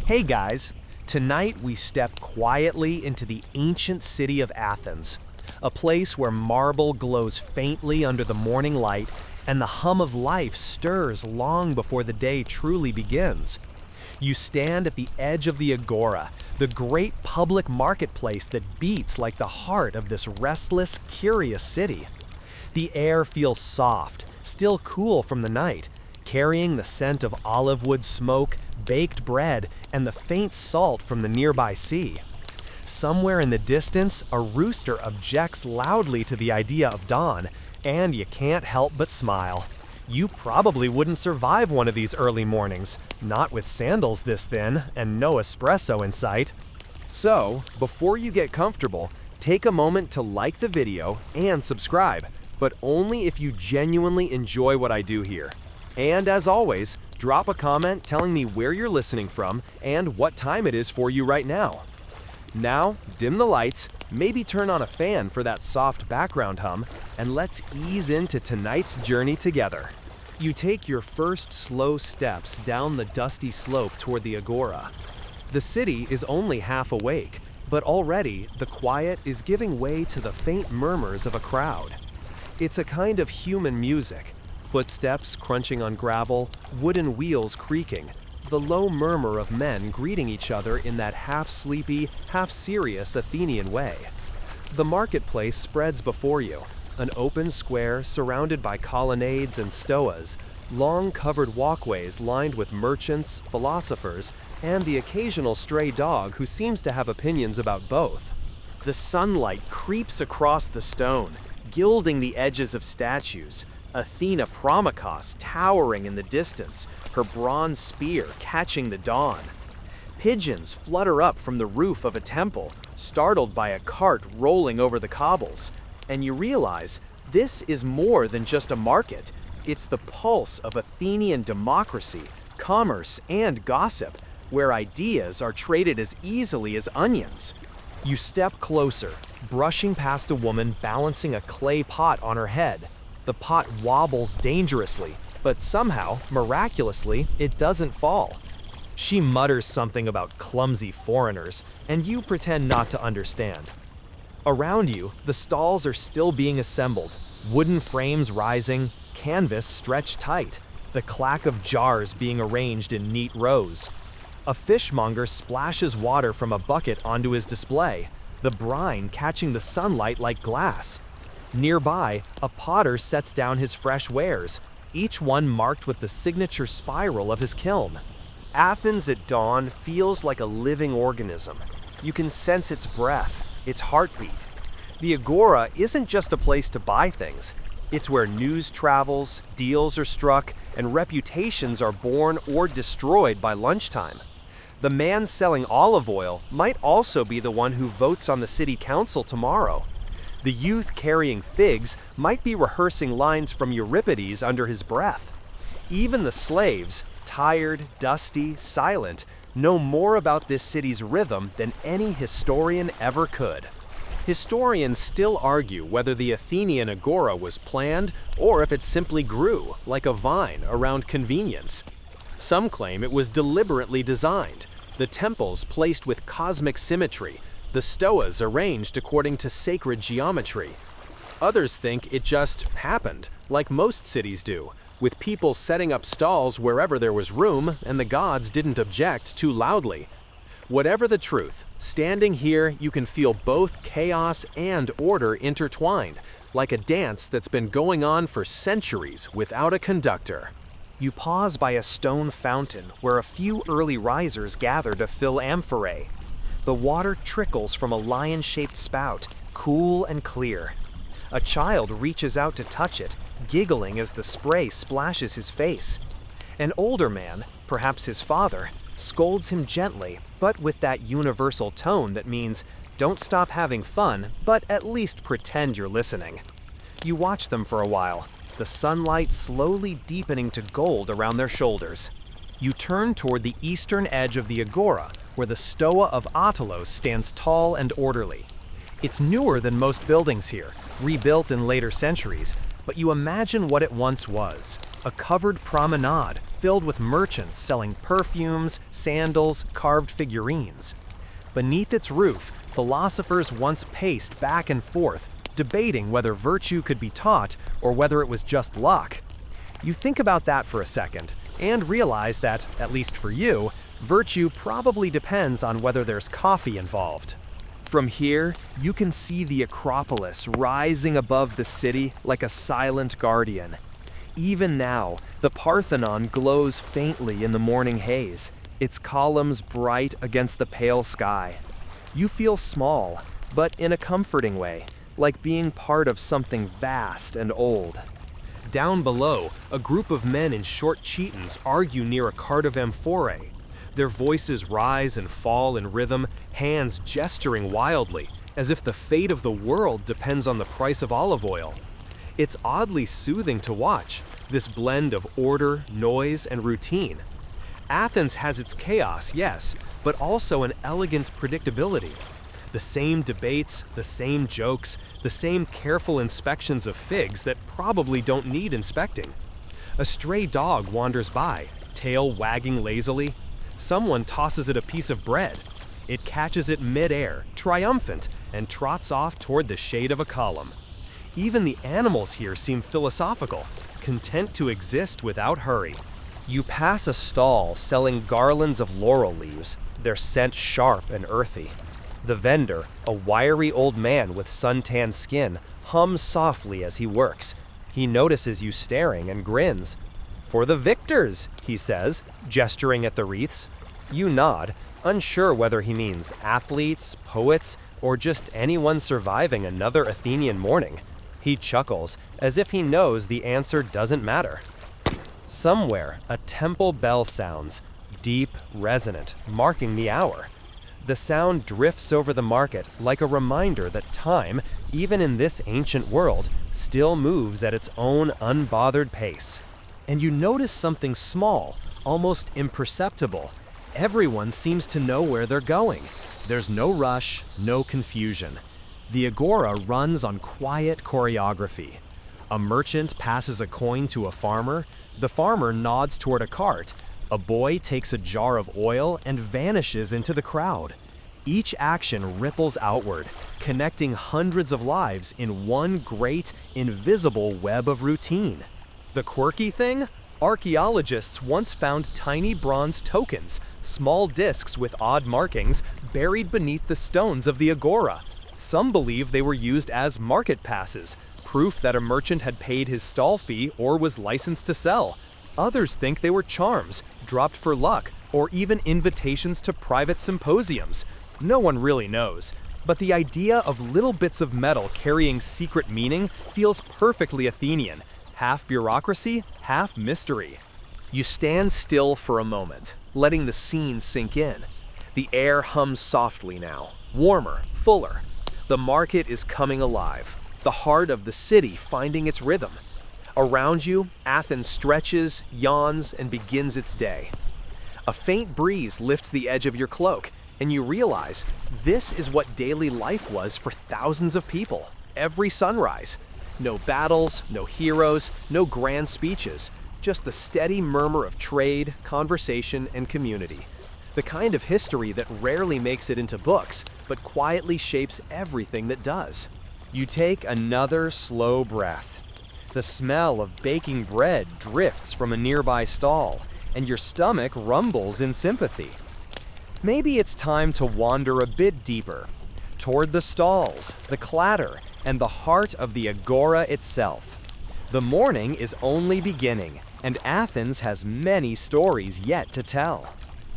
Hey guys, tonight we step quietly into the ancient city of Athens, a place where marble glows faintly under the morning light and the hum of life stirs long before the day truly begins. You stand at the edge of the Agora, the great public marketplace that beats like the heart of this restless, curious city. The air feels soft, still cool from the night, carrying the scent of olive wood smoke, baked bread, and the faint salt from the nearby sea. Somewhere in the distance, a rooster objects loudly to the idea of dawn, and you can't help but smile. You probably wouldn't survive one of these early mornings, not with sandals this thin and no espresso in sight. So, before you get comfortable, take a moment to like the video and subscribe, but only if you genuinely enjoy what I do here. And as always, drop a comment telling me where you're listening from and what time it is for you right now. Now, dim the lights, maybe turn on a fan for that soft background hum, and let's ease into tonight's journey together. You take your first slow steps down the dusty slope toward the Agora. The city is only half awake, but already the quiet is giving way to the faint murmurs of a crowd. It's a kind of human music, footsteps crunching on gravel, wooden wheels creaking, the low murmur of men greeting each other in that half-sleepy, half-serious Athenian way. The marketplace spreads before you, an open square surrounded by colonnades and stoas, long covered walkways lined with merchants, philosophers, and the occasional stray dog who seems to have opinions about both. The sunlight creeps across the stone, gilding the edges of statues, Athena Promachos towering in the distance, her bronze spear catching the dawn. Pigeons flutter up from the roof of a temple, startled by a cart rolling over the cobbles. And you realize this is more than just a market. It's the pulse of Athenian democracy, commerce, and gossip, where ideas are traded as easily as onions. You step closer, brushing past a woman balancing a clay pot on her head. The pot wobbles dangerously, but somehow, miraculously, it doesn't fall. She mutters something about clumsy foreigners, and you pretend not to understand. Around you, the stalls are still being assembled, wooden frames rising, canvas stretched tight, the clack of jars being arranged in neat rows. A fishmonger splashes water from a bucket onto his display, the brine catching the sunlight like glass. Nearby, a potter sets down his fresh wares, each one marked with the signature spiral of his kiln. Athens at dawn feels like a living organism. You can sense its breath, its heartbeat. The Agora isn't just a place to buy things. It's where news travels, deals are struck, and reputations are born or destroyed by lunchtime. The man selling olive oil might also be the one who votes on the city council tomorrow. The youth carrying figs might be rehearsing lines from Euripides under his breath. Even the slaves, tired, dusty, silent, know more about this city's rhythm than any historian ever could. Historians still argue whether the Athenian Agora was planned or if it simply grew, like a vine, around convenience. Some claim it was deliberately designed, the temples placed with cosmic symmetry, the stoas arranged according to sacred geometry. Others think it just happened, like most cities do, with people setting up stalls wherever there was room and the gods didn't object too loudly. Whatever the truth, standing here you can feel both chaos and order intertwined, like a dance that's been going on for centuries without a conductor. You pause by a stone fountain where a few early risers gather to fill amphorae. The water trickles from a lion-shaped spout, cool and clear. A child reaches out to touch it, giggling as the spray splashes his face. An older man, perhaps his father, scolds him gently, but with that universal tone that means, don't stop having fun, but at least pretend you're listening. You watch them for a while, the sunlight slowly deepening to gold around their shoulders. You turn toward the eastern edge of the Agora, where the Stoa of Attalos stands tall and orderly. It's newer than most buildings here, rebuilt in later centuries, but you imagine what it once was, a covered promenade filled with merchants selling perfumes, sandals, carved figurines. Beneath its roof, philosophers once paced back and forth, debating whether virtue could be taught or whether it was just luck. You think about that for a second, and realize that, at least for you, virtue probably depends on whether there's coffee involved. From here, you can see the Acropolis rising above the city like a silent guardian. Even now, the Parthenon glows faintly in the morning haze, its columns bright against the pale sky. You feel small, but in a comforting way, like being part of something vast and old. Down below, a group of men in short chitons argue near a cart of amphorae. Their voices rise and fall in rhythm, hands gesturing wildly, as if the fate of the world depends on the price of olive oil. It's oddly soothing to watch, this blend of order, noise, and routine. Athens has its chaos, yes, but also an elegant predictability. The same debates, the same jokes, the same careful inspections of figs that probably don't need inspecting. A stray dog wanders by, tail wagging lazily. Someone tosses it a piece of bread. It catches it mid-air, triumphant, and trots off toward the shade of a column. Even the animals here seem philosophical, content to exist without hurry. You pass a stall selling garlands of laurel leaves, their scent sharp and earthy. The vendor, a wiry old man with suntanned skin, hums softly as he works. He notices you staring and grins. "For the victors," he says, gesturing at the wreaths. You nod, unsure whether he means athletes, poets, or just anyone surviving another Athenian morning. He chuckles, as if he knows the answer doesn't matter. Somewhere, a temple bell sounds, deep, resonant, marking the hour. The sound drifts over the market like a reminder that time, even in this ancient world, still moves at its own unbothered pace. And you notice something small, almost imperceptible. Everyone seems to know where they're going. There's no rush, no confusion. The Agora runs on quiet choreography. A merchant passes a coin to a farmer. The farmer nods toward a cart. A boy takes a jar of oil and vanishes into the crowd. Each action ripples outward, connecting hundreds of lives in one great, invisible web of routine. The quirky thing? Archaeologists once found tiny bronze tokens, small discs with odd markings, buried beneath the stones of the Agora. Some believe they were used as market passes, proof that a merchant had paid his stall fee or was licensed to sell. Others think they were charms, dropped for luck, or even invitations to private symposiums. No one really knows, but the idea of little bits of metal carrying secret meaning feels perfectly Athenian, half bureaucracy, half mystery. You stand still for a moment, letting the scene sink in. The air hums softly now, warmer, fuller. The market is coming alive, the heart of the city finding its rhythm. Around you, Athens stretches, yawns, and begins its day. A faint breeze lifts the edge of your cloak, and you realize this is what daily life was for thousands of people, every sunrise. No battles, no heroes, no grand speeches, just the steady murmur of trade, conversation, and community. The kind of history that rarely makes it into books, but quietly shapes everything that does. You take another slow breath. The smell of baking bread drifts from a nearby stall, and your stomach rumbles in sympathy. Maybe it's time to wander a bit deeper, toward the stalls, the clatter, and the heart of the Agora itself. The morning is only beginning, and Athens has many stories yet to tell.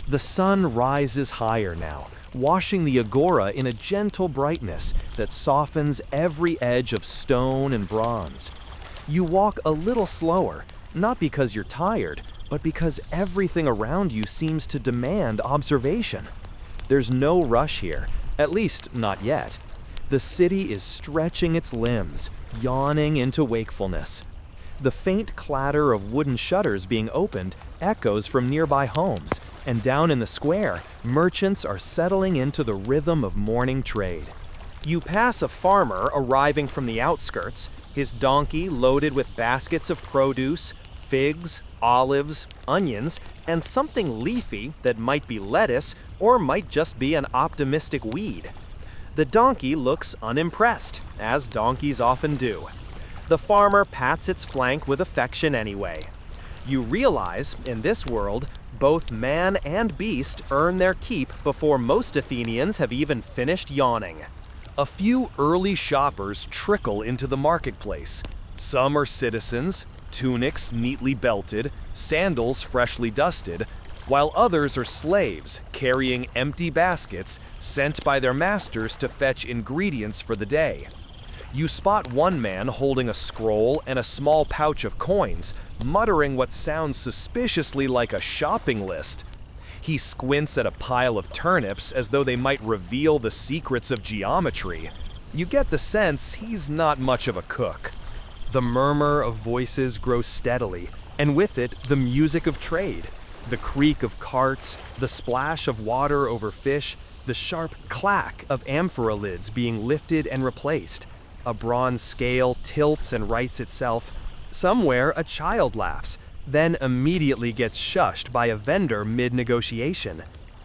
The sun rises higher now, washing the Agora in a gentle brightness that softens every edge of stone and bronze. You walk a little slower, not because you're tired, but because everything around you seems to demand observation. There's no rush here, at least not yet. The city is stretching its limbs, yawning into wakefulness. The faint clatter of wooden shutters being opened echoes from nearby homes, and down in the square, merchants are settling into the rhythm of morning trade. You pass a farmer arriving from the outskirts, his donkey loaded with baskets of produce, figs, olives, onions, and something leafy that might be lettuce or might just be an optimistic weed. The donkey looks unimpressed, as donkeys often do. The farmer pats its flank with affection anyway. You realize, in this world, both man and beast earn their keep before most Athenians have even finished yawning. A few early shoppers trickle into the marketplace. Some are citizens, tunics neatly belted, sandals freshly dusted, while others are slaves carrying empty baskets sent by their masters to fetch ingredients for the day. You spot one man holding a scroll and a small pouch of coins, muttering what sounds suspiciously like a shopping list. He squints at a pile of turnips as though they might reveal the secrets of geometry. You get the sense he's not much of a cook. The murmur of voices grows steadily, and with it, the music of trade. The creak of carts, the splash of water over fish, the sharp clack of amphora lids being lifted and replaced. A bronze scale tilts and rights itself. Somewhere a child laughs, then immediately gets shushed by a vendor mid-negotiation.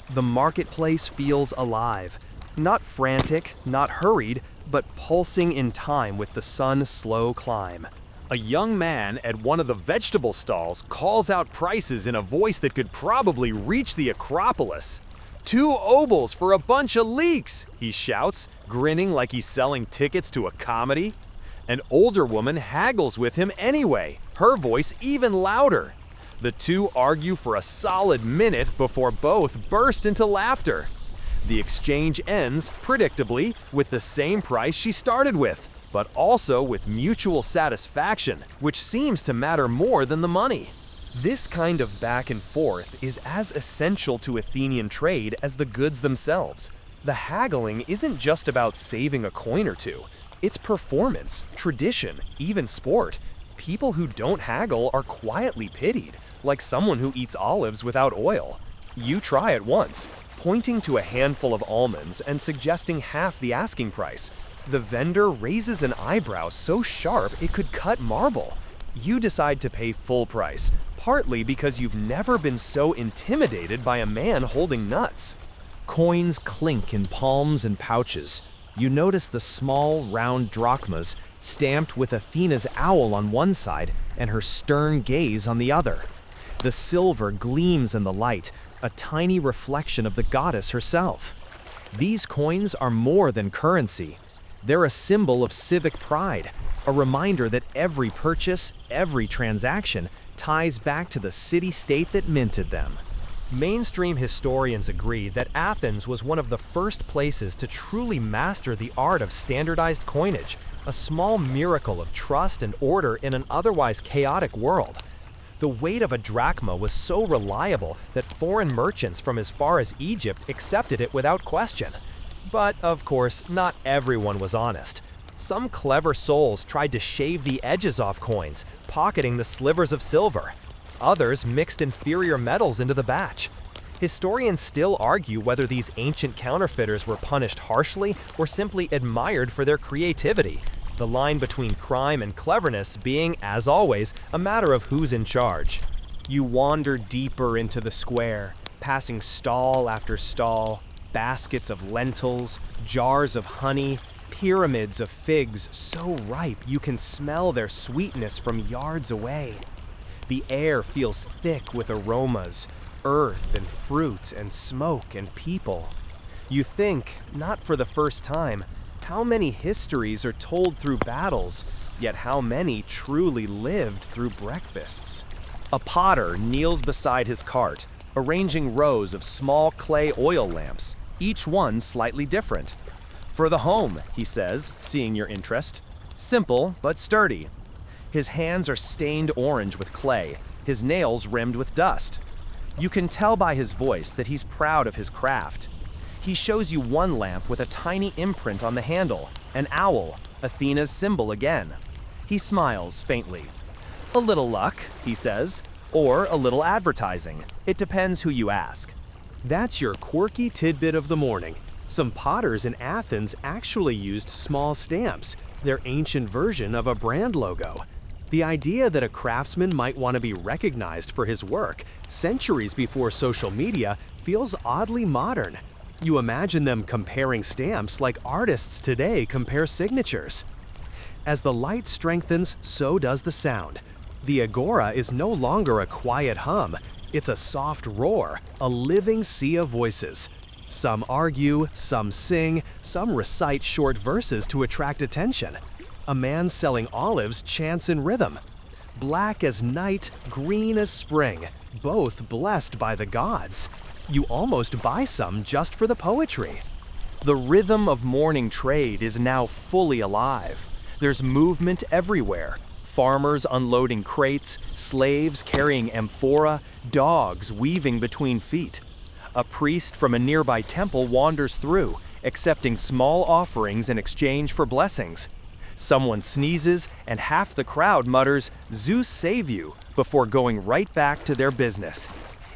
The marketplace feels alive. Not frantic, not hurried, but pulsing in time with the sun's slow climb. A young man at one of the vegetable stalls calls out prices in a voice that could probably reach the Acropolis. 2 obols for a bunch of leeks, he shouts, grinning like he's selling tickets to a comedy. An older woman haggles with him anyway, her voice even louder. The two argue for a solid minute before both burst into laughter. The exchange ends, predictably, with the same price she started with, but also with mutual satisfaction, which seems to matter more than the money. This kind of back and forth is as essential to Athenian trade as the goods themselves. The haggling isn't just about saving a coin or two. It's performance, tradition, even sport. People who don't haggle are quietly pitied, like someone who eats olives without oil. You try it once, pointing to a handful of almonds and suggesting half the asking price. The vendor raises an eyebrow so sharp it could cut marble. You decide to pay full price, partly because you've never been so intimidated by a man holding nuts. Coins clink in palms and pouches. You notice the small, round drachmas stamped with Athena's owl on one side and her stern gaze on the other. The silver gleams in the light, a tiny reflection of the goddess herself. These coins are more than currency. They're a symbol of civic pride, a reminder that every purchase, every transaction ties back to the city-state that minted them. Mainstream historians agree that Athens was one of the first places to truly master the art of standardized coinage, a small miracle of trust and order in an otherwise chaotic world. The weight of a drachma was so reliable that foreign merchants from as far as Egypt accepted it without question. But, of course, not everyone was honest. Some clever souls tried to shave the edges off coins, pocketing the slivers of silver. Others mixed inferior metals into the batch. Historians still argue whether these ancient counterfeiters were punished harshly or simply admired for their creativity, the line between crime and cleverness being, as always, a matter of who's in charge. You wander deeper into the square, passing stall after stall, baskets of lentils, jars of honey, pyramids of figs so ripe you can smell their sweetness from yards away. The air feels thick with aromas, earth and fruit and smoke and people. You think, not for the first time, how many histories are told through battles, yet how many truly lived through breakfasts. A potter kneels beside his cart, arranging rows of small clay oil lamps, each one slightly different. "For the home," he says, seeing your interest. Simple, but sturdy. His hands are stained orange with clay, his nails rimmed with dust. You can tell by his voice that he's proud of his craft. He shows you one lamp with a tiny imprint on the handle, an owl, Athena's symbol again. He smiles faintly. "A little luck," he says, "or a little advertising. It depends who you ask." That's your quirky tidbit of the morning. Some potters in Athens actually used small stamps, their ancient version of a brand logo. The idea that a craftsman might want to be recognized for his work centuries before social media feels oddly modern. You imagine them comparing stamps like artists today compare signatures. As the light strengthens, so does the sound. The Agora is no longer a quiet hum, it's a soft roar, a living sea of voices. Some argue, some sing, some recite short verses to attract attention. A man selling olives chants in rhythm. Black as night, green as spring, both blessed by the gods. You almost buy some just for the poetry. The rhythm of morning trade is now fully alive. There's movement everywhere. Farmers unloading crates, slaves carrying amphora, dogs weaving between feet. A priest from a nearby temple wanders through, accepting small offerings in exchange for blessings. Someone sneezes, and half the crowd mutters, "Zeus save you," before going right back to their business.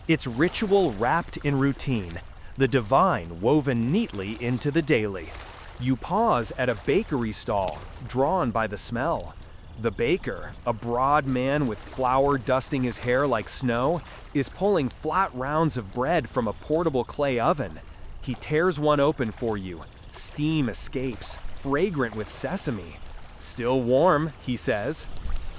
It's ritual wrapped in routine, the divine woven neatly into the daily. You pause at a bakery stall, drawn by the smell. The baker, a broad man with flour dusting his hair like snow, is pulling flat rounds of bread from a portable clay oven. He tears one open for you. Steam escapes, fragrant with sesame. "Still warm," he says.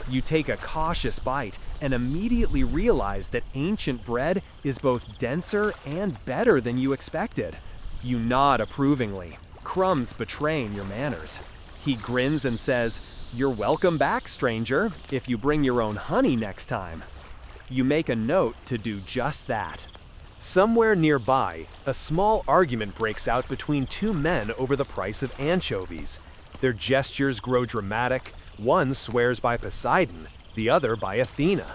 You take a cautious bite and immediately realize that ancient bread is both denser and better than you expected. You nod approvingly, crumbs betraying your manners. He grins and says, "You're welcome back, stranger, if you bring your own honey next time." You make a note to do just that. Somewhere nearby, a small argument breaks out between two men over the price of anchovies. Their gestures grow dramatic. One swears by Poseidon, the other by Athena.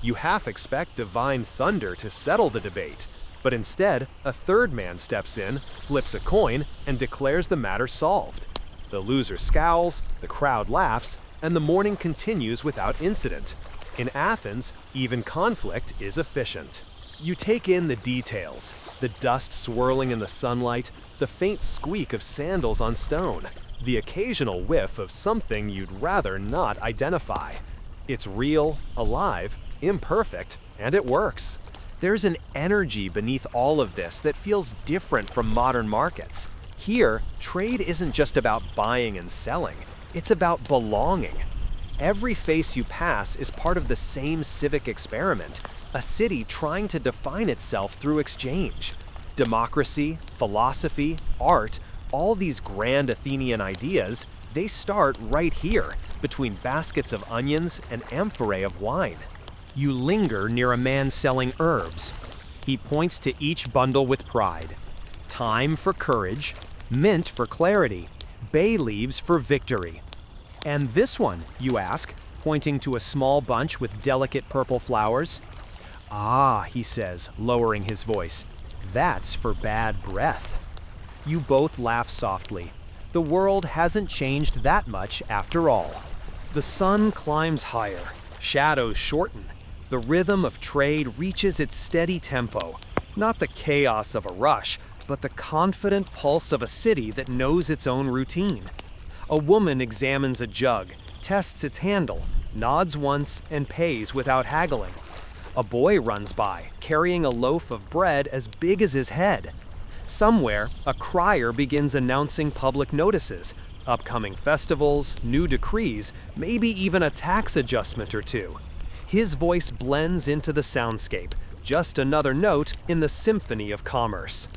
You half expect divine thunder to settle the debate, but instead, a third man steps in, flips a coin, and declares the matter solved. The loser scowls, the crowd laughs, and the morning continues without incident. In Athens, even conflict is efficient. You take in the details, the dust swirling in the sunlight, the faint squeak of sandals on stone, the occasional whiff of something you'd rather not identify. It's real, alive, imperfect, and it works. There's an energy beneath all of this that feels different from modern markets. Here, trade isn't just about buying and selling, it's about belonging. Every face you pass is part of the same civic experiment, a city trying to define itself through exchange. Democracy, philosophy, art, all these grand Athenian ideas, they start right here, between baskets of onions and amphorae of wine. You linger near a man selling herbs. He points to each bundle with pride. Thyme for courage, mint for clarity, bay leaves for victory. "And this one?" you ask, pointing to a small bunch with delicate purple flowers. "Ah," he says, lowering his voice, "that's for bad breath." You both laugh softly. The world hasn't changed that much after all. The sun climbs higher, shadows shorten. The rhythm of trade reaches its steady tempo, not the chaos of a rush, but the confident pulse of a city that knows its own routine. A woman examines a jug, tests its handle, nods once, and pays without haggling. A boy runs by, carrying a loaf of bread as big as his head. Somewhere, a crier begins announcing public notices, upcoming festivals, new decrees, maybe even a tax adjustment or two. His voice blends into the soundscape, just another note in the symphony of commerce.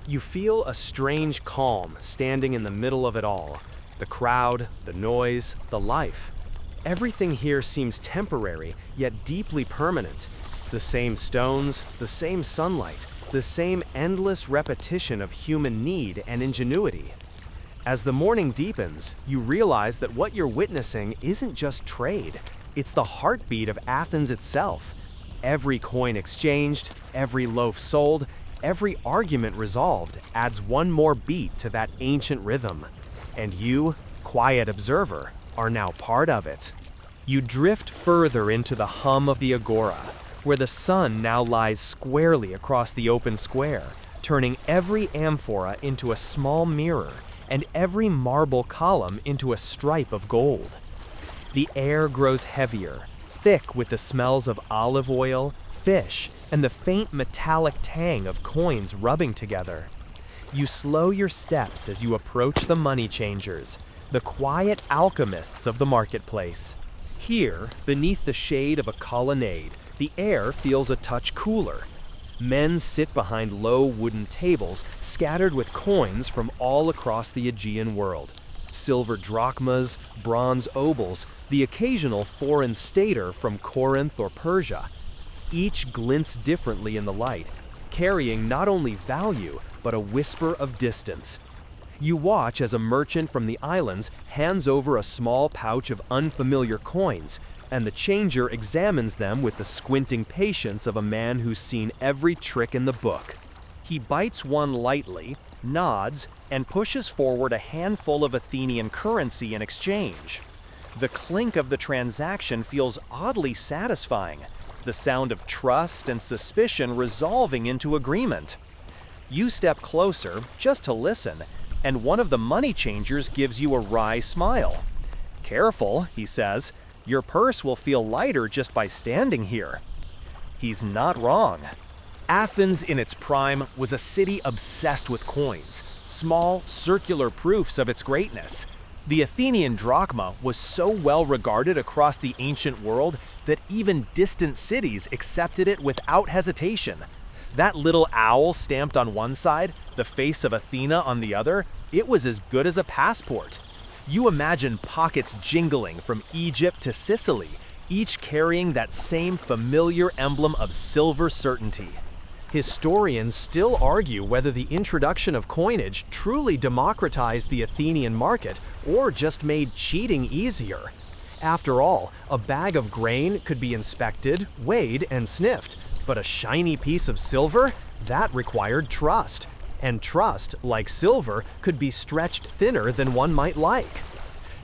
You feel a strange calm standing in the middle of it all. The crowd, the noise, the life. Everything here seems temporary, yet deeply permanent. The same stones, the same sunlight, the same endless repetition of human need and ingenuity. As the morning deepens, you realize that what you're witnessing isn't just trade, it's the heartbeat of Athens itself. Every coin exchanged, every loaf sold, every argument resolved adds one more beat to that ancient rhythm. And you, quiet observer, are now part of it. You drift further into the hum of the Agora, where the sun now lies squarely across the open square, turning every amphora into a small mirror and every marble column into a stripe of gold. The air grows heavier, thick with the smells of olive oil, fish, and the faint metallic tang of coins rubbing together. You slow your steps as you approach the money changers, the quiet alchemists of the marketplace. Here, beneath the shade of a colonnade, the air feels a touch cooler. Men sit behind low wooden tables scattered with coins from all across the Aegean world. Silver drachmas, bronze obols, the occasional foreign stater from Corinth or Persia. Each glints differently in the light, carrying not only value, but a whisper of distance. You watch as a merchant from the islands hands over a small pouch of unfamiliar coins, and the changer examines them with the squinting patience of a man who's seen every trick in the book. He bites one lightly, nods, and pushes forward a handful of Athenian currency in exchange. The clink of the transaction feels oddly satisfying, the sound of trust and suspicion resolving into agreement. You step closer just to listen, and one of the money changers gives you a wry smile. "Careful," he says, "your purse will feel lighter just by standing here." He's not wrong. Athens in its prime was a city obsessed with coins, small, circular proofs of its greatness. The Athenian drachma was so well regarded across the ancient world that even distant cities accepted it without hesitation. That little owl stamped on one side, the face of Athena on the other, it was as good as a passport. You imagine pockets jingling from Egypt to Sicily, each carrying that same familiar emblem of silver certainty. Historians still argue whether the introduction of coinage truly democratized the Athenian market or just made cheating easier. After all, a bag of grain could be inspected, weighed, and sniffed, but a shiny piece of silver? That required trust. And trust, like silver, could be stretched thinner than one might like.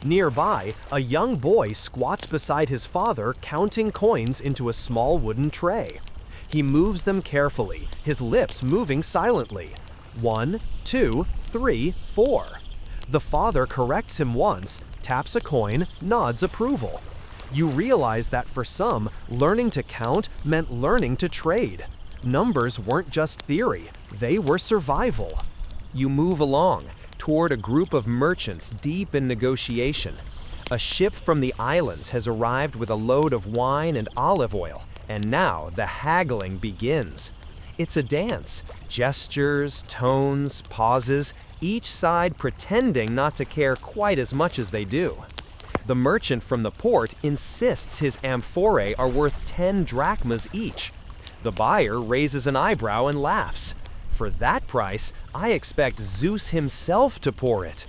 Nearby, a young boy squats beside his father, counting coins into a small wooden tray. He moves them carefully, his lips moving silently. 1, 2, 3, 4. The father corrects him once, taps a coin, nods approval. You realize that for some, learning to count meant learning to trade. Numbers weren't just theory, they were survival. You move along, toward a group of merchants deep in negotiation. A ship from the islands has arrived with a load of wine and olive oil, and now the haggling begins. It's a dance, gestures, tones, pauses, each side pretending not to care quite as much as they do. The merchant from the port insists his amphorae are worth 10 drachmas each. The buyer raises an eyebrow and laughs. For that price, I expect Zeus himself to pour it.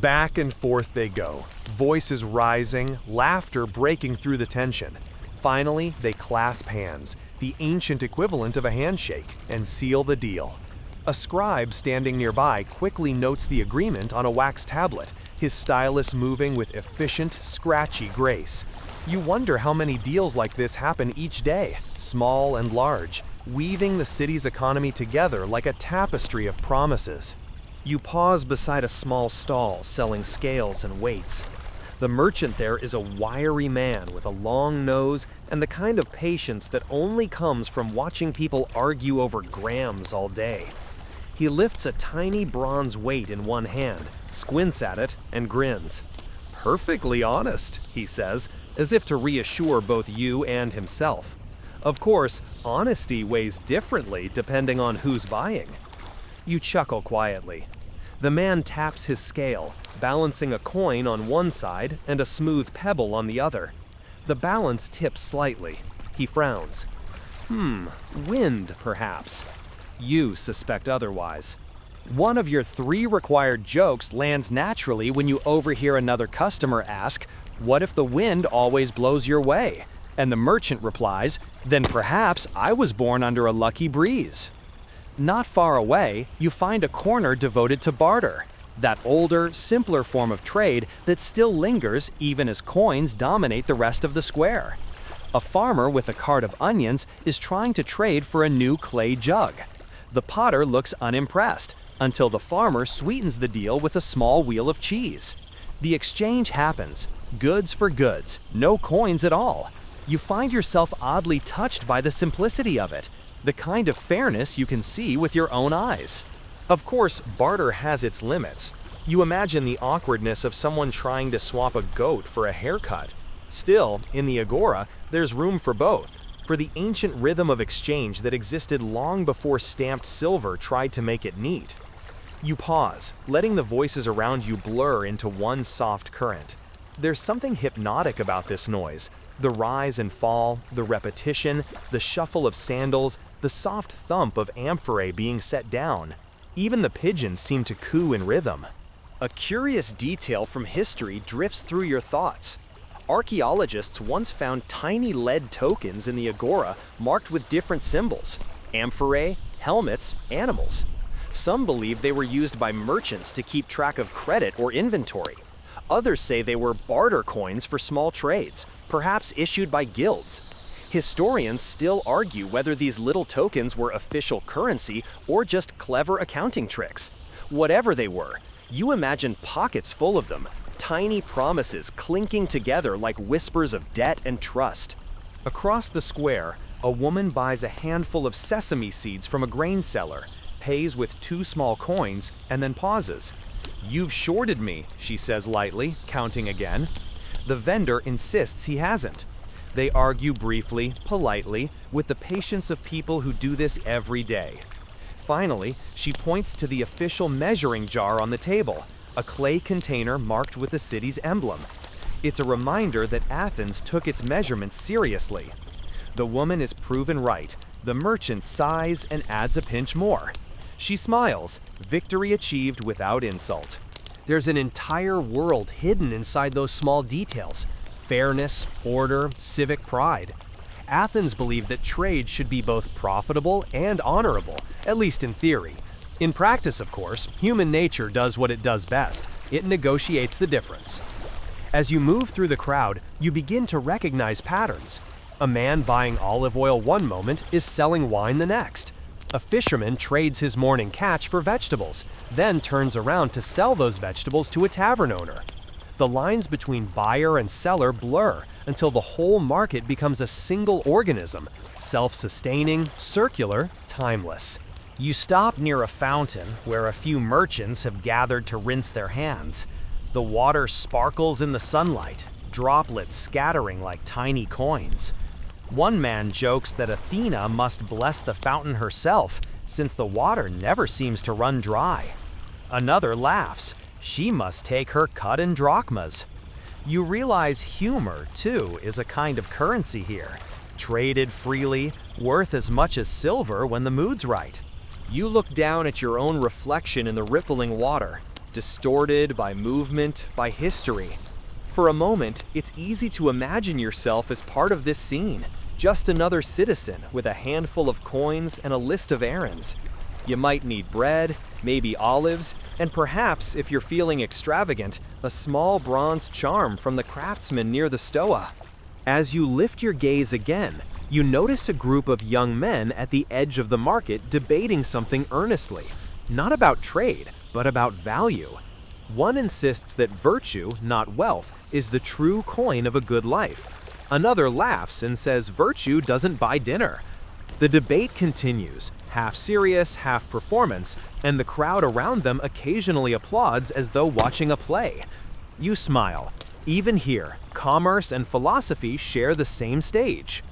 Back and forth they go, voices rising, laughter breaking through the tension. Finally, they clasp hands, the ancient equivalent of a handshake, and seal the deal. A scribe standing nearby quickly notes the agreement on a wax tablet, his stylus moving with efficient, scratchy grace. You wonder how many deals like this happen each day, small and large, weaving the city's economy together like a tapestry of promises. You pause beside a small stall selling scales and weights. The merchant there is a wiry man with a long nose and the kind of patience that only comes from watching people argue over grams all day. He lifts a tiny bronze weight in one hand, squints at it, and grins. "Perfectly honest," he says, as if to reassure both you and himself. Of course, honesty weighs differently depending on who's buying. You chuckle quietly. The man taps his scale, balancing a coin on one side and a smooth pebble on the other. The balance tips slightly. He frowns. Wind, perhaps. You suspect otherwise. One of your 3 required jokes lands naturally when you overhear another customer ask, "What if the wind always blows your way?" And the merchant replies, "Then perhaps I was born under a lucky breeze." Not far away, you find a corner devoted to barter, that older, simpler form of trade that still lingers even as coins dominate the rest of the square. A farmer with a cart of onions is trying to trade for a new clay jug. The potter looks unimpressed until the farmer sweetens the deal with a small wheel of cheese. The exchange happens, Goods for goods, no coins at all. You find yourself oddly touched by the simplicity of it, the kind of fairness you can see with your own eyes. Of course, barter has its limits. You imagine the awkwardness of someone trying to swap a goat for a haircut. Still, in the Agora, there's room for both, for the ancient rhythm of exchange that existed long before stamped silver tried to make it neat. You pause, letting the voices around you blur into one soft current. There's something hypnotic about this noise. The rise and fall, the repetition, the shuffle of sandals, the soft thump of amphorae being set down. Even the pigeons seem to coo in rhythm. A curious detail from history drifts through your thoughts. Archaeologists once found tiny lead tokens in the Agora marked with different symbols: amphorae, helmets, animals. Some believe they were used by merchants to keep track of credit or inventory. Others say they were barter coins for small trades, perhaps issued by guilds. Historians still argue whether these little tokens were official currency or just clever accounting tricks. Whatever they were, you imagine pockets full of them, tiny promises clinking together like whispers of debt and trust. Across the square, a woman buys a handful of sesame seeds from a grain seller, pays with 2 small coins, and then pauses. "You've shorted me," she says lightly, counting again. The vendor insists he hasn't. They argue briefly, politely, with the patience of people who do this every day. Finally, she points to the official measuring jar on the table, a clay container marked with the city's emblem. It's a reminder that Athens took its measurements seriously. The woman is proven right. The merchant sighs and adds a pinch more. She smiles, victory achieved without insult. There's an entire world hidden inside those small details: fairness, order, civic pride. Athens believed that trade should be both profitable and honorable, at least in theory. In practice, of course, human nature does what it does best. It negotiates the difference. As you move through the crowd, you begin to recognize patterns. A man buying olive oil one moment is selling wine the next. A fisherman trades his morning catch for vegetables, then turns around to sell those vegetables to a tavern owner. The lines between buyer and seller blur until the whole market becomes a single organism, self-sustaining, circular, timeless. You stop near a fountain where a few merchants have gathered to rinse their hands. The water sparkles in the sunlight, droplets scattering like tiny coins. One man jokes that Athena must bless the fountain herself, since the water never seems to run dry. Another laughs. She must take her cut in drachmas. You realize humor, too, is a kind of currency here, traded freely, worth as much as silver when the mood's right. You look down at your own reflection in the rippling water, distorted by movement, by history. For a moment, it's easy to imagine yourself as part of this scene, just another citizen with a handful of coins and a list of errands. You might need bread, maybe olives, and perhaps, if you're feeling extravagant, a small bronze charm from the craftsman near the stoa. As you lift your gaze again, you notice a group of young men at the edge of the market debating something earnestly, not about trade, but about value. One insists that virtue, not wealth, is the true coin of a good life. Another laughs and says virtue doesn't buy dinner. The debate continues, half serious, half performance, and the crowd around them occasionally applauds as though watching a play. You smile. Even here, commerce and philosophy share the same stage.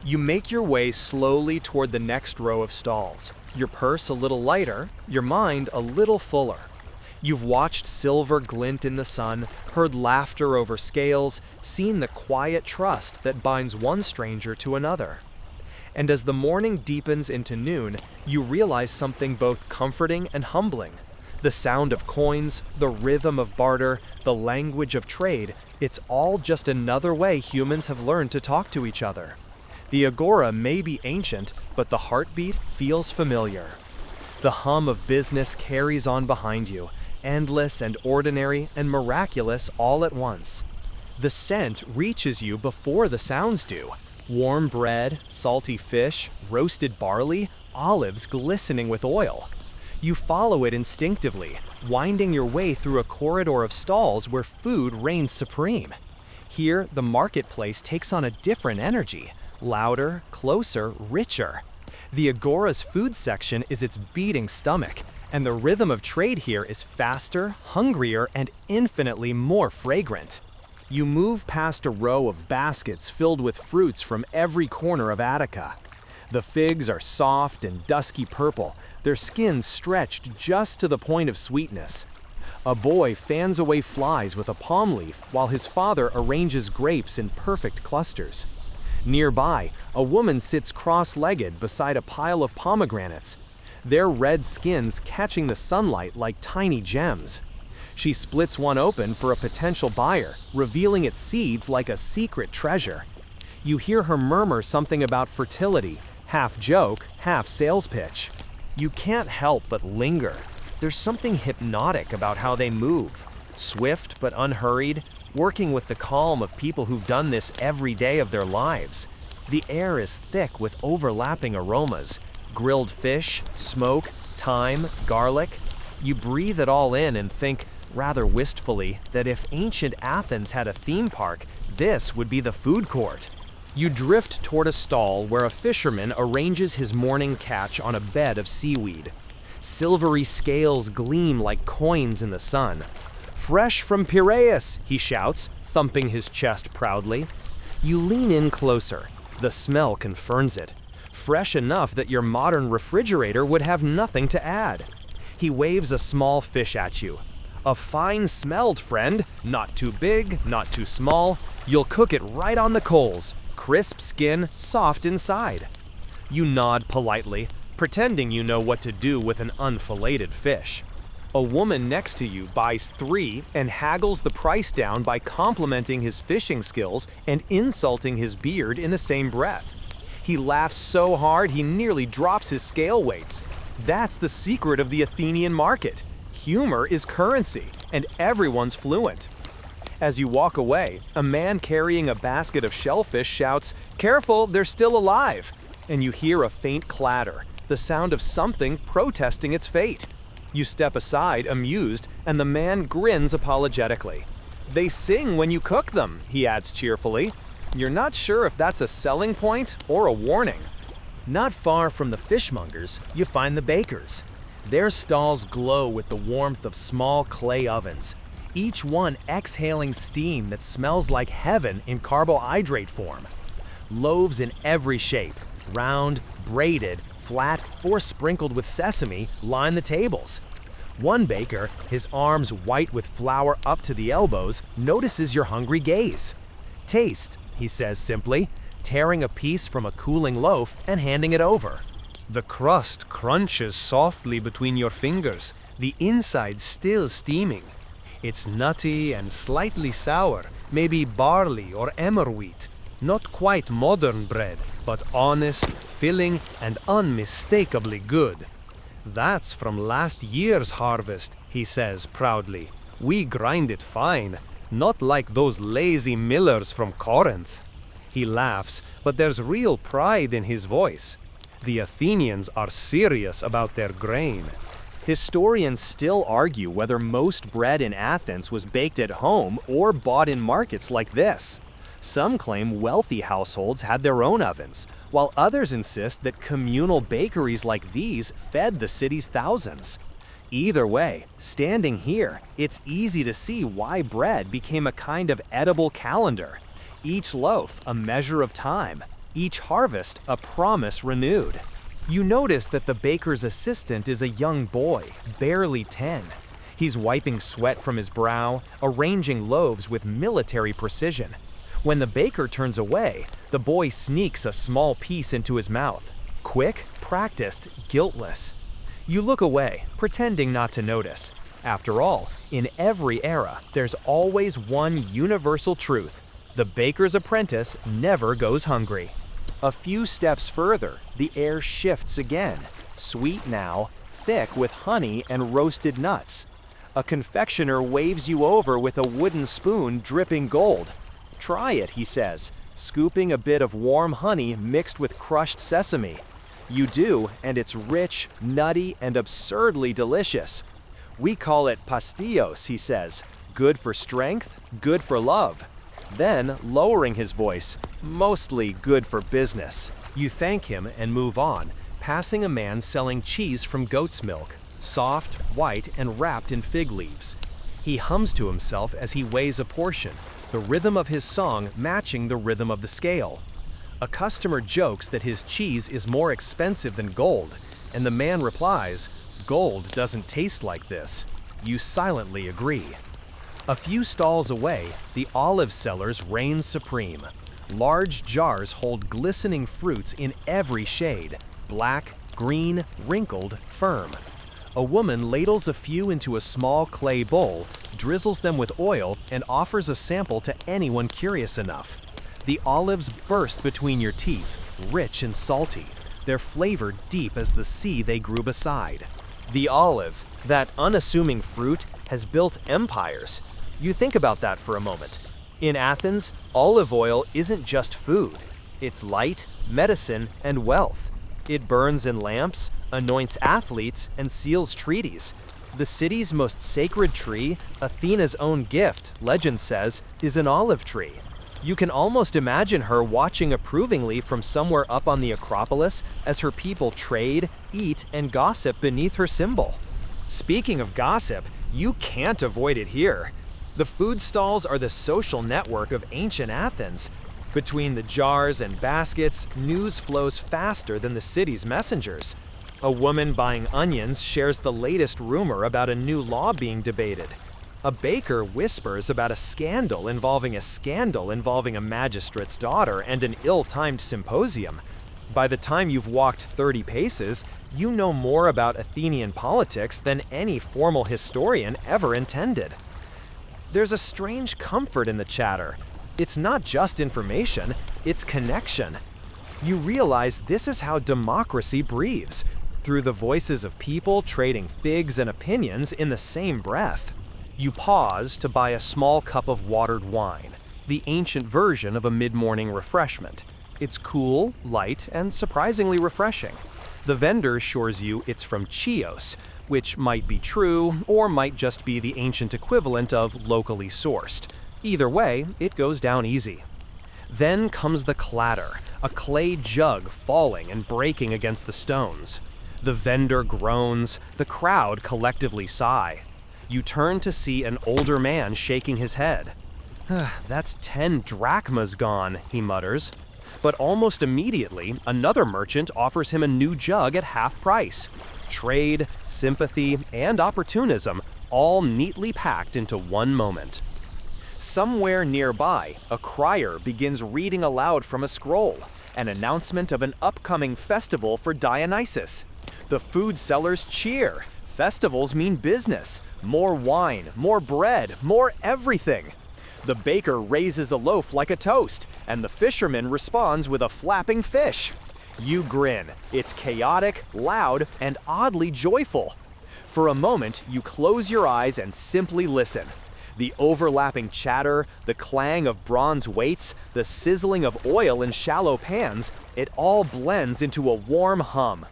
You make your way slowly toward the next row of stalls, your purse a little lighter, your mind a little fuller. You've watched silver glint in the sun, heard laughter over scales, seen the quiet trust that binds one stranger to another. And as the morning deepens into noon, you realize something both comforting and humbling. The sound of coins, the rhythm of barter, the language of trade, it's all just another way humans have learned to talk to each other. The Agora may be ancient, but the heartbeat feels familiar. The hum of business carries on behind you, endless and ordinary and miraculous all at once. The scent reaches you before the sounds do. Warm bread, salty fish, roasted barley, olives glistening with oil. You follow it instinctively, winding your way through a corridor of stalls where food reigns supreme. Here, the marketplace takes on a different energy, louder, closer, richer. The Agora's food section is its beating stomach, and the rhythm of trade here is faster, hungrier, and infinitely more fragrant. You move past a row of baskets filled with fruits from every corner of Attica. The figs are soft and dusky purple, their skins stretched just to the point of sweetness. A boy fans away flies with a palm leaf while his father arranges grapes in perfect clusters. Nearby, a woman sits cross-legged beside a pile of pomegranates, their red skins catching the sunlight like tiny gems. She splits one open for a potential buyer, revealing its seeds like a secret treasure. You hear her murmur something about fertility, half joke, half sales pitch. You can't help but linger. There's something hypnotic about how they move, swift but unhurried, working with the calm of people who've done this every day of their lives. The air is thick with overlapping aromas, grilled fish, smoke, thyme, garlic. You breathe it all in and think, rather wistfully, that if ancient Athens had a theme park, this would be the food court. You drift toward a stall where a fisherman arranges his morning catch on a bed of seaweed. Silvery scales gleam like coins in the sun. "Fresh from Piraeus," he shouts, thumping his chest proudly. You lean in closer. The smell confirms it. Fresh enough that your modern refrigerator would have nothing to add. He waves a small fish at you. "A fine-smelled friend, not too big, not too small. You'll cook it right on the coals. Crisp skin, soft inside." You nod politely, pretending you know what to do with an unfilleted fish. A woman next to you buys 3 and haggles the price down by complimenting his fishing skills and insulting his beard in the same breath. He laughs so hard he nearly drops his scale weights. That's the secret of the Athenian market. Humor is currency, and everyone's fluent. As you walk away, a man carrying a basket of shellfish shouts, "Careful, they're still alive!" And you hear a faint clatter, the sound of something protesting its fate. You step aside, amused, and the man grins apologetically. "They sing when you cook them," he adds cheerfully. You're not sure if that's a selling point or a warning. Not far from the fishmongers, you find the bakers. Their stalls glow with the warmth of small clay ovens, each one exhaling steam that smells like heaven in carbohydrate form. Loaves in every shape, round, braided, flat, or sprinkled with sesame, line the tables. One baker, his arms white with flour up to the elbows, notices your hungry gaze. "Taste," he says simply, tearing a piece from a cooling loaf and handing it over. The crust crunches softly between your fingers, the inside still steaming. It's nutty and slightly sour, maybe barley or emmer wheat. Not quite modern bread, but honest, filling, and unmistakably good. "That's from last year's harvest," he says proudly. "We grind it fine, not like those lazy millers from Corinth." He laughs, but there's real pride in his voice. The Athenians are serious about their grain. Historians still argue whether most bread in Athens was baked at home or bought in markets like this. Some claim wealthy households had their own ovens, while others insist that communal bakeries like these fed the city's thousands. Either way, standing here, it's easy to see why bread became a kind of edible calendar. Each loaf a measure of time, each harvest a promise renewed. You notice that the baker's assistant is a young boy, barely 10. He's wiping sweat from his brow, arranging loaves with military precision. When the baker turns away, the boy sneaks a small piece into his mouth. Quick, practiced, guiltless. You look away, pretending not to notice. After all, in every era, there's always one universal truth. The baker's apprentice never goes hungry. A few steps further, the air shifts again. Sweet now, thick with honey and roasted nuts. A confectioner waves you over with a wooden spoon dripping gold. "Try it," he says, scooping a bit of warm honey mixed with crushed sesame. You do, and it's rich, nutty, and absurdly delicious. "We call it pastillos," he says. "Good for strength, good for love." Then, lowering his voice, mostly good for business. You thank him and move on, passing a man selling cheese from goat's milk, soft, white, and wrapped in fig leaves. He hums to himself as he weighs a portion, the rhythm of his song matching the rhythm of the scale. A customer jokes that his cheese is more expensive than gold, and the man replies, "Gold doesn't taste like this." You silently agree. A few stalls away, the olive sellers reign supreme. Large jars hold glistening fruits in every shade: black, green, wrinkled, firm. A woman ladles a few into a small clay bowl, drizzles them with oil, and offers a sample to anyone curious enough. The olives burst between your teeth, rich and salty, their flavor deep as the sea they grew beside. The olive, that unassuming fruit, has built empires. You think about that for a moment. In Athens, olive oil isn't just food. It's light, medicine, and wealth. It burns in lamps, anoints athletes, and seals treaties. The city's most sacred tree, Athena's own gift, legend says, is an olive tree. You can almost imagine her watching approvingly from somewhere up on the Acropolis as her people trade, eat, and gossip beneath her symbol. Speaking of gossip, you can't avoid it here. The food stalls are the social network of ancient Athens. Between the jars and baskets, news flows faster than the city's messengers. A woman buying onions shares the latest rumor about a new law being debated. A baker whispers about a scandal involving a magistrate's daughter and an ill-timed symposium. By the time you've walked 30 paces, you know more about Athenian politics than any formal historian ever intended. There's a strange comfort in the chatter. It's not just information, it's connection. You realize this is how democracy breathes, through the voices of people trading figs and opinions in the same breath. You pause to buy a small cup of watered wine, the ancient version of a mid-morning refreshment. It's cool, light, and surprisingly refreshing. The vendor assures you it's from Chios, which might be true or might just be the ancient equivalent of locally sourced. Either way, it goes down easy. Then comes the clatter, a clay jug falling and breaking against the stones. The vendor groans, the crowd collectively sigh. You turn to see an older man shaking his head. "That's 10 drachmas gone," he mutters. But almost immediately, another merchant offers him a new jug at half price. Trade, sympathy, and opportunism, all neatly packed into one moment. Somewhere nearby, a crier begins reading aloud from a scroll, an announcement of an upcoming festival for Dionysus. The food sellers cheer. Festivals mean business. More wine, more bread, more everything. The baker raises a loaf like a toast, and the fisherman responds with a flapping fish. You grin. It's chaotic, loud, and oddly joyful. For a moment, you close your eyes and simply listen. The overlapping chatter, the clang of bronze weights, the sizzling of oil in shallow pans, it all blends into a warm hum.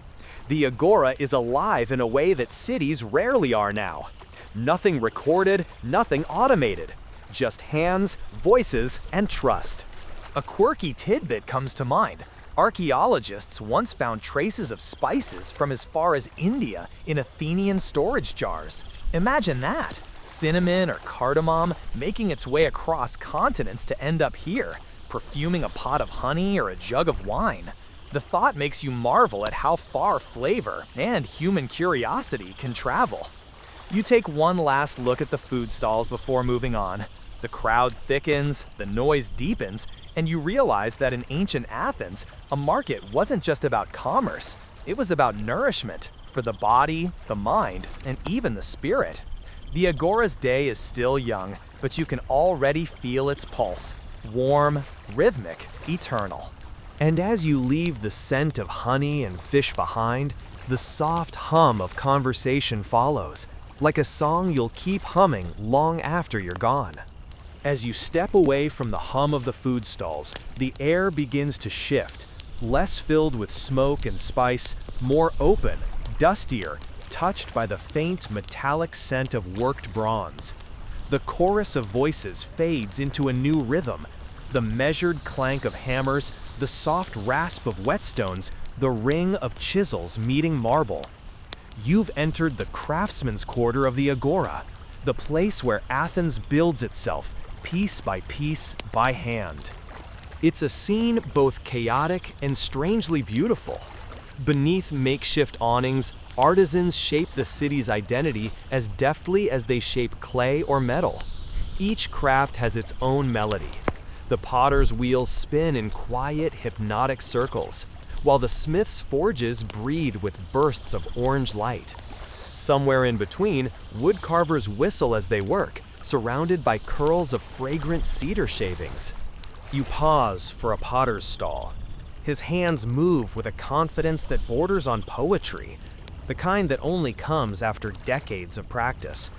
The Agora is alive in a way that cities rarely are now. Nothing recorded, nothing automated. Just hands, voices, and trust. A quirky tidbit comes to mind. Archaeologists once found traces of spices from as far as India in Athenian storage jars. Imagine that! Cinnamon or cardamom making its way across continents to end up here, perfuming a pot of honey or a jug of wine. The thought makes you marvel at how far flavor and human curiosity can travel. You take one last look at the food stalls before moving on. The crowd thickens, the noise deepens, and you realize that in ancient Athens, a market wasn't just about commerce, it was about nourishment for the body, the mind, and even the spirit. The Agora's day is still young, but you can already feel its pulse, warm, rhythmic, eternal. And as you leave the scent of honey and fish behind, the soft hum of conversation follows, like a song you'll keep humming long after you're gone. As you step away from the hum of the food stalls, the air begins to shift, less filled with smoke and spice, more open, dustier, touched by the faint metallic scent of worked bronze. The chorus of voices fades into a new rhythm. The measured clank of hammers, the soft rasp of whetstones, the ring of chisels meeting marble. You've entered the craftsman's quarter of the Agora, the place where Athens builds itself, piece by piece, by hand. It's a scene both chaotic and strangely beautiful. Beneath makeshift awnings, artisans shape the city's identity as deftly as they shape clay or metal. Each craft has its own melody. The potter's wheels spin in quiet, hypnotic circles, while the smith's forges breathe with bursts of orange light. Somewhere in between, woodcarvers whistle as they work, surrounded by curls of fragrant cedar shavings. You pause for a potter's stall. His hands move with a confidence that borders on poetry, the kind that only comes after decades of practice.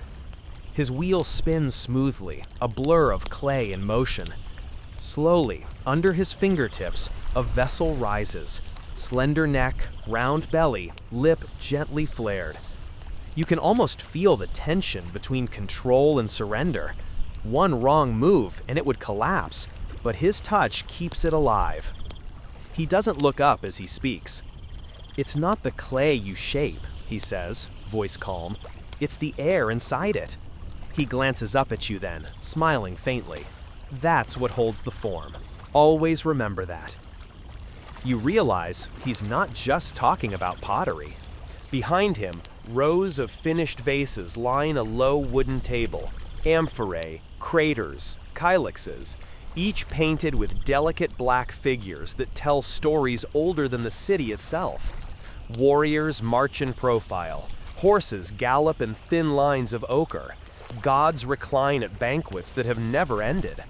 His wheel spins smoothly, a blur of clay in motion. Slowly, under his fingertips, a vessel rises. Slender neck, round belly, lip gently flared. You can almost feel the tension between control and surrender. One wrong move and it would collapse, but his touch keeps it alive. He doesn't look up as he speaks. "It's not the clay you shape," he says, voice calm. "It's the air inside it." He glances up at you then, smiling faintly. "That's what holds the form. Always remember that." You realize he's not just talking about pottery. Behind him, rows of finished vases line a low wooden table. Amphorae, craters, kylixes, each painted with delicate black figures that tell stories older than the city itself. Warriors march in profile, horses gallop in thin lines of ochre, gods recline at banquets that have never ended.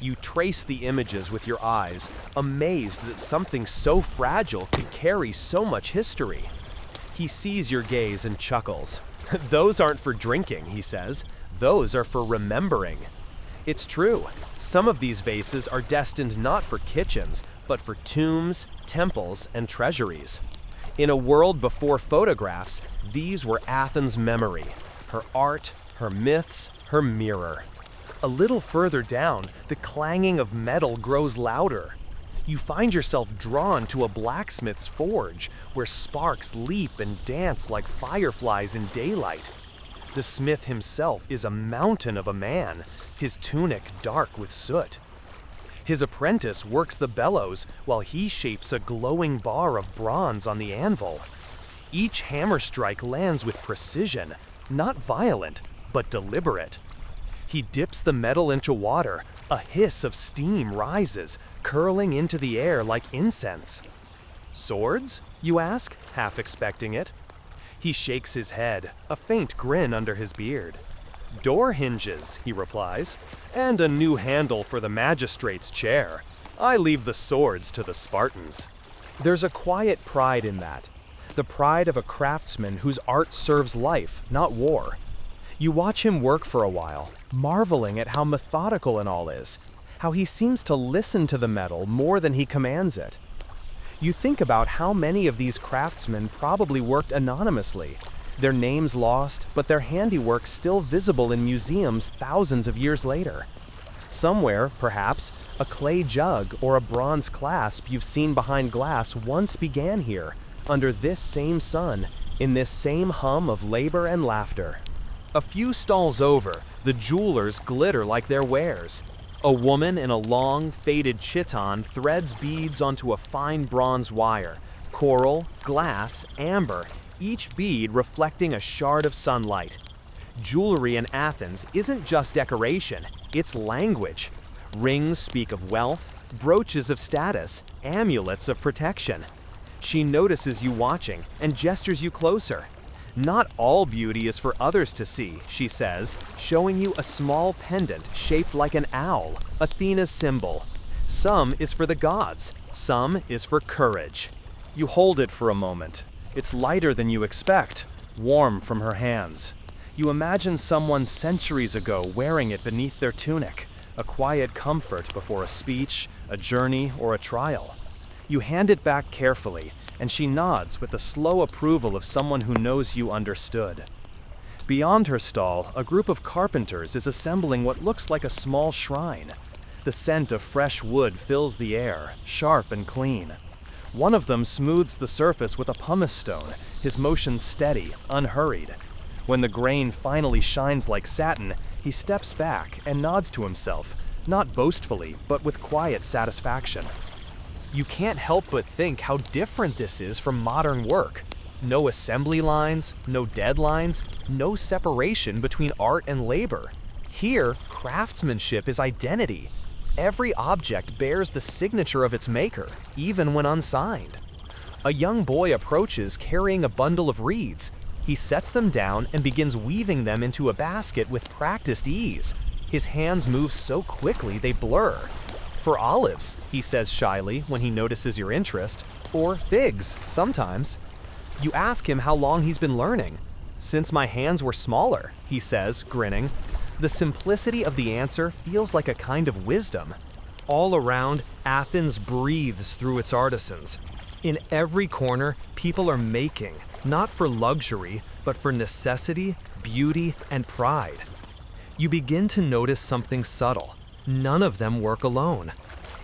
You trace the images with your eyes, amazed that something so fragile could carry so much history. He sees your gaze and chuckles. "Those aren't for drinking," he says. "Those are for remembering." It's true. Some of these vases are destined not for kitchens, but for tombs, temples, and treasuries. In a world before photographs, these were Athens' memory, her art, her myths, her mirror. A little further down, the clanging of metal grows louder. You find yourself drawn to a blacksmith's forge, where sparks leap and dance like fireflies in daylight. The smith himself is a mountain of a man, his tunic dark with soot. His apprentice works the bellows while he shapes a glowing bar of bronze on the anvil. Each hammer strike lands with precision, not violent, but deliberate. He dips the metal into water. A hiss of steam rises, curling into the air like incense. "Swords?" you ask, half expecting it. He shakes his head, a faint grin under his beard. "Door hinges," he replies, "and a new handle for the magistrate's chair. I leave the swords to the Spartans." There's a quiet pride in that, the pride of a craftsman whose art serves life, not war. You watch him work for a while, marveling at how methodical it all is, how he seems to listen to the metal more than he commands it. You think about how many of these craftsmen probably worked anonymously, their names lost, but their handiwork still visible in museums thousands of years later. Somewhere, perhaps, a clay jug or a bronze clasp you've seen behind glass once began here, under this same sun, in this same hum of labor and laughter. A few stalls over, the jewelers glitter like their wares. A woman in a long, faded chiton threads beads onto a fine bronze wire, coral, glass, amber, each bead reflecting a shard of sunlight. Jewelry in Athens isn't just decoration, it's language. Rings speak of wealth, brooches of status, amulets of protection. She notices you watching and gestures you closer. "Not all beauty is for others to see," she says, showing you a small pendant shaped like an owl, Athena's symbol. "Some is for the gods, some is for courage." You hold it for a moment. It's lighter than you expect, warm from her hands. You imagine someone centuries ago wearing it beneath their tunic, a quiet comfort before a speech, a journey, or a trial. You hand it back carefully, and she nods with the slow approval of someone who knows you understood. Beyond her stall, a group of carpenters is assembling what looks like a small shrine. The scent of fresh wood fills the air, sharp and clean. One of them smooths the surface with a pumice stone, his motion steady, unhurried. When the grain finally shines like satin, he steps back and nods to himself, not boastfully, but with quiet satisfaction. You can't help but think how different this is from modern work. No assembly lines, no deadlines, no separation between art and labor. Here, craftsmanship is identity. Every object bears the signature of its maker, even when unsigned. A young boy approaches carrying a bundle of reeds. He sets them down and begins weaving them into a basket with practiced ease. His hands move so quickly they blur. "For olives," he says shyly when he notices your interest, or figs, sometimes. You ask him how long he's been learning. "Since my hands were smaller," he says, grinning. The simplicity of the answer feels like a kind of wisdom. All around, Athens breathes through its artisans. In every corner, people are making, not for luxury, but for necessity, beauty, and pride. You begin to notice something subtle. None of them work alone.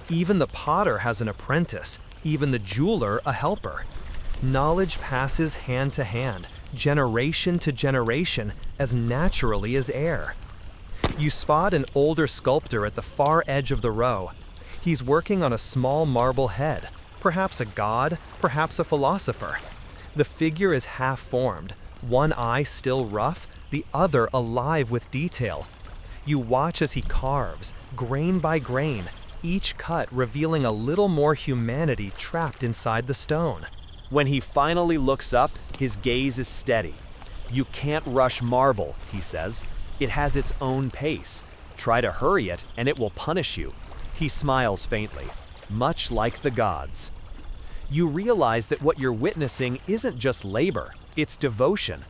Even the potter has an apprentice, even the jeweler a helper. Knowledge passes hand to hand, generation to generation, as naturally as air. You spot an older sculptor at the far edge of the row. He's working on a small marble head, perhaps a god, perhaps a philosopher. The figure is half-formed, one eye still rough, the other alive with detail. You watch as he carves, grain by grain, each cut revealing a little more humanity trapped inside the stone. When he finally looks up, his gaze is steady. "You can't rush marble," he says. "It has its own pace. Try to hurry it, and it will punish you." He smiles faintly, much like the gods. You realize that what you're witnessing isn't just labor, it's devotion.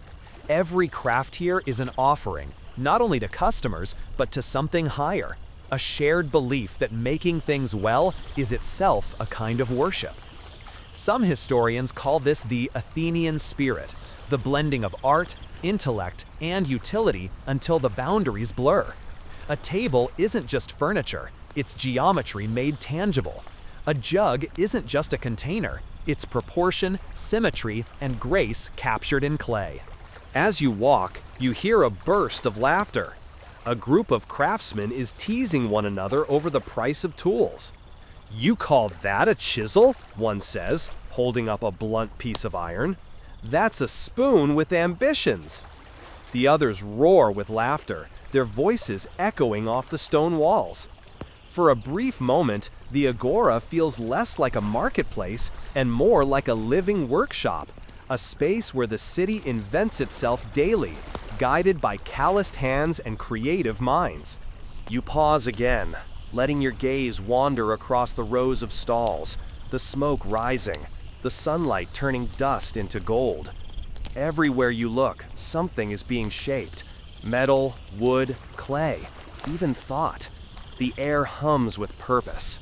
Every craft here is an offering, not only to customers, but to something higher, a shared belief that making things well is itself a kind of worship. Some historians call this the Athenian spirit, the blending of art, intellect, and utility until the boundaries blur. A table isn't just furniture, it's geometry made tangible. A jug isn't just a container, it's proportion, symmetry, and grace captured in clay. As you walk, you hear a burst of laughter. A group of craftsmen is teasing one another over the price of tools. "You call that a chisel?" one says, holding up a blunt piece of iron. "That's a spoon with ambitions." The others roar with laughter, their voices echoing off the stone walls. For a brief moment, the Agora feels less like a marketplace and more like a living workshop, a space where the city invents itself daily, guided by calloused hands and creative minds. You pause again, letting your gaze wander across the rows of stalls, the smoke rising, the sunlight turning dust into gold. Everywhere you look, something is being shaped. Metal, wood, clay, even thought. The air hums with purpose.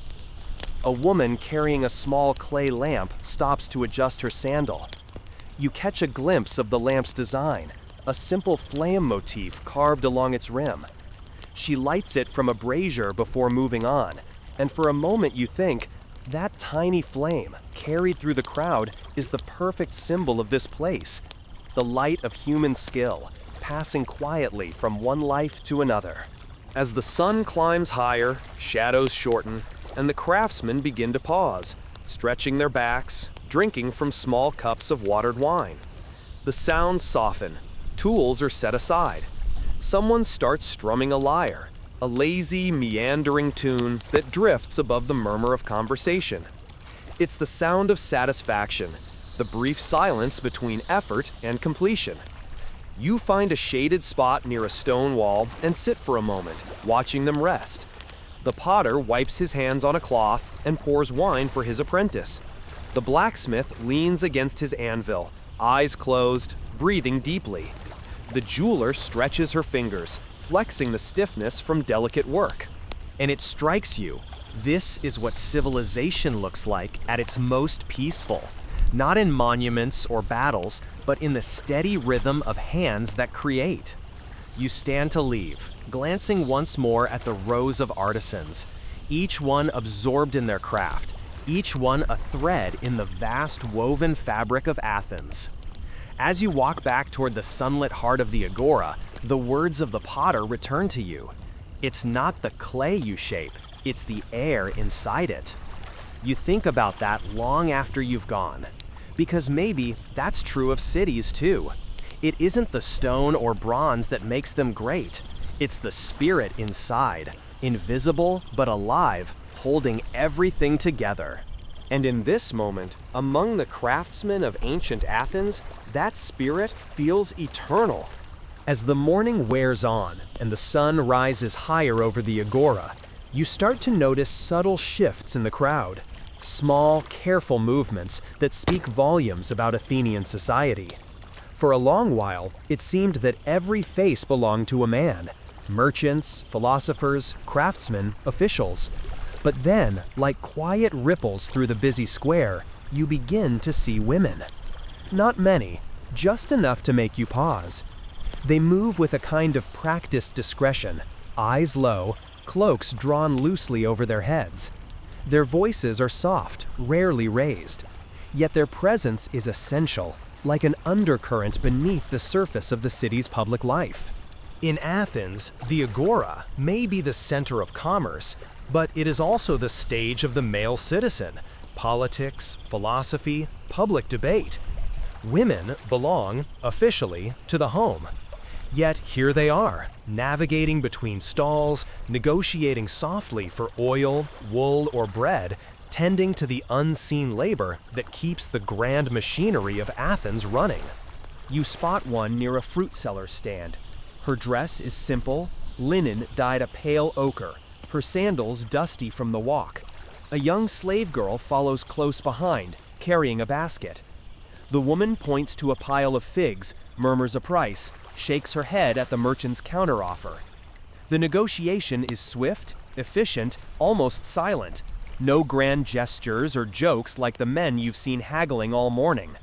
A woman carrying a small clay lamp stops to adjust her sandal. You catch a glimpse of the lamp's design, a simple flame motif carved along its rim. She lights it from a brazier before moving on, and for a moment you think, that tiny flame, carried through the crowd, is the perfect symbol of this place. The light of human skill, passing quietly from one life to another. As the sun climbs higher, shadows shorten, and the craftsmen begin to pause, stretching their backs, drinking from small cups of watered wine. The sounds soften, tools are set aside. Someone starts strumming a lyre, a lazy, meandering tune that drifts above the murmur of conversation. It's the sound of satisfaction, the brief silence between effort and completion. You find a shaded spot near a stone wall and sit for a moment, watching them rest. The potter wipes his hands on a cloth and pours wine for his apprentice. The blacksmith leans against his anvil, eyes closed, breathing deeply. The jeweler stretches her fingers, flexing the stiffness from delicate work. And it strikes you, this is what civilization looks like at its most peaceful. Not in monuments or battles, but in the steady rhythm of hands that create. You stand to leave, glancing once more at the rows of artisans, each one absorbed in their craft, each one a thread in the vast woven fabric of Athens. As you walk back toward the sunlit heart of the Agora, the words of the potter return to you. It's not the clay you shape, it's the air inside it. You think about that long after you've gone, because maybe that's true of cities too. It isn't the stone or bronze that makes them great, it's the spirit inside, invisible but alive, holding everything together. And in this moment, among the craftsmen of ancient Athens, that spirit feels eternal. As the morning wears on and the sun rises higher over the Agora, you start to notice subtle shifts in the crowd, small, careful movements that speak volumes about Athenian society. For a long while, it seemed that every face belonged to a man: merchants, philosophers, craftsmen, officials. But then, like quiet ripples through the busy square, you begin to see women. Not many, just enough to make you pause. They move with a kind of practiced discretion, eyes low, cloaks drawn loosely over their heads. Their voices are soft, rarely raised. Yet their presence is essential, like an undercurrent beneath the surface of the city's public life. In Athens, the Agora may be the center of commerce, but it is also the stage of the male citizen, politics, philosophy, public debate. Women belong, officially, to the home. Yet here they are, navigating between stalls, negotiating softly for oil, wool, or bread, tending to the unseen labor that keeps the grand machinery of Athens running. You spot one near a fruit seller's stand. Her dress is simple, linen dyed a pale ochre, her sandals dusty from the walk. A young slave girl follows close behind, carrying a basket. The woman points to a pile of figs, murmurs a price, shakes her head at the merchant's counteroffer. The negotiation is swift, efficient, almost silent. No grand gestures or jokes like the men you've seen haggling all morning.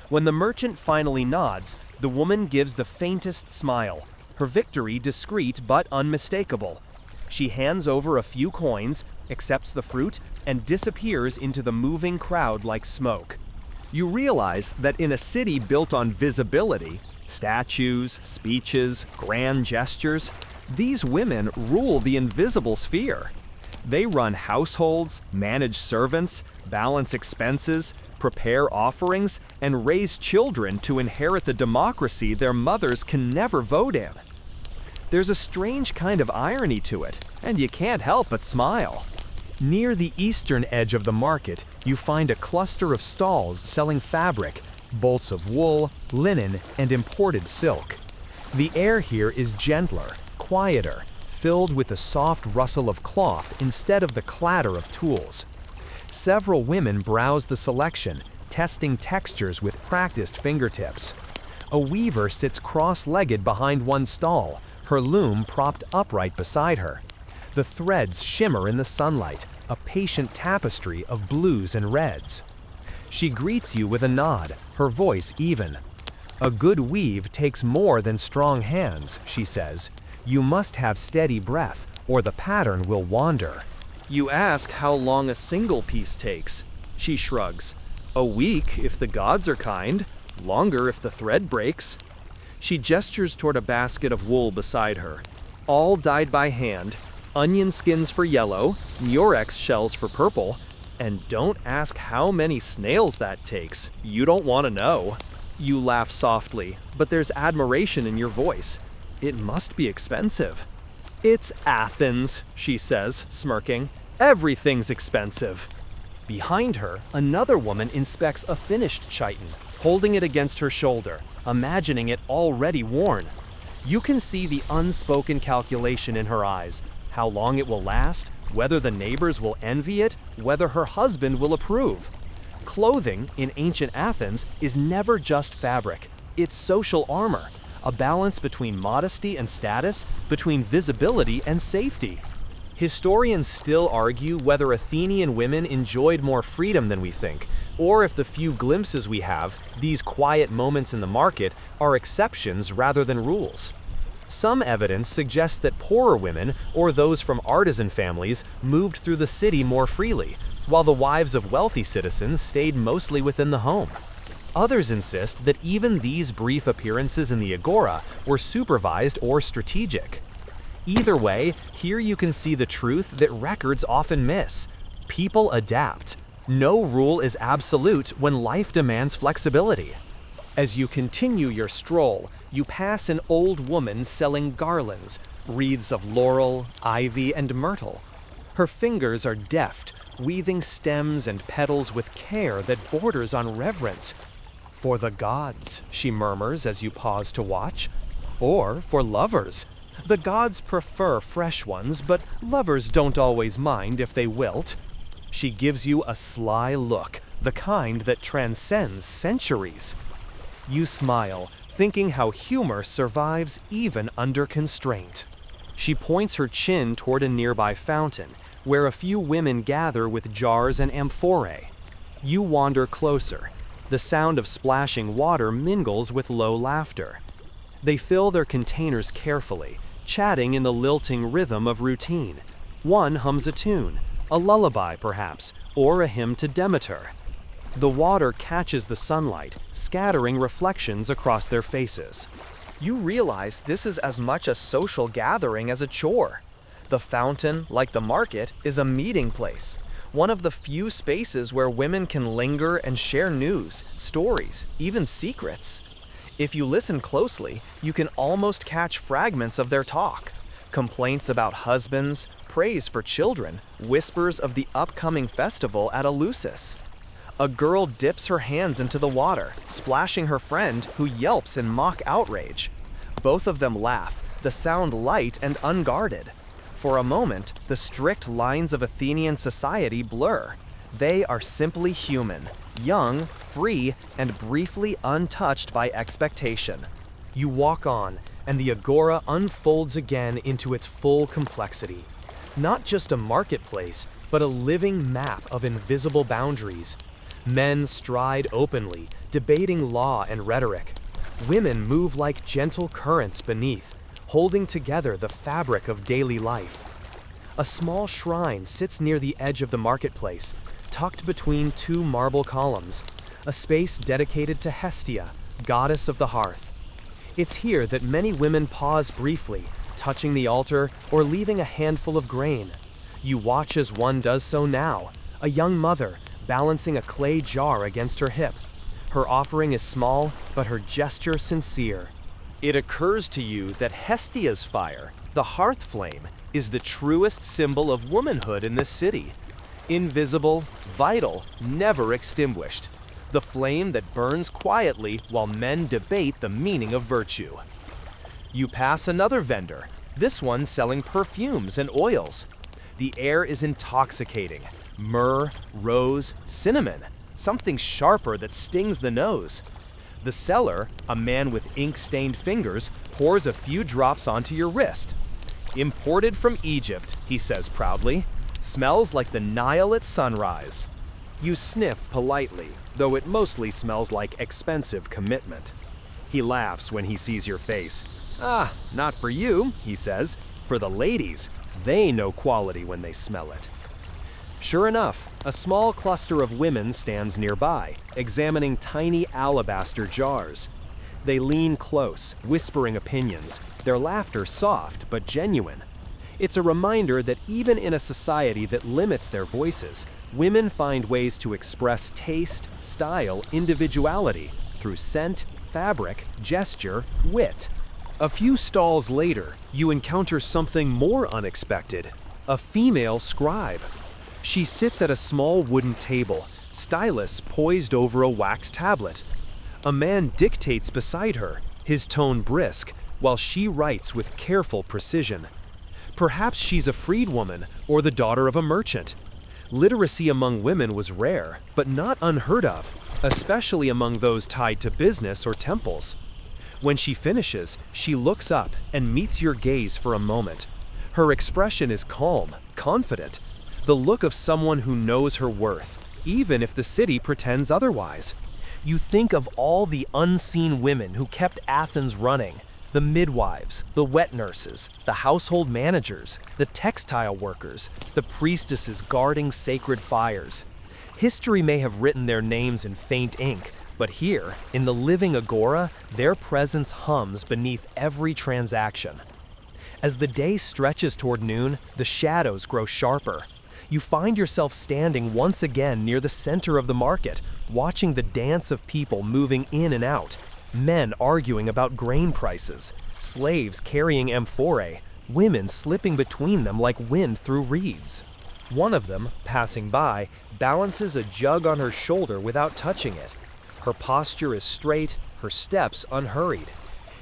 When the merchant finally nods, the woman gives the faintest smile, her victory discreet but unmistakable. She hands over a few coins, accepts the fruit, and disappears into the moving crowd like smoke. You realize that in a city built on visibility, statues, speeches, grand gestures, these women rule the invisible sphere. They run households, manage servants, balance expenses, prepare offerings, and raise children to inherit the democracy their mothers can never vote in. There's a strange kind of irony to it, and you can't help but smile. Near the eastern edge of the market, you find a cluster of stalls selling fabric, bolts of wool, linen, and imported silk. The air here is gentler, quieter, filled with the soft rustle of cloth instead of the clatter of tools. Several women browse the selection, testing textures with practiced fingertips. A weaver sits cross-legged behind one stall, her loom propped upright beside her. The threads shimmer in the sunlight, a patient tapestry of blues and reds. She greets you with a nod, her voice even. "A good weave takes more than strong hands," she says. "You must have steady breath, or the pattern will wander." You ask how long a single piece takes. She shrugs. "A week if the gods are kind, longer if the thread breaks." She gestures toward a basket of wool beside her. All dyed by hand, onion skins for yellow, murex shells for purple, and don't ask how many snails that takes. You don't want to know. You laugh softly, but there's admiration in your voice. It must be expensive. "It's Athens," she says, smirking. "Everything's expensive." Behind her, another woman inspects a finished chiton, holding it against her shoulder, imagining it already worn. You can see the unspoken calculation in her eyes, how long it will last, whether the neighbors will envy it, whether her husband will approve. Clothing, in ancient Athens, is never just fabric. It's social armor, a balance between modesty and status, between visibility and safety. Historians still argue whether Athenian women enjoyed more freedom than we think, or if the few glimpses we have, these quiet moments in the market, are exceptions rather than rules. Some evidence suggests that poorer women, or those from artisan families, moved through the city more freely, while the wives of wealthy citizens stayed mostly within the home. Others insist that even these brief appearances in the Agora were supervised or strategic. Either way, here you can see the truth that records often miss. People adapt. No rule is absolute when life demands flexibility. As you continue your stroll, you pass an old woman selling garlands, wreaths of laurel, ivy, and myrtle. Her fingers are deft, weaving stems and petals with care that borders on reverence. For the gods, she murmurs as you pause to watch. Or for lovers. The gods prefer fresh ones, but lovers don't always mind if they wilt. She gives you a sly look, the kind that transcends centuries. You smile, thinking how humor survives even under constraint. She points her chin toward a nearby fountain, where a few women gather with jars and amphorae. You wander closer. The sound of splashing water mingles with low laughter. They fill their containers carefully, chatting in the lilting rhythm of routine. One hums a tune, a lullaby perhaps, or a hymn to Demeter. The water catches the sunlight, scattering reflections across their faces. You realize this is as much a social gathering as a chore. The fountain, like the market, is a meeting place, one of the few spaces where women can linger and share news, stories, even secrets. If you listen closely, you can almost catch fragments of their talk. Complaints about husbands, praise for children, whispers of the upcoming festival at Eleusis. A girl dips her hands into the water, splashing her friend, who yelps in mock outrage. Both of them laugh, the sound light and unguarded. For a moment, the strict lines of Athenian society blur. They are simply human, young, free, and briefly untouched by expectation. You walk on, and the Agora unfolds again into its full complexity. Not just a marketplace, but a living map of invisible boundaries. Men stride openly, debating law and rhetoric. Women move like gentle currents beneath, holding together the fabric of daily life. A small shrine sits near the edge of the marketplace, tucked between two marble columns, a space dedicated to Hestia, goddess of the hearth. It's here that many women pause briefly, touching the altar or leaving a handful of grain. You watch as one does so now, a young mother, balancing a clay jar against her hip. Her offering is small, but her gesture sincere. It occurs to you that Hestia's fire, the hearth flame, is the truest symbol of womanhood in this city. Invisible, vital, never extinguished. The flame that burns quietly while men debate the meaning of virtue. You pass another vendor, this one selling perfumes and oils. The air is intoxicating. Myrrh, rose, cinnamon, something sharper that stings the nose. The seller, a man with ink-stained fingers, pours a few drops onto your wrist. Imported from Egypt, he says proudly. Smells like the Nile at sunrise. You sniff politely, though it mostly smells like expensive commitment. He laughs when he sees your face. Ah, not for you, he says. For the ladies, they know quality when they smell it. Sure enough, a small cluster of women stands nearby, examining tiny alabaster jars. They lean close, whispering opinions, their laughter soft but genuine. It's a reminder that even in a society that limits their voices, women find ways to express taste, style, individuality through scent, fabric, gesture, wit. A few stalls later, you encounter something more unexpected: a female scribe. She sits at a small wooden table, stylus poised over a wax tablet. A man dictates beside her, his tone brisk, while she writes with careful precision. Perhaps she's a freedwoman or the daughter of a merchant. Literacy among women was rare, but not unheard of, especially among those tied to business or temples. When she finishes, she looks up and meets your gaze for a moment. Her expression is calm, confident, the look of someone who knows her worth, even if the city pretends otherwise. You think of all the unseen women who kept Athens running: the midwives, the wet nurses, the household managers, the textile workers, the priestesses guarding sacred fires. History may have written their names in faint ink, but here, in the living Agora, their presence hums beneath every transaction. As the day stretches toward noon, the shadows grow sharper. You find yourself standing once again near the center of the market, watching the dance of people moving in and out. Men arguing about grain prices, slaves carrying amphorae, women slipping between them like wind through reeds. One of them, passing by, balances a jug on her shoulder without touching it. Her posture is straight, her steps unhurried.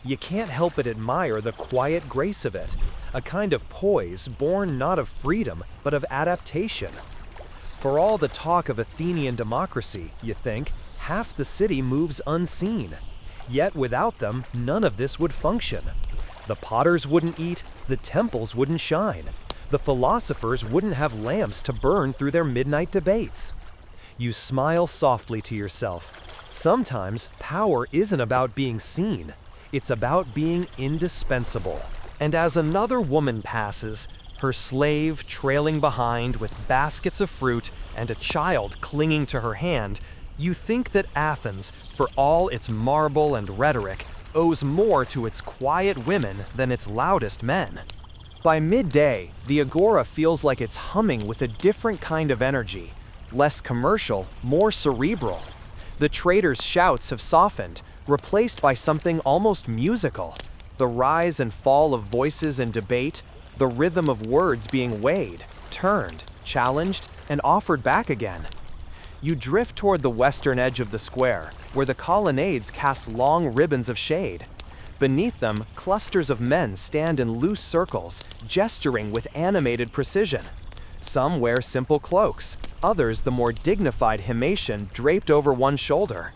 You can't help but admire the quiet grace of it, a kind of poise born not of freedom, but of adaptation. For all the talk of Athenian democracy, you think, half the city moves unseen. Yet without them, none of this would function. The potters wouldn't eat, the temples wouldn't shine. The philosophers wouldn't have lamps to burn through their midnight debates. You smile softly to yourself. Sometimes power isn't about being seen, it's about being indispensable. And as another woman passes, her slave trailing behind with baskets of fruit and a child clinging to her hand, you think that Athens, for all its marble and rhetoric, owes more to its quiet women than its loudest men. By midday, the Agora feels like it's humming with a different kind of energy, less commercial, more cerebral. The traders' shouts have softened, replaced by something almost musical. The rise and fall of voices in debate, the rhythm of words being weighed, turned, challenged, and offered back again. You drift toward the western edge of the square, where the colonnades cast long ribbons of shade. Beneath them, clusters of men stand in loose circles, gesturing with animated precision. Some wear simple cloaks, others the more dignified himation draped over one shoulder.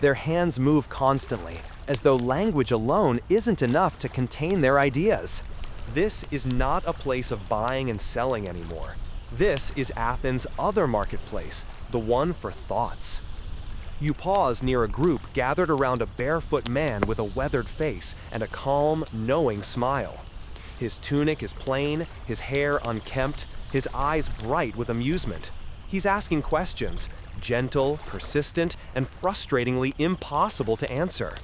Their hands move constantly, as though language alone isn't enough to contain their ideas. This is not a place of buying and selling anymore. This is Athens' other marketplace, the one for thoughts. You pause near a group gathered around a barefoot man with a weathered face and a calm, knowing smile. His tunic is plain, his hair unkempt, his eyes bright with amusement. He's asking questions, gentle, persistent, and frustratingly impossible to answer.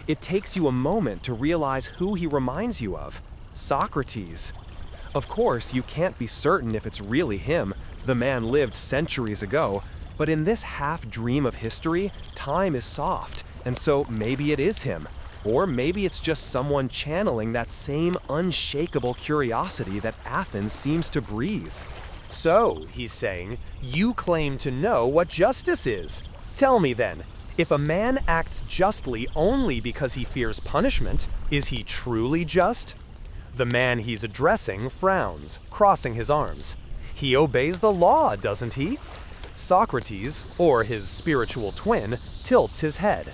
It takes you a moment to realize who he reminds you of: Socrates. Of course, you can't be certain if it's really him. The man lived centuries ago, but in this half-dream of history, time is soft, and so maybe it is him. Or maybe it's just someone channeling that same unshakable curiosity that Athens seems to breathe. So, he's saying, you claim to know what justice is. Tell me then, if a man acts justly only because he fears punishment, is he truly just? The man he's addressing frowns, crossing his arms. He obeys the law, doesn't he? Socrates, or his spiritual twin, tilts his head.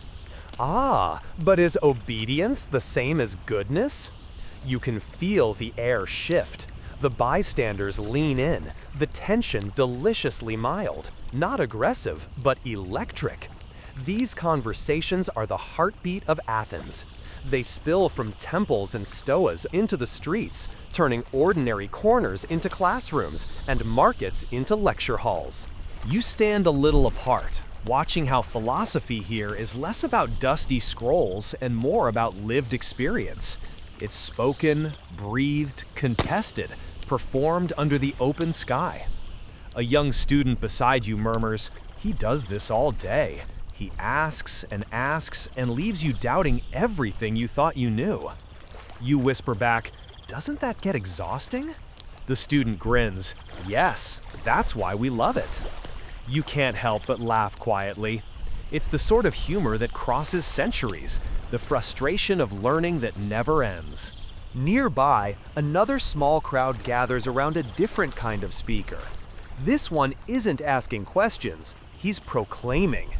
Ah, but is obedience the same as goodness? You can feel the air shift. The bystanders lean in, the tension deliciously mild, not aggressive, but electric. These conversations are the heartbeat of Athens. They spill from temples and stoas into the streets, turning ordinary corners into classrooms and markets into lecture halls. You stand a little apart, watching how philosophy here is less about dusty scrolls and more about lived experience. It's spoken, breathed, contested, performed under the open sky. A young student beside you murmurs, "He does this all day. He asks and leaves you doubting everything you thought you knew." You whisper back, "Doesn't that get exhausting?" The student grins, "Yes, that's why we love it." You can't help but laugh quietly. It's the sort of humor that crosses centuries, the frustration of learning that never ends. Nearby, another small crowd gathers around a different kind of speaker. This one isn't asking questions, he's proclaiming.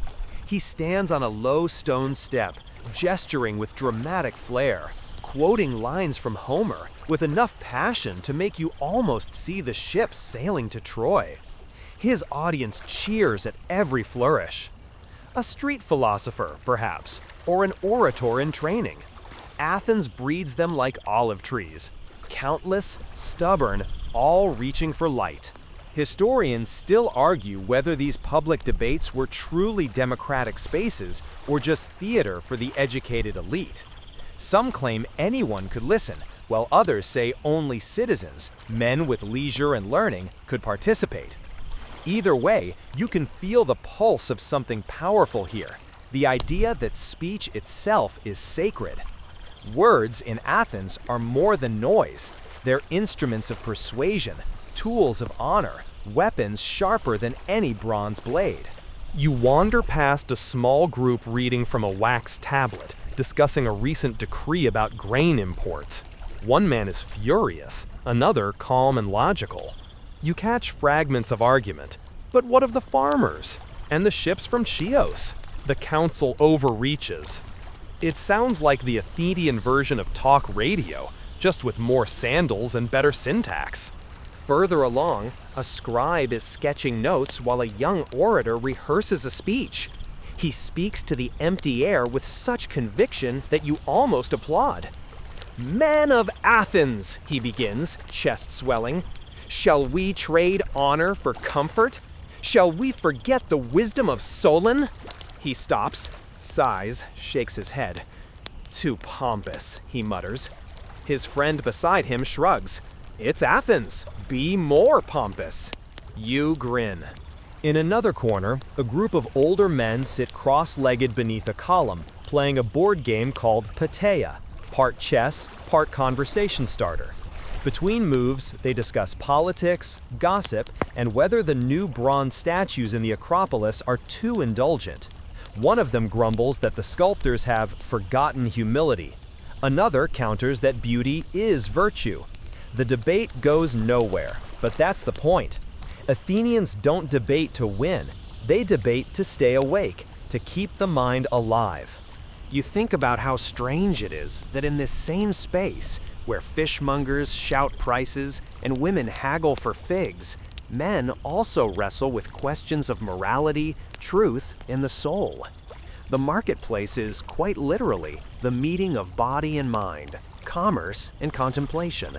He stands on a low stone step, gesturing with dramatic flair. quoting lines from Homer with enough passion to make you almost see the ships sailing to Troy. His audience cheers at every flourish. A street philosopher, perhaps, or an orator in training. Athens breeds them like olive trees, countless, stubborn, all reaching for light. Historians still argue whether these public debates were truly democratic spaces or just theater for the educated elite. Some claim anyone could listen, while others say only citizens, men with leisure and learning, could participate. Either way, you can feel the pulse of something powerful here, the idea that speech itself is sacred. Words in Athens are more than noise. They're instruments of persuasion, tools of honor, weapons sharper than any bronze blade. You wander past a small group reading from a wax tablet, discussing a recent decree about grain imports. One man is furious, another calm and logical. You catch fragments of argument, but what of the farmers? And the ships from Chios? The council overreaches. It sounds like the Athenian version of talk radio, just with more sandals and better syntax. Further along, a scribe is sketching notes while a young orator rehearses a speech. He speaks to the empty air with such conviction that you almost applaud. "Men of Athens," he begins, chest swelling, "shall we trade honor for comfort? Shall we forget the wisdom of Solon?" He stops, sighs, shakes his head. "Too pompous," he mutters. His friend beside him shrugs. "It's Athens. Be more pompous." You grin. In another corner, a group of older men sit cross-legged beneath a column, playing a board game called Pateia, part chess, part conversation starter. Between moves, they discuss politics, gossip, and whether the new bronze statues in the Acropolis are too indulgent. One of them grumbles that the sculptors have forgotten humility. Another counters that beauty is virtue. The debate goes nowhere, but that's the point. Athenians don't debate to win. They debate to stay awake, to keep the mind alive. You think about how strange it is that in this same space, where fishmongers shout prices and women haggle for figs, men also wrestle with questions of morality, truth, and the soul. The marketplace is, quite literally, the meeting of body and mind, commerce and contemplation.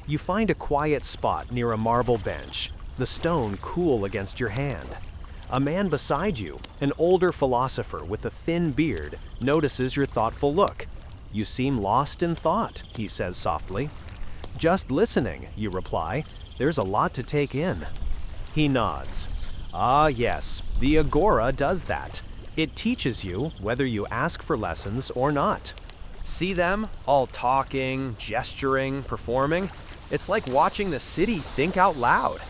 You find a quiet spot near a marble bench, the stone cool against your hand. A man beside you, an older philosopher with a thin beard, notices your thoughtful look. "You seem lost in thought," he says softly. "Just listening," you reply. "There's a lot to take in." He nods. "Ah, yes, the Agora does that. It teaches you whether you ask for lessons or not. See them, all talking, gesturing, performing? It's like watching the city think out loud."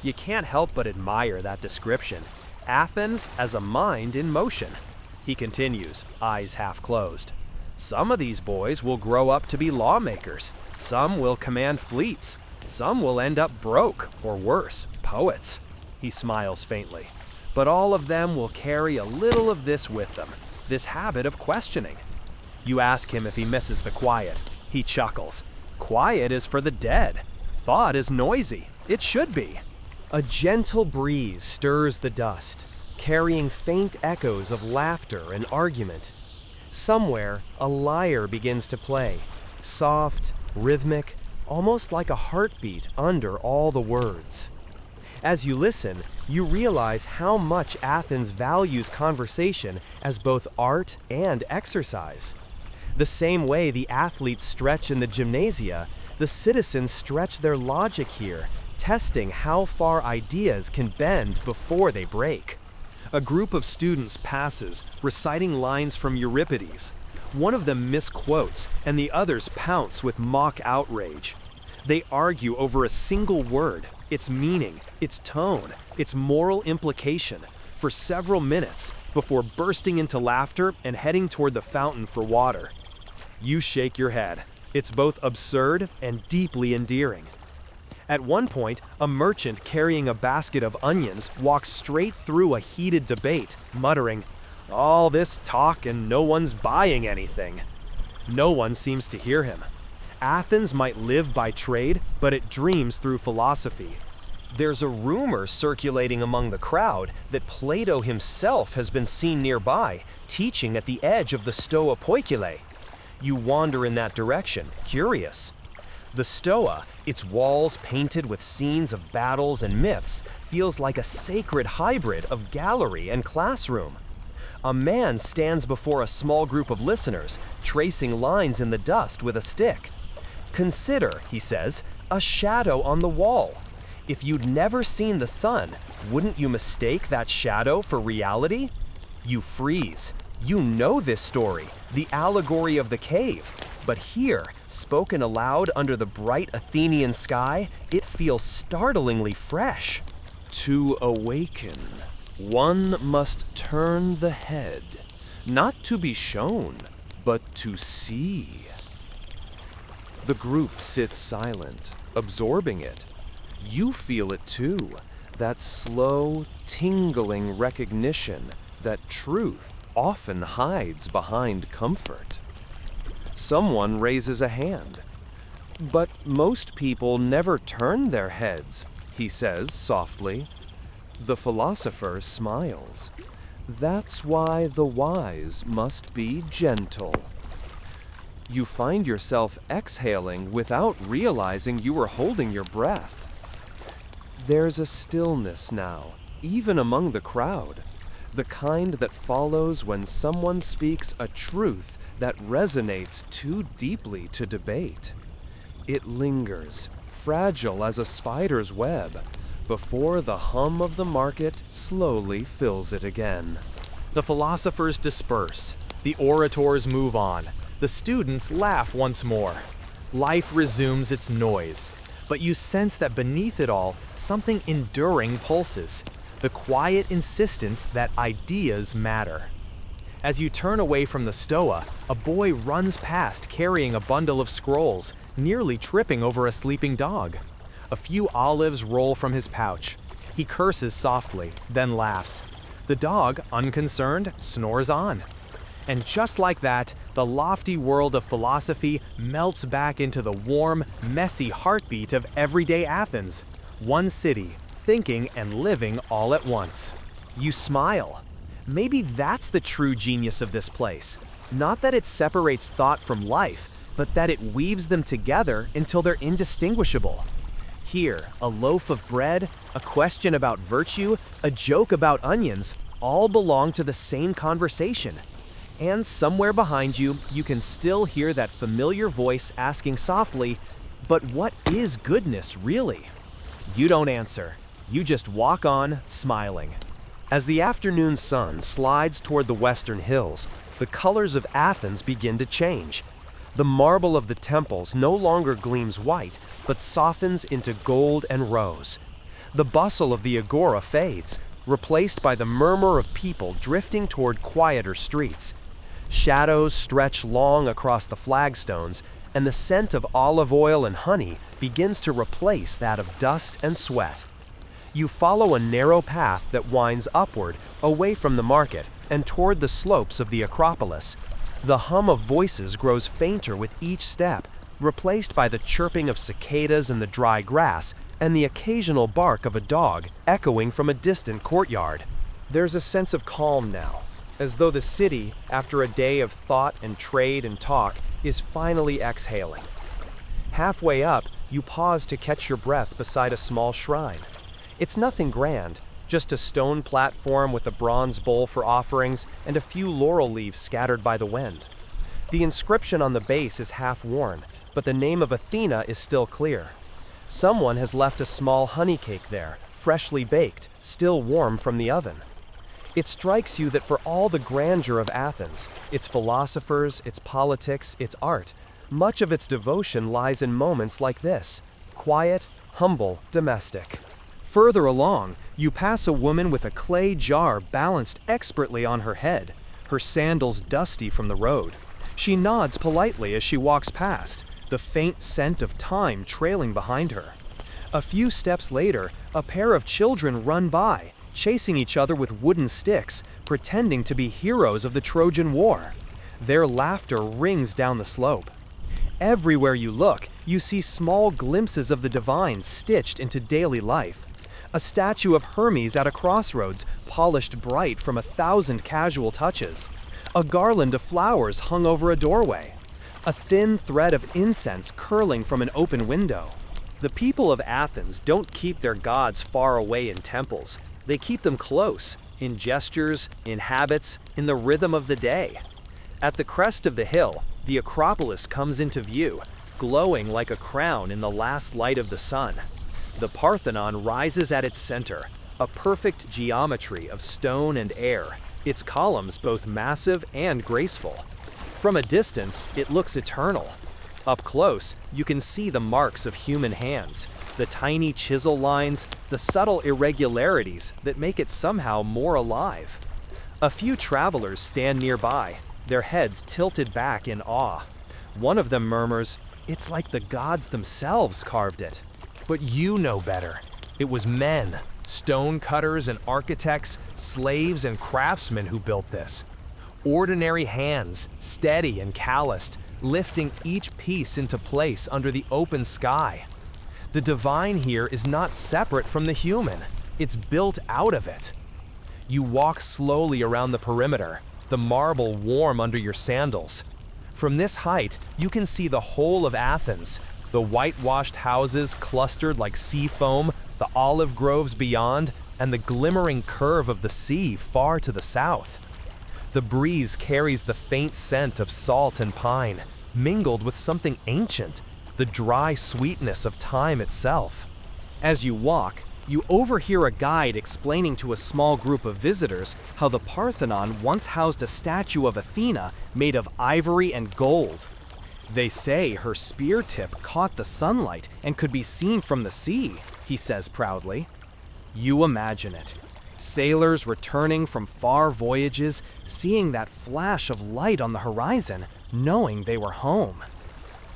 You can't help but admire that description. Athens as a mind in motion. He continues, eyes half closed. "Some of these boys will grow up to be lawmakers. Some will command fleets. Some will end up broke, or worse, poets." He smiles faintly. "But all of them will carry a little of this with them, this habit of questioning." You ask him if he misses the quiet. He chuckles. "Quiet is for the dead. Thought is noisy. It should be." A gentle breeze stirs the dust, carrying faint echoes of laughter and argument. Somewhere, a lyre begins to play, soft, rhythmic, almost like a heartbeat under all the words. As you listen, you realize how much Athens values conversation as both art and exercise. The same way the athletes stretch in the gymnasia, the citizens stretch their logic here, testing how far ideas can bend before they break. A group of students passes, reciting lines from Euripides. One of them misquotes, and the others pounce with mock outrage. They argue over a single word, its meaning, its tone, its moral implication, for several minutes before bursting into laughter and heading toward the fountain for water. You shake your head. It's both absurd and deeply endearing. At one point, a merchant carrying a basket of onions walks straight through a heated debate, muttering, "All this talk and no one's buying anything." No one seems to hear him. Athens might live by trade, but it dreams through philosophy. There's a rumor circulating among the crowd that Plato himself has been seen nearby, teaching at the edge of the Stoa Poikile. You wander in that direction, curious. The Stoa, its walls painted with scenes of battles and myths, feels like a sacred hybrid of gallery and classroom. A man stands before a small group of listeners, tracing lines in the dust with a stick. Consider, he says, a shadow on the wall. If you'd never seen the sun, wouldn't you mistake that shadow for reality? You freeze. You know this story, the allegory of the cave. But here, spoken aloud under the bright Athenian sky, it feels startlingly fresh. To awaken, one must turn the head, not to be shown, but to see. The group sits silent, absorbing it. You feel it too, that slow, tingling recognition that truth often hides behind comfort. Someone raises a hand. But most people never turn their heads, he says softly. The philosopher smiles. That's why the wise must be gentle. You find yourself exhaling without realizing you were holding your breath. There's a stillness now, even among the crowd, the kind that follows when someone speaks a truth that resonates too deeply to debate. It lingers, fragile as a spider's web, before the hum of the market slowly fills it again. The philosophers disperse. The orators move on. The students laugh once more. Life resumes its noise. But you sense that beneath it all, something enduring pulses. The quiet insistence that ideas matter. As you turn away from the Stoa, a boy runs past carrying a bundle of scrolls, nearly tripping over a sleeping dog. A few olives roll from his pouch. He curses softly, then laughs. The dog, unconcerned, snores on. And just like that, the lofty world of philosophy melts back into the warm, messy heartbeat of everyday Athens. One city, thinking and living all at once. You smile. Maybe that's the true genius of this place. Not that it separates thought from life, but that it weaves them together until they're indistinguishable. Here, a loaf of bread, a question about virtue, a joke about onions, all belong to the same conversation. And somewhere behind you, you can still hear that familiar voice asking softly, "But what is goodness, really?" You don't answer. You just walk on, smiling. As the afternoon sun slides toward the western hills, the colors of Athens begin to change. The marble of the temples no longer gleams white, but softens into gold and rose. The bustle of the Agora fades, replaced by the murmur of people drifting toward quieter streets. Shadows stretch long across the flagstones, and the scent of olive oil and honey begins to replace that of dust and sweat. You follow a narrow path that winds upward, away from the market, and toward the slopes of the Acropolis. The hum of voices grows fainter with each step, replaced by the chirping of cicadas in the dry grass and the occasional bark of a dog echoing from a distant courtyard. There's a sense of calm now, as though the city, after a day of thought and trade and talk, is finally exhaling. Halfway up, you pause to catch your breath beside a small shrine. It's nothing grand, just a stone platform with a bronze bowl for offerings and a few laurel leaves scattered by the wind. The inscription on the base is half worn, but the name of Athena is still clear. Someone has left a small honey cake there, freshly baked, still warm from the oven. It strikes you that for all the grandeur of Athens, its philosophers, its politics, its art, much of its devotion lies in moments like this, quiet, humble, domestic. Further along, you pass a woman with a clay jar balanced expertly on her head, her sandals dusty from the road. She nods politely as she walks past, the faint scent of time trailing behind her. A few steps later, a pair of children run by, chasing each other with wooden sticks, pretending to be heroes of the Trojan War. Their laughter rings down the slope. Everywhere you look, you see small glimpses of the divine stitched into daily life. A statue of Hermes at a crossroads, polished bright from 1,000 casual touches. A garland of flowers hung over a doorway. A thin thread of incense curling from an open window. The people of Athens don't keep their gods far away in temples. They keep them close, in gestures, in habits, in the rhythm of the day. At the crest of the hill, the Acropolis comes into view, glowing like a crown in the last light of the sun. The Parthenon rises at its center, a perfect geometry of stone and air, its columns both massive and graceful. From a distance, it looks eternal. Up close, you can see the marks of human hands, the tiny chisel lines, the subtle irregularities that make it somehow more alive. A few travelers stand nearby, their heads tilted back in awe. One of them murmurs, "It's like the gods themselves carved it." But you know better. It was men, stone cutters and architects, slaves and craftsmen who built this. Ordinary hands, steady and calloused, lifting each piece into place under the open sky. The divine here is not separate from the human. It's built out of it. You walk slowly around the perimeter, the marble warm under your sandals. From this height, you can see the whole of Athens, the whitewashed houses clustered like sea foam, the olive groves beyond, and the glimmering curve of the sea far to the south. The breeze carries the faint scent of salt and pine, mingled with something ancient, the dry sweetness of time itself. As you walk, you overhear a guide explaining to a small group of visitors how the Parthenon once housed a statue of Athena made of ivory and gold. They say her spear tip caught the sunlight and could be seen from the sea, he says proudly. You imagine it. Sailors returning from far voyages, seeing that flash of light on the horizon, knowing they were home.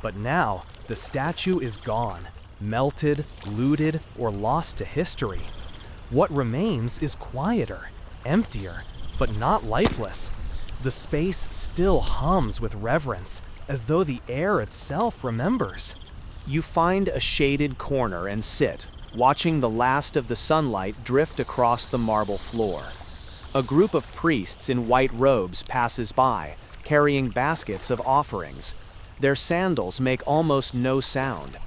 But now, the statue is gone, melted, looted, or lost to history. What remains is quieter, emptier, but not lifeless. The space still hums with reverence, as though the air itself remembers. You find a shaded corner and sit, watching the last of the sunlight drift across the marble floor. A group of priests in white robes passes by, carrying baskets of offerings. Their sandals make almost no sound.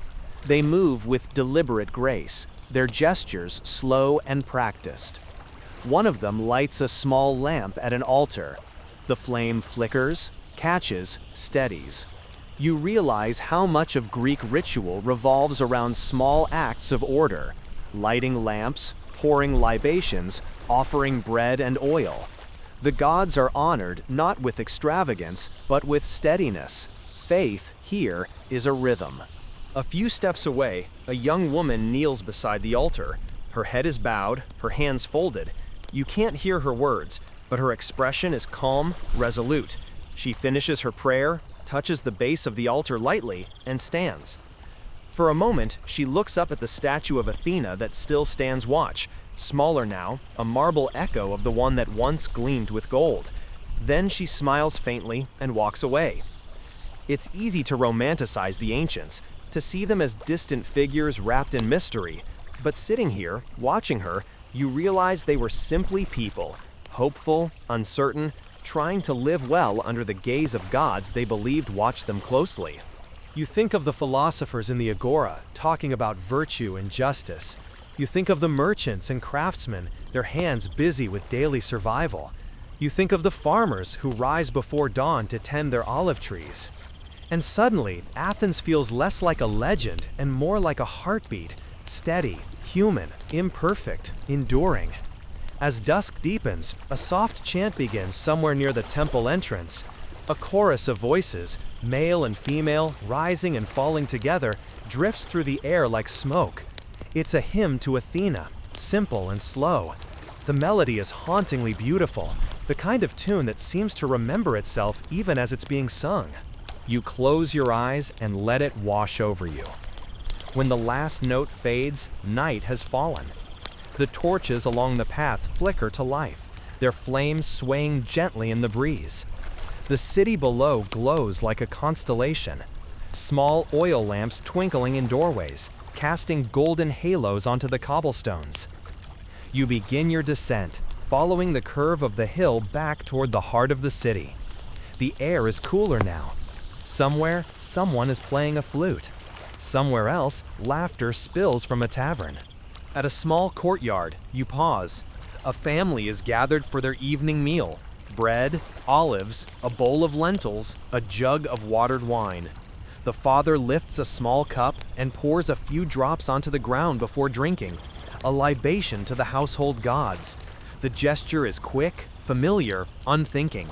They move with deliberate grace, their gestures slow and practiced. One of them lights a small lamp at an altar. The flame flickers, catches, steadies. You realize how much of Greek ritual revolves around small acts of order, lighting lamps, pouring libations, offering bread and oil. The gods are honored not with extravagance, but with steadiness. Faith, here, is a rhythm. A few steps away, a young woman kneels beside the altar. Her head is bowed, her hands folded. You can't hear her words, but her expression is calm, resolute. She finishes her prayer, touches the base of the altar lightly, and stands. For a moment, she looks up at the statue of Athena that still stands watch, smaller now, a marble echo of the one that once gleamed with gold. Then she smiles faintly and walks away. It's easy to romanticize the ancients, to see them as distant figures wrapped in mystery, but sitting here, watching her, you realize they were simply people, hopeful, uncertain, trying to live well under the gaze of gods they believed watched them closely. You think of the philosophers in the Agora, talking about virtue and justice. You think of the merchants and craftsmen, their hands busy with daily survival. You think of the farmers who rise before dawn to tend their olive trees. And suddenly, Athens feels less like a legend and more like a heartbeat, steady, human, imperfect, enduring. As dusk deepens, a soft chant begins somewhere near the temple entrance. A chorus of voices, male and female, rising and falling together, drifts through the air like smoke. It's a hymn to Athena, simple and slow. The melody is hauntingly beautiful, the kind of tune that seems to remember itself even as it's being sung. You close your eyes and let it wash over you. When the last note fades, night has fallen. The torches along the path flicker to life, their flames swaying gently in the breeze. The city below glows like a constellation. Small oil lamps twinkling in doorways, casting golden halos onto the cobblestones. You begin your descent, following the curve of the hill back toward the heart of the city. The air is cooler now. Somewhere, someone is playing a flute. Somewhere else, laughter spills from a tavern. At a small courtyard, you pause. A family is gathered for their evening meal. Bread, olives, a bowl of lentils, a jug of watered wine. The father lifts a small cup and pours a few drops onto the ground before drinking, a libation to the household gods. The gesture is quick, familiar, unthinking.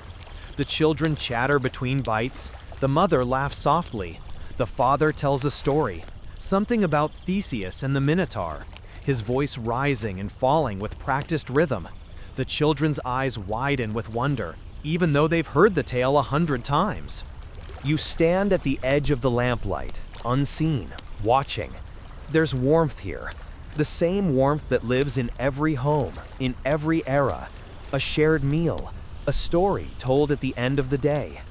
The children chatter between bites. The mother laughs softly. The father tells a story, something about Theseus and the Minotaur, his voice rising and falling with practiced rhythm. The children's eyes widen with wonder, even though they've heard the tale 100 times. You stand at the edge of the lamplight, unseen, watching. There's warmth here, the same warmth that lives in every home, in every era. A shared meal, a story told at the end of the day.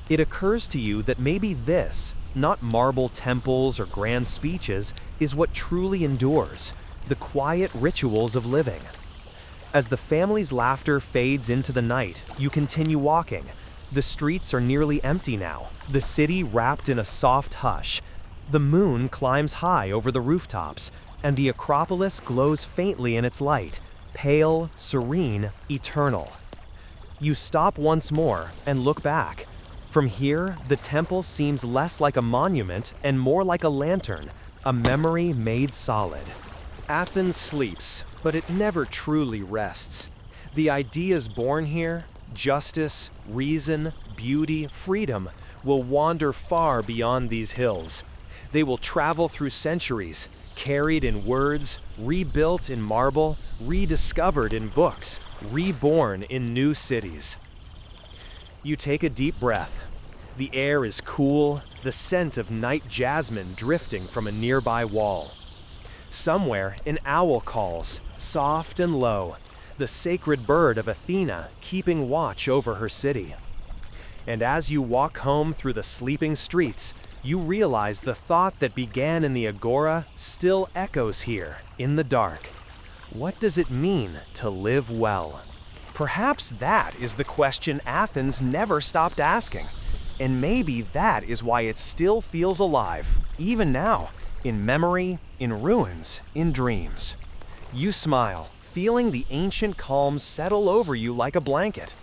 It occurs to you that maybe this, not marble temples or grand speeches, is what truly endures, the quiet rituals of living. As the family's laughter fades into the night, you continue walking. The streets are nearly empty now, the city wrapped in a soft hush. The moon climbs high over the rooftops, and the Acropolis glows faintly in its light, pale, serene, eternal. You stop once more and look back. From here, the temple seems less like a monument and more like a lantern, a memory made solid. Athens sleeps, but it never truly rests. The ideas born here, justice, reason, beauty, freedom, will wander far beyond these hills. They will travel through centuries, carried in words, rebuilt in marble, rediscovered in books, reborn in new cities. You take a deep breath. The air is cool, the scent of night jasmine drifting from a nearby wall. Somewhere, an owl calls, soft and low, the sacred bird of Athena keeping watch over her city. And as you walk home through the sleeping streets, you realize the thought that began in the Agora still echoes here, in the dark. What does it mean to live well? Perhaps that is the question Athens never stopped asking. And maybe that is why it still feels alive, even now, in memory, in ruins, in dreams. You smile, feeling the ancient calm settle over you like a blanket.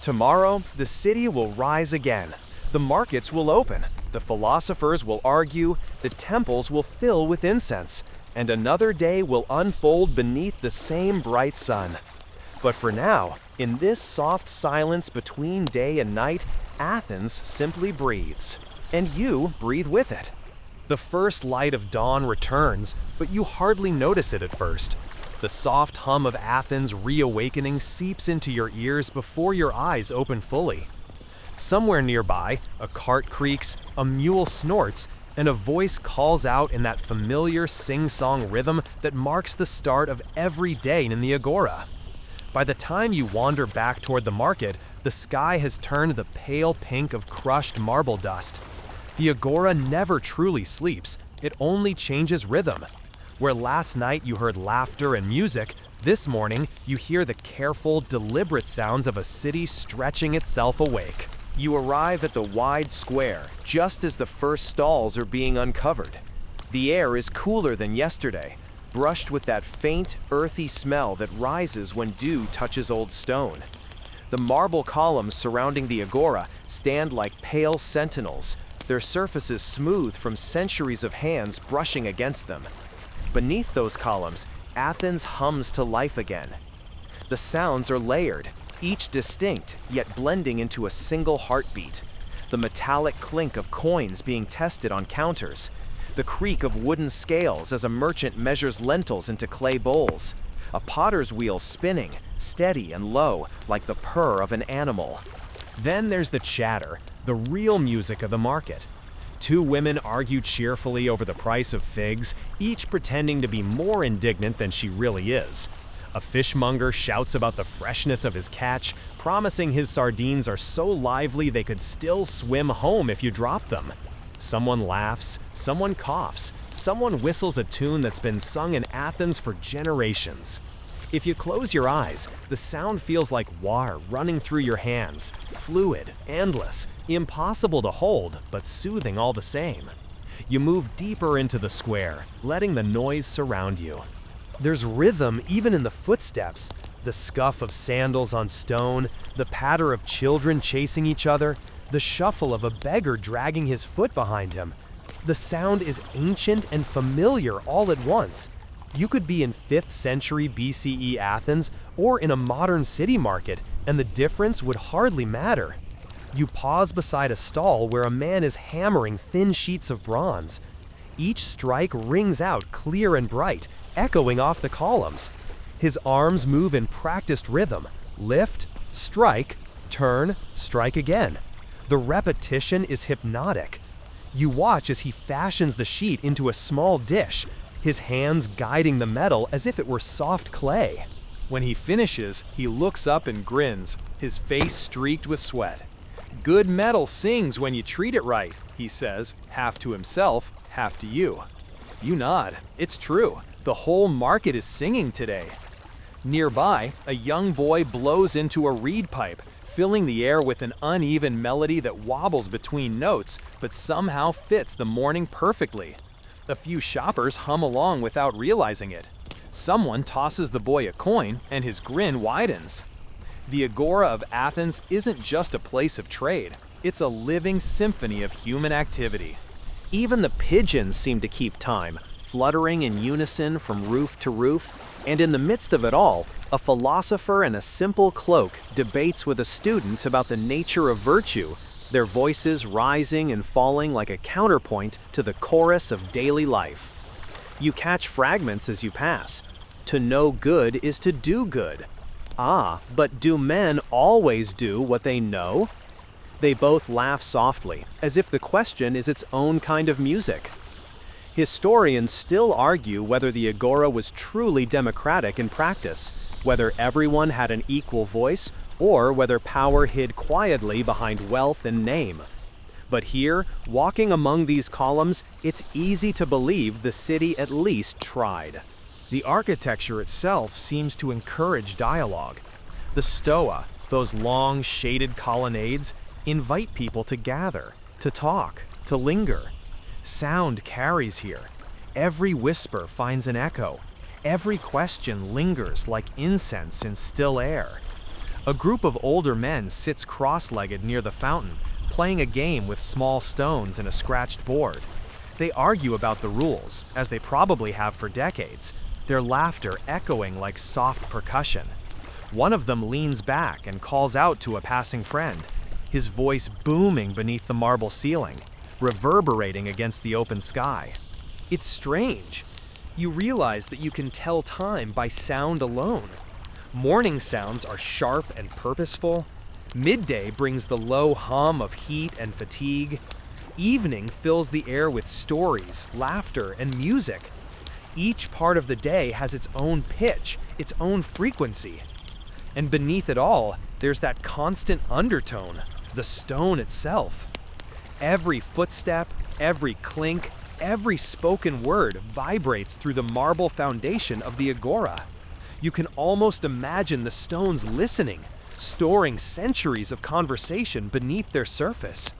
Tomorrow, the city will rise again. The markets will open. The philosophers will argue. The temples will fill with incense. And another day will unfold beneath the same bright sun. But for now, in this soft silence between day and night, Athens simply breathes. And you breathe with it. The first light of dawn returns, but you hardly notice it at first. The soft hum of Athens reawakening seeps into your ears before your eyes open fully. Somewhere nearby, a cart creaks, a mule snorts, and a voice calls out in that familiar sing-song rhythm that marks the start of every day in the Agora. By the time you wander back toward the market, the sky has turned the pale pink of crushed marble dust. The Agora never truly sleeps, it only changes rhythm. Where last night you heard laughter and music, this morning you hear the careful, deliberate sounds of a city stretching itself awake. You arrive at the wide square just as the first stalls are being uncovered. The air is cooler than yesterday, brushed with that faint, earthy smell that rises when dew touches old stone. The marble columns surrounding the Agora stand like pale sentinels, their surfaces smooth from centuries of hands brushing against them. Beneath those columns, Athens hums to life again. The sounds are layered, each distinct, yet blending into a single heartbeat. The metallic clink of coins being tested on counters, the creak of wooden scales as a merchant measures lentils into clay bowls, a potter's wheel spinning, steady and low, like the purr of an animal. Then there's the chatter, the real music of the market. Two women argue cheerfully over the price of figs, each pretending to be more indignant than she really is. A fishmonger shouts about the freshness of his catch, promising his sardines are so lively they could still swim home if you drop them. Someone laughs, someone coughs, someone whistles a tune that's been sung in Athens for generations. If you close your eyes, the sound feels like water running through your hands, fluid, endless, impossible to hold, but soothing all the same. You move deeper into the square, letting the noise surround you. There's rhythm even in the footsteps, the scuff of sandals on stone, the patter of children chasing each other, the shuffle of a beggar dragging his foot behind him. The sound is ancient and familiar all at once. You could be in 5th century BCE Athens or in a modern city market, and the difference would hardly matter. You pause beside a stall where a man is hammering thin sheets of bronze. Each strike rings out clear and bright, echoing off the columns. His arms move in practiced rhythm. Lift, strike, turn, strike again. The repetition is hypnotic. You watch as he fashions the sheet into a small dish, his hands guiding the metal as if it were soft clay. When he finishes, he looks up and grins, his face streaked with sweat. "Good metal sings when you treat it right," he says, half to himself, half to you. You nod. It's true. The whole market is singing today. Nearby, a young boy blows into a reed pipe, filling the air with an uneven melody that wobbles between notes, but somehow fits the morning perfectly. A few shoppers hum along without realizing it. Someone tosses the boy a coin, and his grin widens. The Agora of Athens isn't just a place of trade. It's a living symphony of human activity. Even the pigeons seem to keep time, fluttering in unison from roof to roof, and in the midst of it all, a philosopher in a simple cloak debates with a student about the nature of virtue, their voices rising and falling like a counterpoint to the chorus of daily life. You catch fragments as you pass. To know good is to do good. Ah, but do men always do what they know? They both laugh softly, as if the question is its own kind of music. Historians still argue whether the Agora was truly democratic in practice, whether everyone had an equal voice, or whether power hid quietly behind wealth and name. But here, walking among these columns, it's easy to believe the city at least tried. The architecture itself seems to encourage dialogue. The stoa, those long, shaded colonnades, invite people to gather, to talk, to linger. Sound carries here. Every whisper finds an echo. Every question lingers like incense in still air. A group of older men sits cross-legged near the fountain, playing a game with small stones and a scratched board. They argue about the rules, as they probably have for decades, their laughter echoing like soft percussion. One of them leans back and calls out to a passing friend, his voice booming beneath the marble ceiling, reverberating against the open sky. It's strange. You realize that you can tell time by sound alone. Morning sounds are sharp and purposeful. Midday brings the low hum of heat and fatigue. Evening fills the air with stories, laughter, and music. Each part of the day has its own pitch, its own frequency. And beneath it all, there's that constant undertone, the stone itself. Every footstep, every clink, every spoken word vibrates through the marble foundation of the Agora. You can almost imagine the stones listening, storing centuries of conversation beneath their surface.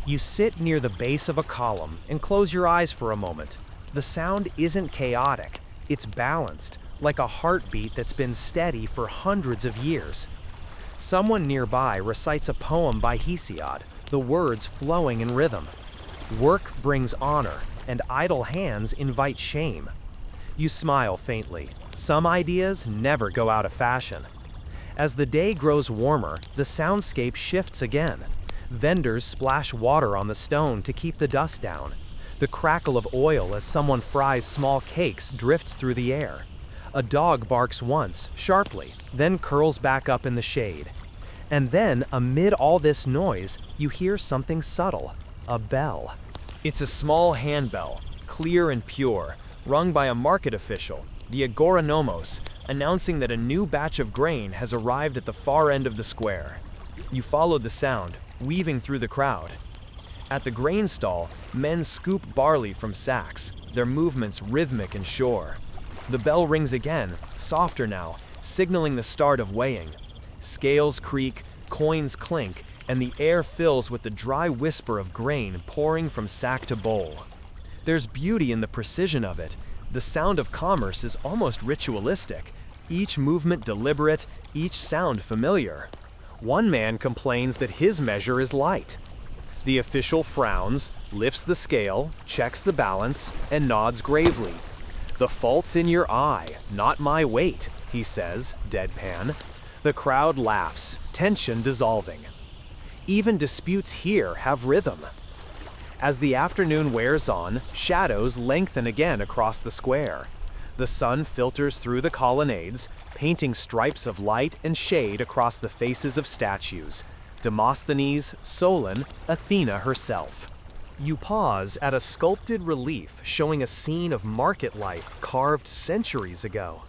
You sit near the base of a column and close your eyes for a moment. The sound isn't chaotic, it's balanced, like a heartbeat that's been steady for hundreds of years. Someone nearby recites a poem by Hesiod, the words flowing in rhythm. Work brings honor, and idle hands invite shame. You smile faintly. Some ideas never go out of fashion. As the day grows warmer, the soundscape shifts again. Vendors splash water on the stone to keep the dust down. The crackle of oil as someone fries small cakes drifts through the air. A dog barks once, sharply, then curls back up in the shade. And then, amid all this noise, you hear something subtle, a bell. It's a small handbell, clear and pure, rung by a market official, the agoranomos, announcing that a new batch of grain has arrived at the far end of the square. You follow the sound, weaving through the crowd. At the grain stall, men scoop barley from sacks, their movements rhythmic and sure. The bell rings again, softer now, signaling the start of weighing. Scales creak, coins clink, and the air fills with the dry whisper of grain pouring from sack to bowl. There's beauty in the precision of it. The sound of commerce is almost ritualistic, each movement deliberate, each sound familiar. One man complains that his measure is light. The official frowns, lifts the scale, checks the balance, and nods gravely. "The fault's in your eye, not my weight," he says, deadpan. The crowd laughs, tension dissolving. Even disputes here have rhythm. As the afternoon wears on, shadows lengthen again across the square. The sun filters through the colonnades, painting stripes of light and shade across the faces of statues. Demosthenes, Solon, Athena herself. You pause at a sculpted relief showing a scene of market life carved centuries ago.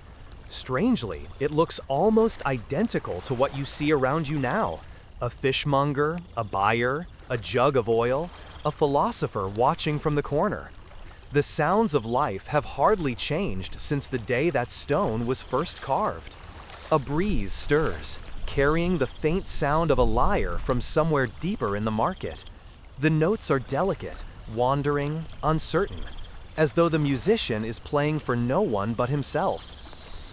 Strangely, it looks almost identical to what you see around you now. A fishmonger, a buyer, a jug of oil, a philosopher watching from the corner. The sounds of life have hardly changed since the day that stone was first carved. A breeze stirs, carrying the faint sound of a lyre from somewhere deeper in the market. The notes are delicate, wandering, uncertain, as though the musician is playing for no one but himself.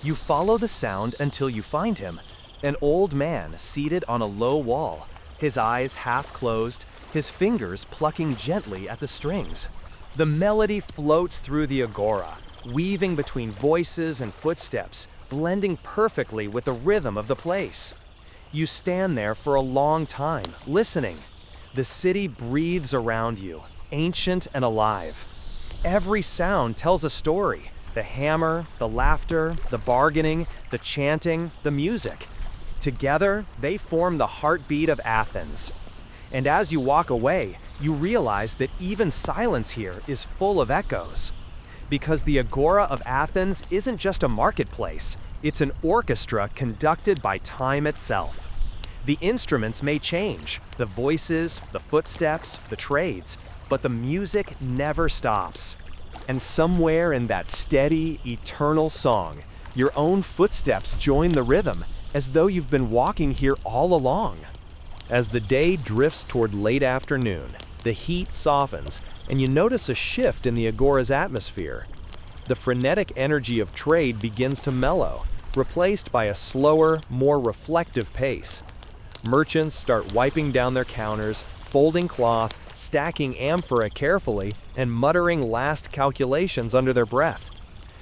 You follow the sound until you find him, an old man seated on a low wall, his eyes half closed, his fingers plucking gently at the strings. The melody floats through the agora, weaving between voices and footsteps, blending perfectly with the rhythm of the place. You stand there for a long time, listening. The city breathes around you, ancient and alive. Every sound tells a story. The hammer, the laughter, the bargaining, the chanting, the music. Together, they form the heartbeat of Athens. And as you walk away, you realize that even silence here is full of echoes. Because the Agora of Athens isn't just a marketplace, it's an orchestra conducted by time itself. The instruments may change, the voices, the footsteps, the trades, but the music never stops. And somewhere in that steady, eternal song, your own footsteps join the rhythm, as though you've been walking here all along. As the day drifts toward late afternoon, the heat softens, and you notice a shift in the Agora's atmosphere. The frenetic energy of trade begins to mellow, replaced by a slower, more reflective pace. Merchants start wiping down their counters, folding cloth, stacking amphorae carefully, and muttering last calculations under their breath.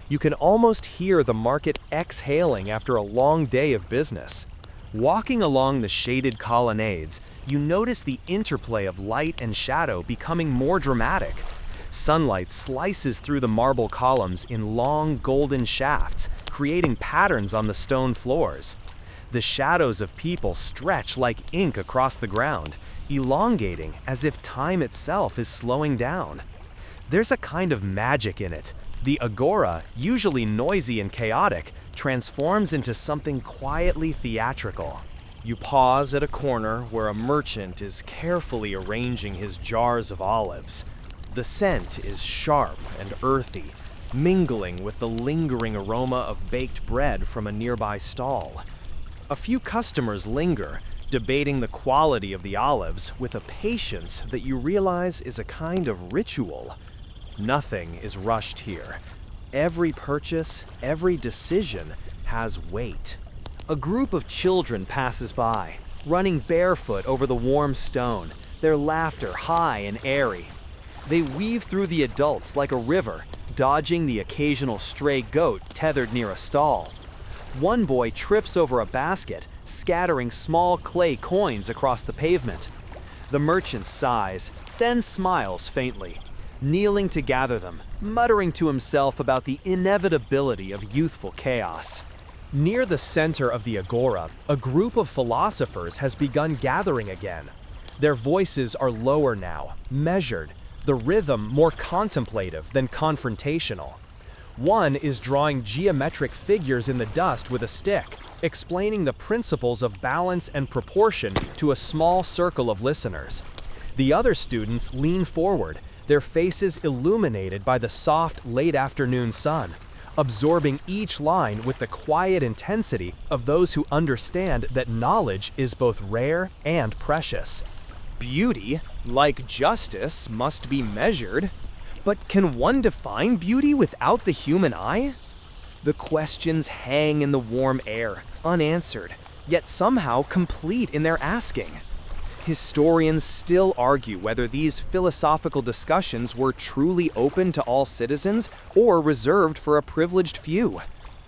You can almost hear the market exhaling after a long day of business. Walking along the shaded colonnades, you notice the interplay of light and shadow becoming more dramatic. Sunlight slices through the marble columns in long golden shafts, creating patterns on the stone floors. The shadows of people stretch like ink across the ground, elongating as if time itself is slowing down. There's a kind of magic in it. The Agora, usually noisy and chaotic, transforms into something quietly theatrical. You pause at a corner where a merchant is carefully arranging his jars of olives. The scent is sharp and earthy, mingling with the lingering aroma of baked bread from a nearby stall. A few customers linger, debating the quality of the olives with a patience that you realize is a kind of ritual. Nothing is rushed here. Every purchase, every decision has weight. A group of children passes by, running barefoot over the warm stone, their laughter high and airy. They weave through the adults like a river, dodging the occasional stray goat tethered near a stall. One boy trips over a basket, scattering small clay coins across the pavement. The merchant sighs, then smiles faintly, kneeling to gather them, muttering to himself about the inevitability of youthful chaos. Near the center of the Agora, a group of philosophers has begun gathering again. Their voices are lower now, measured, the rhythm more contemplative than confrontational. One is drawing geometric figures in the dust with a stick, explaining the principles of balance and proportion to a small circle of listeners. The other students lean forward, their faces illuminated by the soft, late-afternoon sun, absorbing each line with the quiet intensity of those who understand that knowledge is both rare and precious. Beauty, like justice, must be measured. But can one define beauty without the human eye? The questions hang in the warm air, unanswered, yet somehow complete in their asking. Historians still argue whether these philosophical discussions were truly open to all citizens or reserved for a privileged few.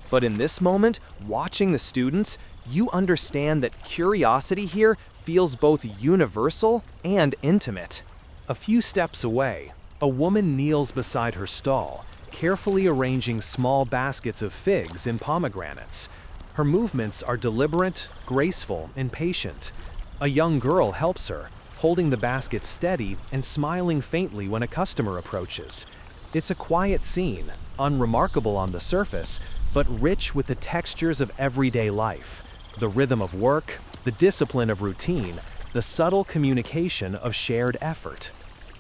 But in this moment, watching the students, you understand that curiosity here feels both universal and intimate. A few steps away, a woman kneels beside her stall, carefully arranging small baskets of figs and pomegranates. Her movements are deliberate, graceful, and patient. A young girl helps her, holding the basket steady and smiling faintly when a customer approaches. It's a quiet scene, unremarkable on the surface, but rich with the textures of everyday life, the rhythm of work, the discipline of routine, the subtle communication of shared effort.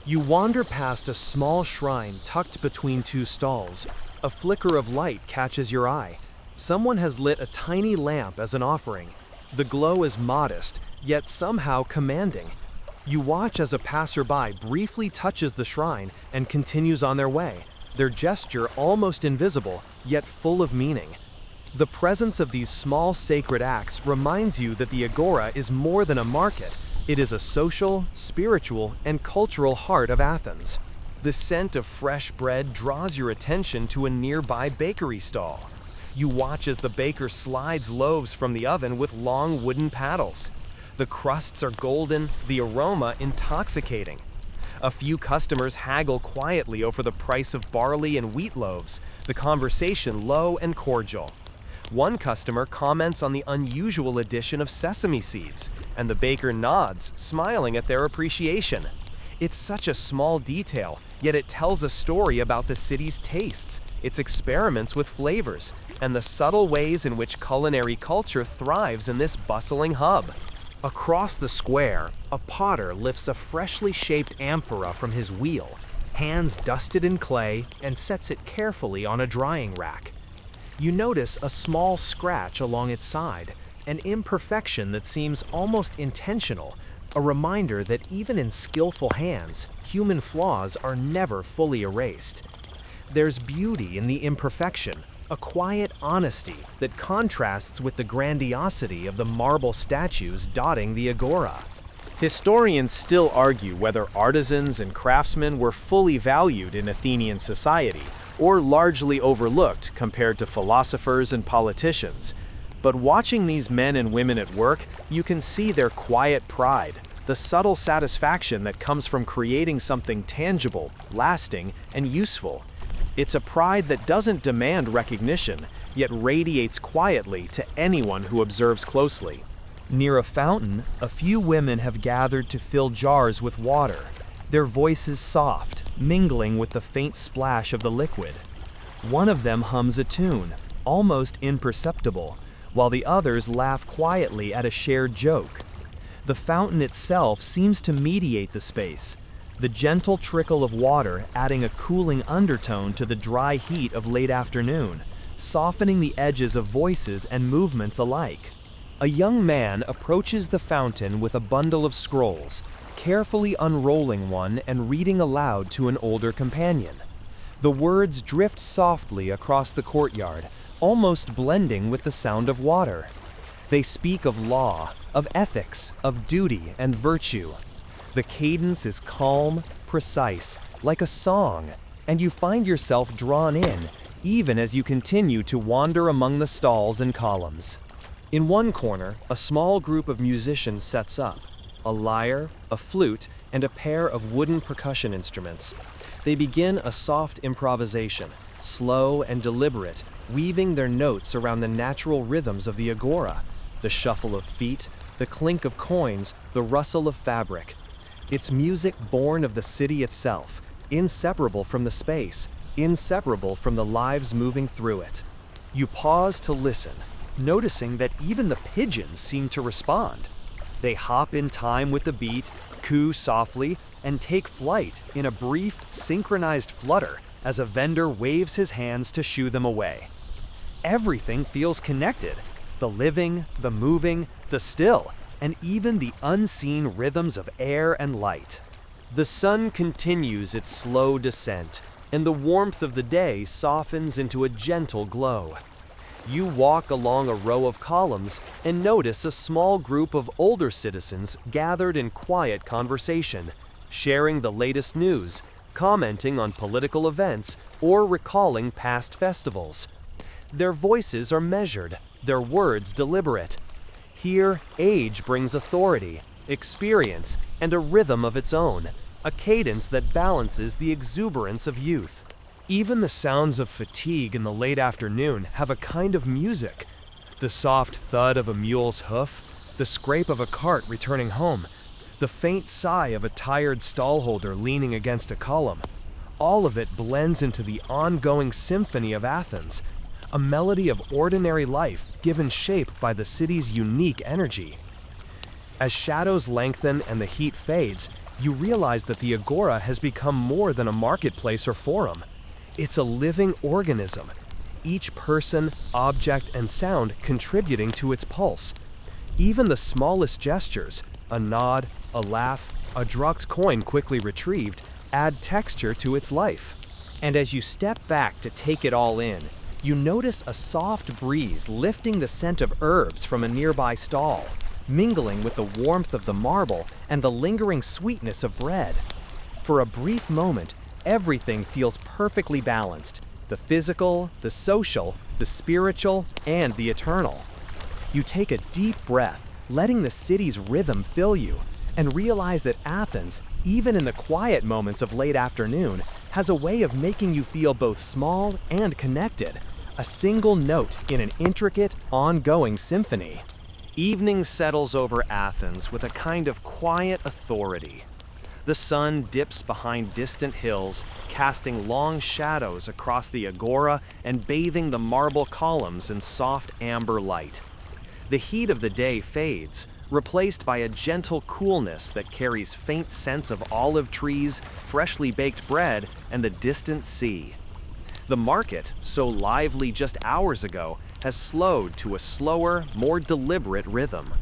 You wander past a small shrine tucked between two stalls. A flicker of light catches your eye. Someone has lit a tiny lamp as an offering. The glow is modest, yet somehow commanding. You watch as a passerby briefly touches the shrine and continues on their way, their gesture almost invisible, yet full of meaning. The presence of these small sacred acts reminds you that the Agora is more than a market. It is a social, spiritual, and cultural heart of Athens. The scent of fresh bread draws your attention to a nearby bakery stall. You watch as the baker slides loaves from the oven with long wooden paddles. The crusts are golden, the aroma intoxicating. A few customers haggle quietly over the price of barley and wheat loaves, the conversation low and cordial. One customer comments on the unusual addition of sesame seeds, and the baker nods, smiling at their appreciation. It's such a small detail, yet it tells a story about the city's tastes, its experiments with flavors, and the subtle ways in which culinary culture thrives in this bustling hub. Across the square, a potter lifts a freshly shaped amphora from his wheel, hands dusted in clay, and sets it carefully on a drying rack. You notice a small scratch along its side, an imperfection that seems almost intentional, a reminder that even in skillful hands, human flaws are never fully erased. There's beauty in the imperfection, a quiet honesty that contrasts with the grandiosity of the marble statues dotting the Agora. Historians still argue whether artisans and craftsmen were fully valued in Athenian society, or largely overlooked compared to philosophers and politicians. But watching these men and women at work, you can see their quiet pride, the subtle satisfaction that comes from creating something tangible, lasting, and useful. It's a pride that doesn't demand recognition, yet radiates quietly to anyone who observes closely. Near a fountain, a few women have gathered to fill jars with water, their voices soft, mingling with the faint splash of the liquid. One of them hums a tune, almost imperceptible, while the others laugh quietly at a shared joke. The fountain itself seems to mediate the space, the gentle trickle of water adding a cooling undertone to the dry heat of late afternoon, softening the edges of voices and movements alike. A young man approaches the fountain with a bundle of scrolls, carefully unrolling one and reading aloud to an older companion. The words drift softly across the courtyard, almost blending with the sound of water. They speak of law, of ethics, of duty and virtue. The cadence is calm, precise, like a song, and you find yourself drawn in, even as you continue to wander among the stalls and columns. In one corner, a small group of musicians sets up, a lyre, a flute, and a pair of wooden percussion instruments. They begin a soft improvisation, slow and deliberate, weaving their notes around the natural rhythms of the Agora, the shuffle of feet, the clink of coins, the rustle of fabric. It's music born of the city itself, inseparable from the space, inseparable from the lives moving through it. You pause to listen, noticing that even the pigeons seem to respond. They hop in time with the beat, coo softly, and take flight in a brief, synchronized flutter as a vendor waves his hands to shoo them away. Everything feels connected: the living, the moving, the still, and even the unseen rhythms of air and light. The sun continues its slow descent, and the warmth of the day softens into a gentle glow. You walk along a row of columns and notice a small group of older citizens gathered in quiet conversation, sharing the latest news, commenting on political events, or recalling past festivals. Their voices are measured, their words deliberate. Here, age brings authority, experience, and a rhythm of its own, a cadence that balances the exuberance of youth. Even the sounds of fatigue in the late afternoon have a kind of music. The soft thud of a mule's hoof, the scrape of a cart returning home, the faint sigh of a tired stallholder leaning against a column. All of it blends into the ongoing symphony of Athens, a melody of ordinary life given shape by the city's unique energy. As shadows lengthen and the heat fades, you realize that the Agora has become more than a marketplace or forum. It's a living organism, each person, object, and sound contributing to its pulse. Even the smallest gestures, a nod, a laugh, a dropped coin quickly retrieved, add texture to its life. And as you step back to take it all in, you notice a soft breeze lifting the scent of herbs from a nearby stall, mingling with the warmth of the marble and the lingering sweetness of bread. For a brief moment, everything feels perfectly balanced: the physical, the social, the spiritual, and the eternal. You take a deep breath, letting the city's rhythm fill you, and realize that Athens, even in the quiet moments of late afternoon, has a way of making you feel both small and connected, a single note in an intricate, ongoing symphony. Evening settles over Athens with a kind of quiet authority. The sun dips behind distant hills, casting long shadows across the Agora and bathing the marble columns in soft amber light. The heat of the day fades, replaced by a gentle coolness that carries faint scents of olive trees, freshly baked bread, and the distant sea. The market, so lively just hours ago, has slowed to a slower, more deliberate rhythm.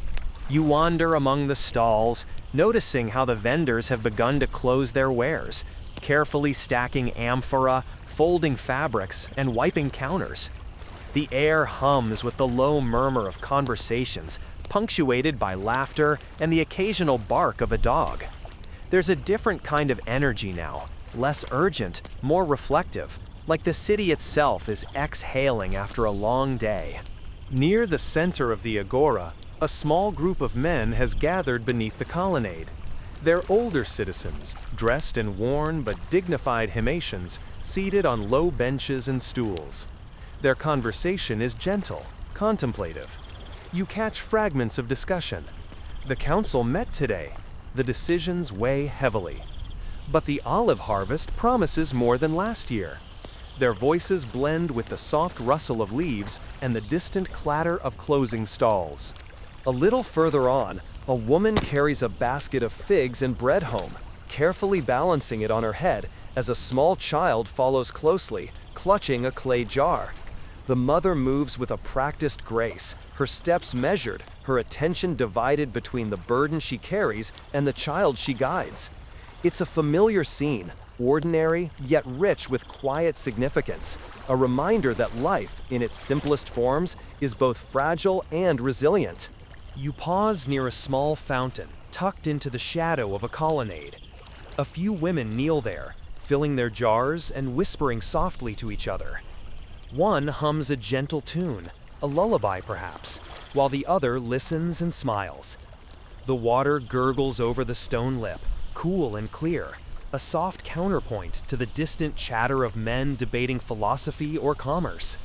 You wander among the stalls, noticing how the vendors have begun to close their wares, carefully stacking amphora, folding fabrics, and wiping counters. The air hums with the low murmur of conversations, punctuated by laughter and the occasional bark of a dog. There's a different kind of energy now, less urgent, more reflective, like the city itself is exhaling after a long day. Near the center of the Agora, a small group of men has gathered beneath the colonnade. They're older citizens, dressed in worn but dignified himatians, seated on low benches and stools. Their conversation is gentle, contemplative. You catch fragments of discussion. The council met today. The decisions weigh heavily. But the olive harvest promises more than last year. Their voices blend with the soft rustle of leaves and the distant clatter of closing stalls. A little further on, a woman carries a basket of figs and bread home, carefully balancing it on her head as a small child follows closely, clutching a clay jar. The mother moves with a practiced grace, her steps measured, her attention divided between the burden she carries and the child she guides. It's a familiar scene, ordinary yet rich with quiet significance, a reminder that life, in its simplest forms, is both fragile and resilient. You pause near a small fountain, tucked into the shadow of a colonnade. A few women kneel there, filling their jars and whispering softly to each other. One hums a gentle tune, a lullaby perhaps, while the other listens and smiles. The water gurgles over the stone lip, cool and clear, a soft counterpoint to the distant chatter of men debating philosophy or commerce.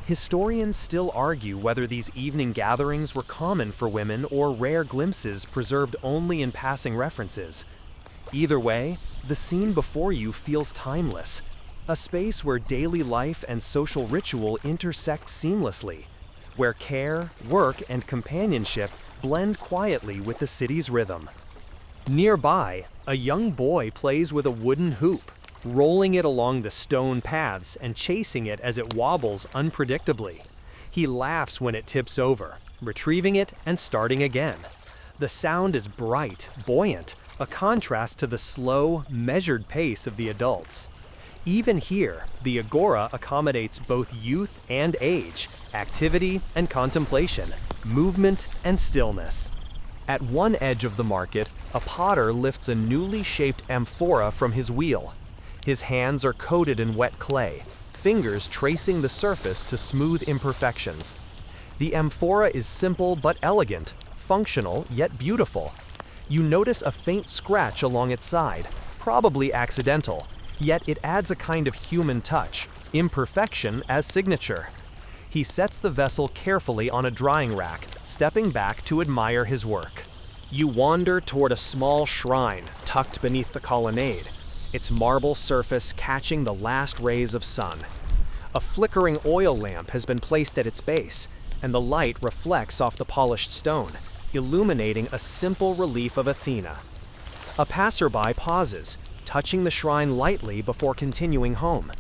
Historians still argue whether these evening gatherings were common for women or rare glimpses preserved only in passing references. Either way, the scene before you feels timeless. A space where daily life and social ritual intersect seamlessly, where care, work, and companionship blend quietly with the city's rhythm. Nearby, a young boy plays with a wooden hoop, rolling it along the stone paths and chasing it as it wobbles unpredictably. He laughs when it tips over, retrieving it and starting again. The sound is bright, buoyant, a contrast to the slow, measured pace of the adults. Even here, the Agora accommodates both youth and age, activity and contemplation, movement and stillness. At one edge of the market, a potter lifts a newly shaped amphora from his wheel. His hands are coated in wet clay, fingers tracing the surface to smooth imperfections. The amphora is simple but elegant, functional yet beautiful. You notice a faint scratch along its side, probably accidental, yet it adds a kind of human touch, imperfection as signature. He sets the vessel carefully on a drying rack, stepping back to admire his work. You wander toward a small shrine tucked beneath the colonnade, its marble surface catching the last rays of sun. A flickering oil lamp has been placed at its base, and the light reflects off the polished stone, illuminating a simple relief of Athena. A passerby pauses, touching the shrine lightly before continuing home.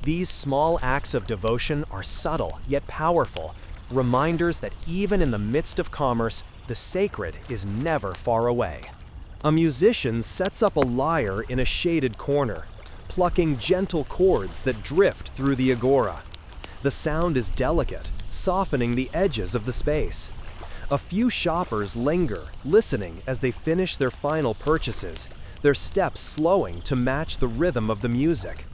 These small acts of devotion are subtle yet powerful, reminders that even in the midst of commerce, the sacred is never far away. A musician sets up a lyre in a shaded corner, plucking gentle chords that drift through the agora. The sound is delicate, softening the edges of the space. A few shoppers linger, listening as they finish their final purchases, their steps slowing to match the rhythm of the music.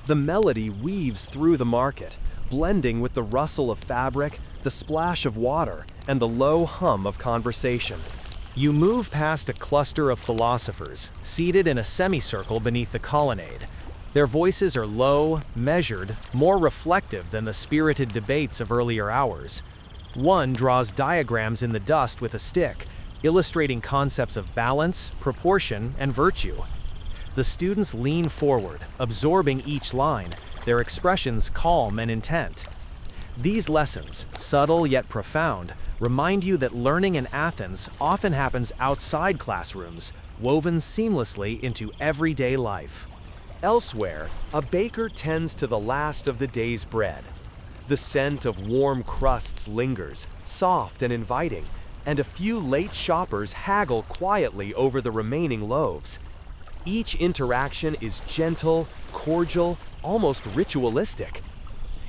The melody weaves through the market, blending with the rustle of fabric, the splash of water, and the low hum of conversation. You move past a cluster of philosophers, seated in a semicircle beneath the colonnade. Their voices are low, measured, more reflective than the spirited debates of earlier hours. One draws diagrams in the dust with a stick, illustrating concepts of balance, proportion, and virtue. The students lean forward, absorbing each line, their expressions calm and intent. These lessons, subtle yet profound, remind you that learning in Athens often happens outside classrooms, woven seamlessly into everyday life. Elsewhere, a baker tends to the last of the day's bread. The scent of warm crusts lingers, soft and inviting, and a few late shoppers haggle quietly over the remaining loaves. Each interaction is gentle, cordial, almost ritualistic.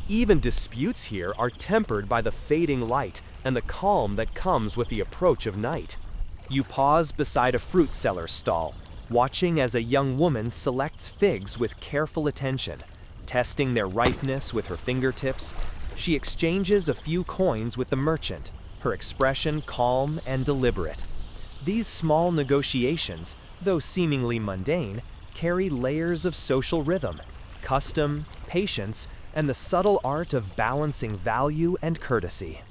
Even disputes here are tempered by the fading light and the calm that comes with the approach of night. You pause beside a fruit seller's stall, watching as a young woman selects figs with careful attention. Testing their ripeness with her fingertips, she exchanges a few coins with the merchant, her expression calm and deliberate. These small negotiations, though seemingly mundane, carry layers of social rhythm, custom, patience, and the subtle art of balancing value and courtesy.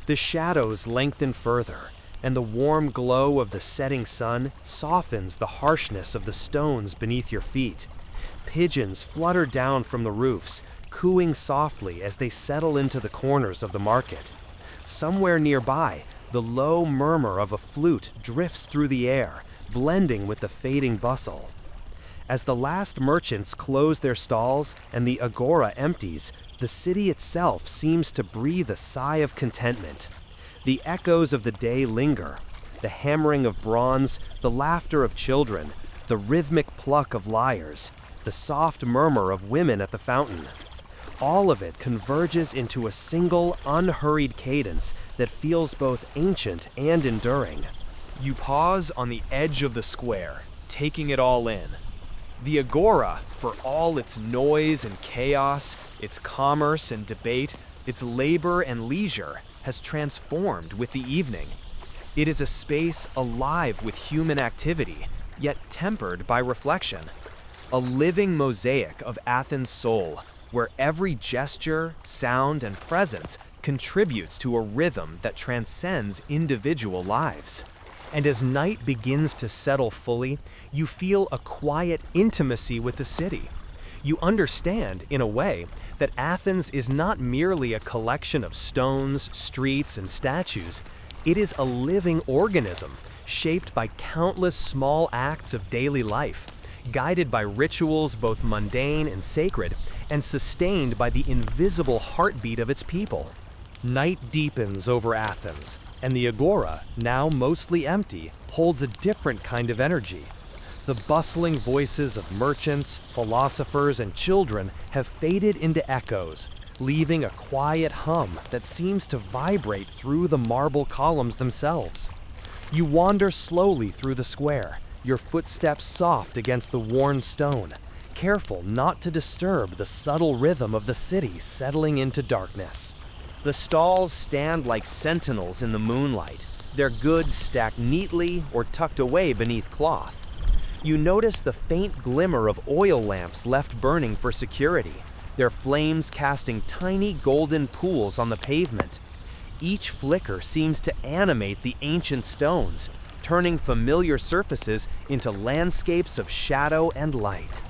The shadows lengthen further, and the warm glow of the setting sun softens the harshness of the stones beneath your feet. Pigeons flutter down from the roofs, cooing softly as they settle into the corners of the market. Somewhere nearby, the low murmur of a flute drifts through the air, blending with the fading bustle. As the last merchants close their stalls and the agora empties, the city itself seems to breathe a sigh of contentment. The echoes of the day linger, the hammering of bronze, the laughter of children, the rhythmic pluck of lyres, the soft murmur of women at the fountain. All of it converges into a single, unhurried cadence that feels both ancient and enduring. You pause on the edge of the square, taking it all in. The agora, for all its noise and chaos, its commerce and debate, its labor and leisure, has transformed with the evening. It is a space alive with human activity, yet tempered by reflection. A living mosaic of Athens' soul, where every gesture, sound, and presence contributes to a rhythm that transcends individual lives. And as night begins to settle fully, you feel a quiet intimacy with the city. You understand, in a way, that Athens is not merely a collection of stones, streets, and statues. It is a living organism, shaped by countless small acts of daily life, guided by rituals both mundane and sacred, and sustained by the invisible heartbeat of its people. Night deepens over Athens, and the Agora, now mostly empty, holds a different kind of energy. The bustling voices of merchants, philosophers, and children have faded into echoes, leaving a quiet hum that seems to vibrate through the marble columns themselves. You wander slowly through the square, your footsteps soft against the worn stone, careful not to disturb the subtle rhythm of the city settling into darkness. The stalls stand like sentinels in the moonlight, their goods stacked neatly or tucked away beneath cloth. You notice the faint glimmer of oil lamps left burning for security, their flames casting tiny golden pools on the pavement. Each flicker seems to animate the ancient stones, turning familiar surfaces into landscapes of shadow and light.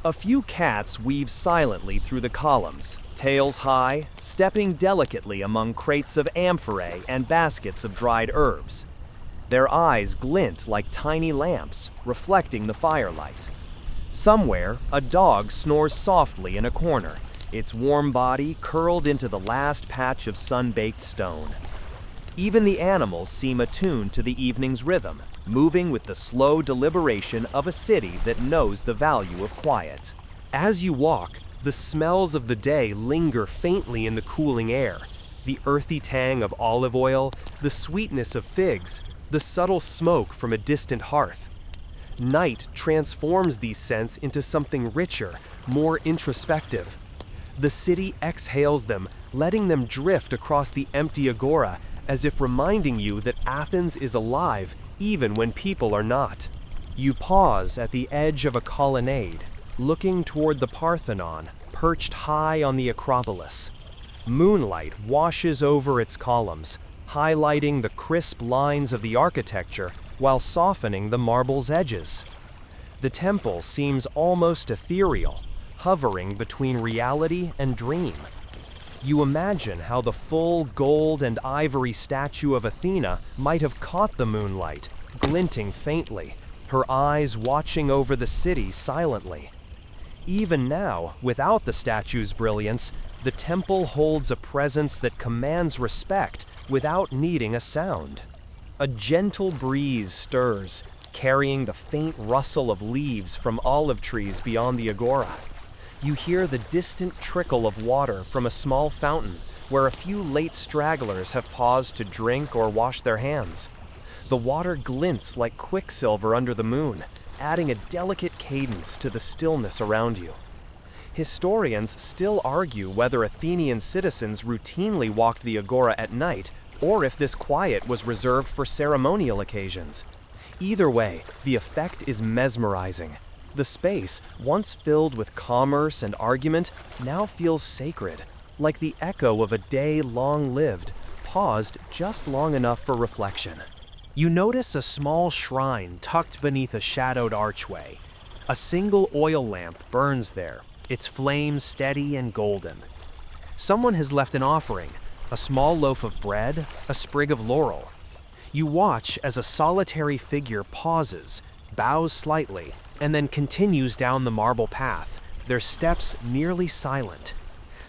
A few cats weave silently through the columns, tails high, stepping delicately among crates of amphorae and baskets of dried herbs. Their eyes glint like tiny lamps, reflecting the firelight. Somewhere, a dog snores softly in a corner, its warm body curled into the last patch of sun-baked stone. Even the animals seem attuned to the evening's rhythm, moving with the slow deliberation of a city that knows the value of quiet. As you walk, the smells of the day linger faintly in the cooling air. The earthy tang of olive oil, the sweetness of figs, the subtle smoke from a distant hearth. Night transforms these scents into something richer, more introspective. The city exhales them, letting them drift across the empty agora, as if reminding you that Athens is alive even when people are not. You pause at the edge of a colonnade, looking toward the Parthenon, perched high on the Acropolis. Moonlight washes over its columns, highlighting the crisp lines of the architecture while softening the marble's edges. The temple seems almost ethereal, hovering between reality and dream. You imagine how the full gold and ivory statue of Athena might have caught the moonlight, glinting faintly, her eyes watching over the city silently. Even now, without the statue's brilliance, the temple holds a presence that commands respect without needing a sound. A gentle breeze stirs, carrying the faint rustle of leaves from olive trees beyond the agora. You hear the distant trickle of water from a small fountain where a few late stragglers have paused to drink or wash their hands. The water glints like quicksilver under the moon, adding a delicate cadence to the stillness around you. Historians still argue whether Athenian citizens routinely walked the agora at night or if this quiet was reserved for ceremonial occasions. Either way, the effect is mesmerizing. The space, once filled with commerce and argument, now feels sacred, like the echo of a day long lived, paused just long enough for reflection. You notice a small shrine tucked beneath a shadowed archway. A single oil lamp burns there, its flame steady and golden. Someone has left an offering, a small loaf of bread, a sprig of laurel. You watch as a solitary figure pauses, bows slightly, and then continues down the marble path, their steps nearly silent.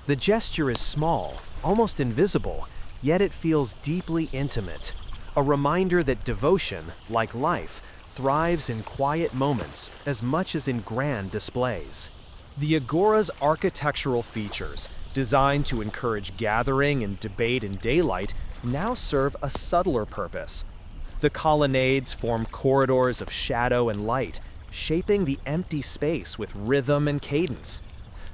The gesture is small, almost invisible, yet it feels deeply intimate, a reminder that devotion, like life, thrives in quiet moments as much as in grand displays. The agora's architectural features, designed to encourage gathering and debate in daylight, now serve a subtler purpose. The colonnades form corridors of shadow and light, shaping the empty space with rhythm and cadence.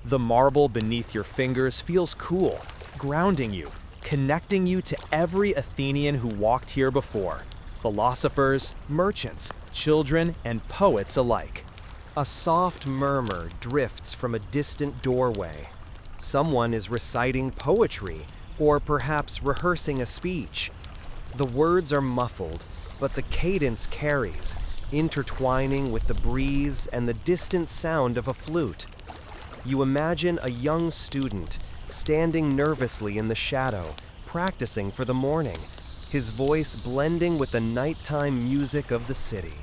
The marble beneath your fingers feels cool, grounding you, connecting you to every Athenian who walked here before, philosophers, merchants, children, and poets alike. A soft murmur drifts from a distant doorway. Someone is reciting poetry, or perhaps rehearsing a speech. The words are muffled, but the cadence carries, intertwining with the breeze and the distant sound of a flute. You imagine a young student standing nervously in the shadow, practicing for the morning, his voice blending with the nighttime music of the city.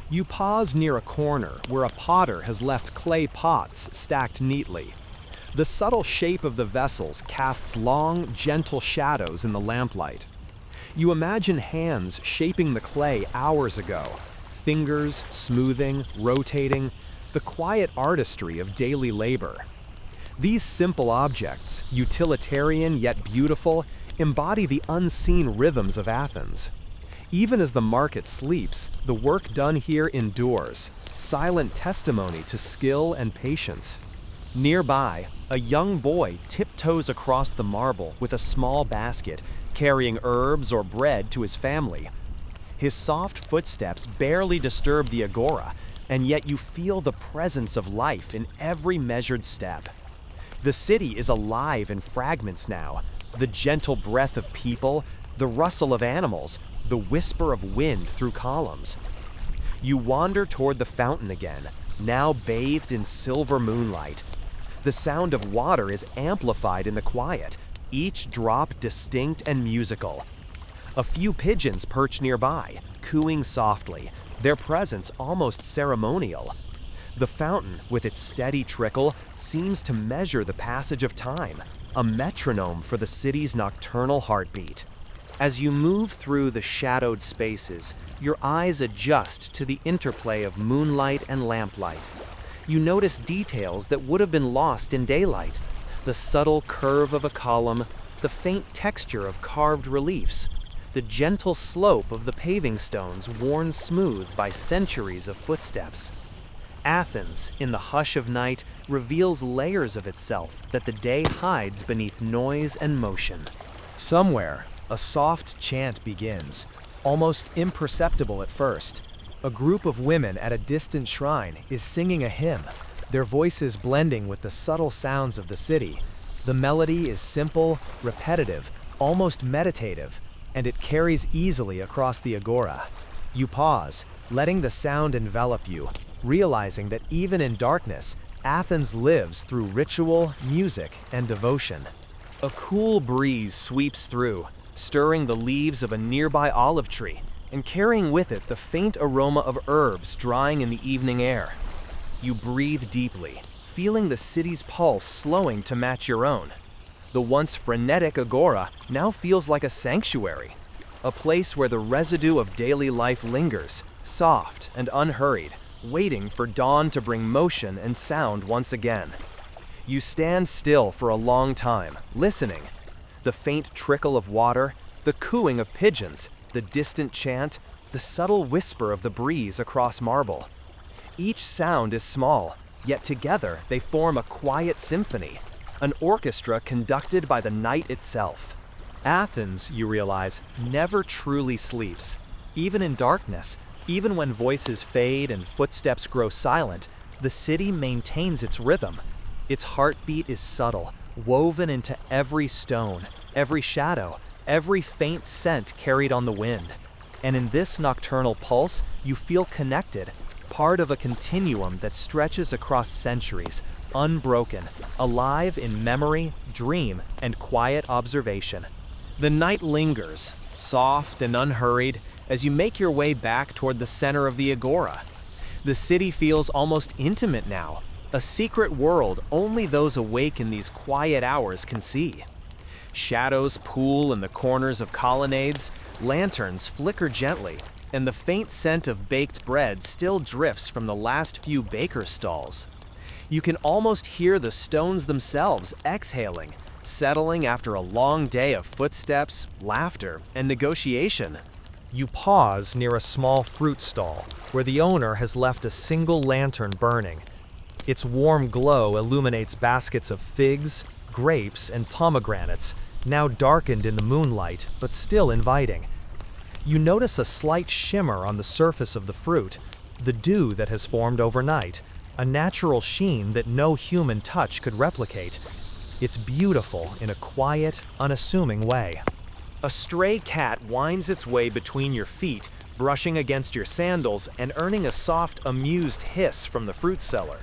You pause near a corner where a potter has left clay pots stacked neatly. The subtle shape of the vessels casts long, gentle shadows in the lamplight. You imagine hands shaping the clay hours ago, fingers smoothing, rotating, the quiet artistry of daily labor. These simple objects, utilitarian yet beautiful, embody the unseen rhythms of Athens. Even as the market sleeps, the work done here endures, silent testimony to skill and patience. Nearby, a young boy tiptoes across the marble with a small basket, carrying herbs or bread to his family. His soft footsteps barely disturb the agora, and yet you feel the presence of life in every measured step. The city is alive in fragments now, the gentle breath of people, the rustle of animals, the whisper of wind through columns. You wander toward the fountain again, now bathed in silver moonlight. The sound of water is amplified in the quiet, each drop distinct and musical. A few pigeons perch nearby, cooing softly, their presence almost ceremonial. The fountain, with its steady trickle, seems to measure the passage of time, a metronome for the city's nocturnal heartbeat. As you move through the shadowed spaces, your eyes adjust to the interplay of moonlight and lamplight. You notice details that would have been lost in daylight: the subtle curve of a column, the faint texture of carved reliefs, the gentle slope of the paving stones worn smooth by centuries of footsteps. Athens, in the hush of night, reveals layers of itself that the day hides beneath noise and motion. Somewhere, a soft chant begins, almost imperceptible at first. A group of women at a distant shrine is singing a hymn, their voices blending with the subtle sounds of the city. The melody is simple, repetitive, almost meditative, and it carries easily across the agora. You pause, letting the sound envelop you, realizing that even in darkness, Athens lives through ritual, music, and devotion. A cool breeze sweeps through, stirring the leaves of a nearby olive tree and carrying with it the faint aroma of herbs drying in the evening air. You breathe deeply, feeling the city's pulse slowing to match your own. The once frenetic agora now feels like a sanctuary, a place where the residue of daily life lingers, soft and unhurried, waiting for dawn to bring motion and sound once again. You stand still for a long time, listening. The faint trickle of water, the cooing of pigeons, the distant chant, the subtle whisper of the breeze across marble. Each sound is small, yet together they form a quiet symphony, an orchestra conducted by the night itself. Athens, you realize, never truly sleeps. Even in darkness, even when voices fade and footsteps grow silent, the city maintains its rhythm. Its heartbeat is subtle, woven into every stone, every shadow, every faint scent carried on the wind. And in this nocturnal pulse, you feel connected, part of a continuum that stretches across centuries, unbroken, alive in memory, dream, and quiet observation. The night lingers, soft and unhurried, as you make your way back toward the center of the agora. The city feels almost intimate now, a secret world only those awake in these quiet hours can see. Shadows pool in the corners of colonnades, lanterns flicker gently, and the faint scent of baked bread still drifts from the last few baker stalls. You can almost hear the stones themselves exhaling, settling after a long day of footsteps, laughter, and negotiation. You pause near a small fruit stall, where the owner has left a single lantern burning. Its warm glow illuminates baskets of figs, grapes, and pomegranates, now darkened in the moonlight, but still inviting. You notice a slight shimmer on the surface of the fruit, the dew that has formed overnight, a natural sheen that no human touch could replicate. It's beautiful in a quiet, unassuming way. A stray cat winds its way between your feet, brushing against your sandals and earning a soft, amused hiss from the fruit seller.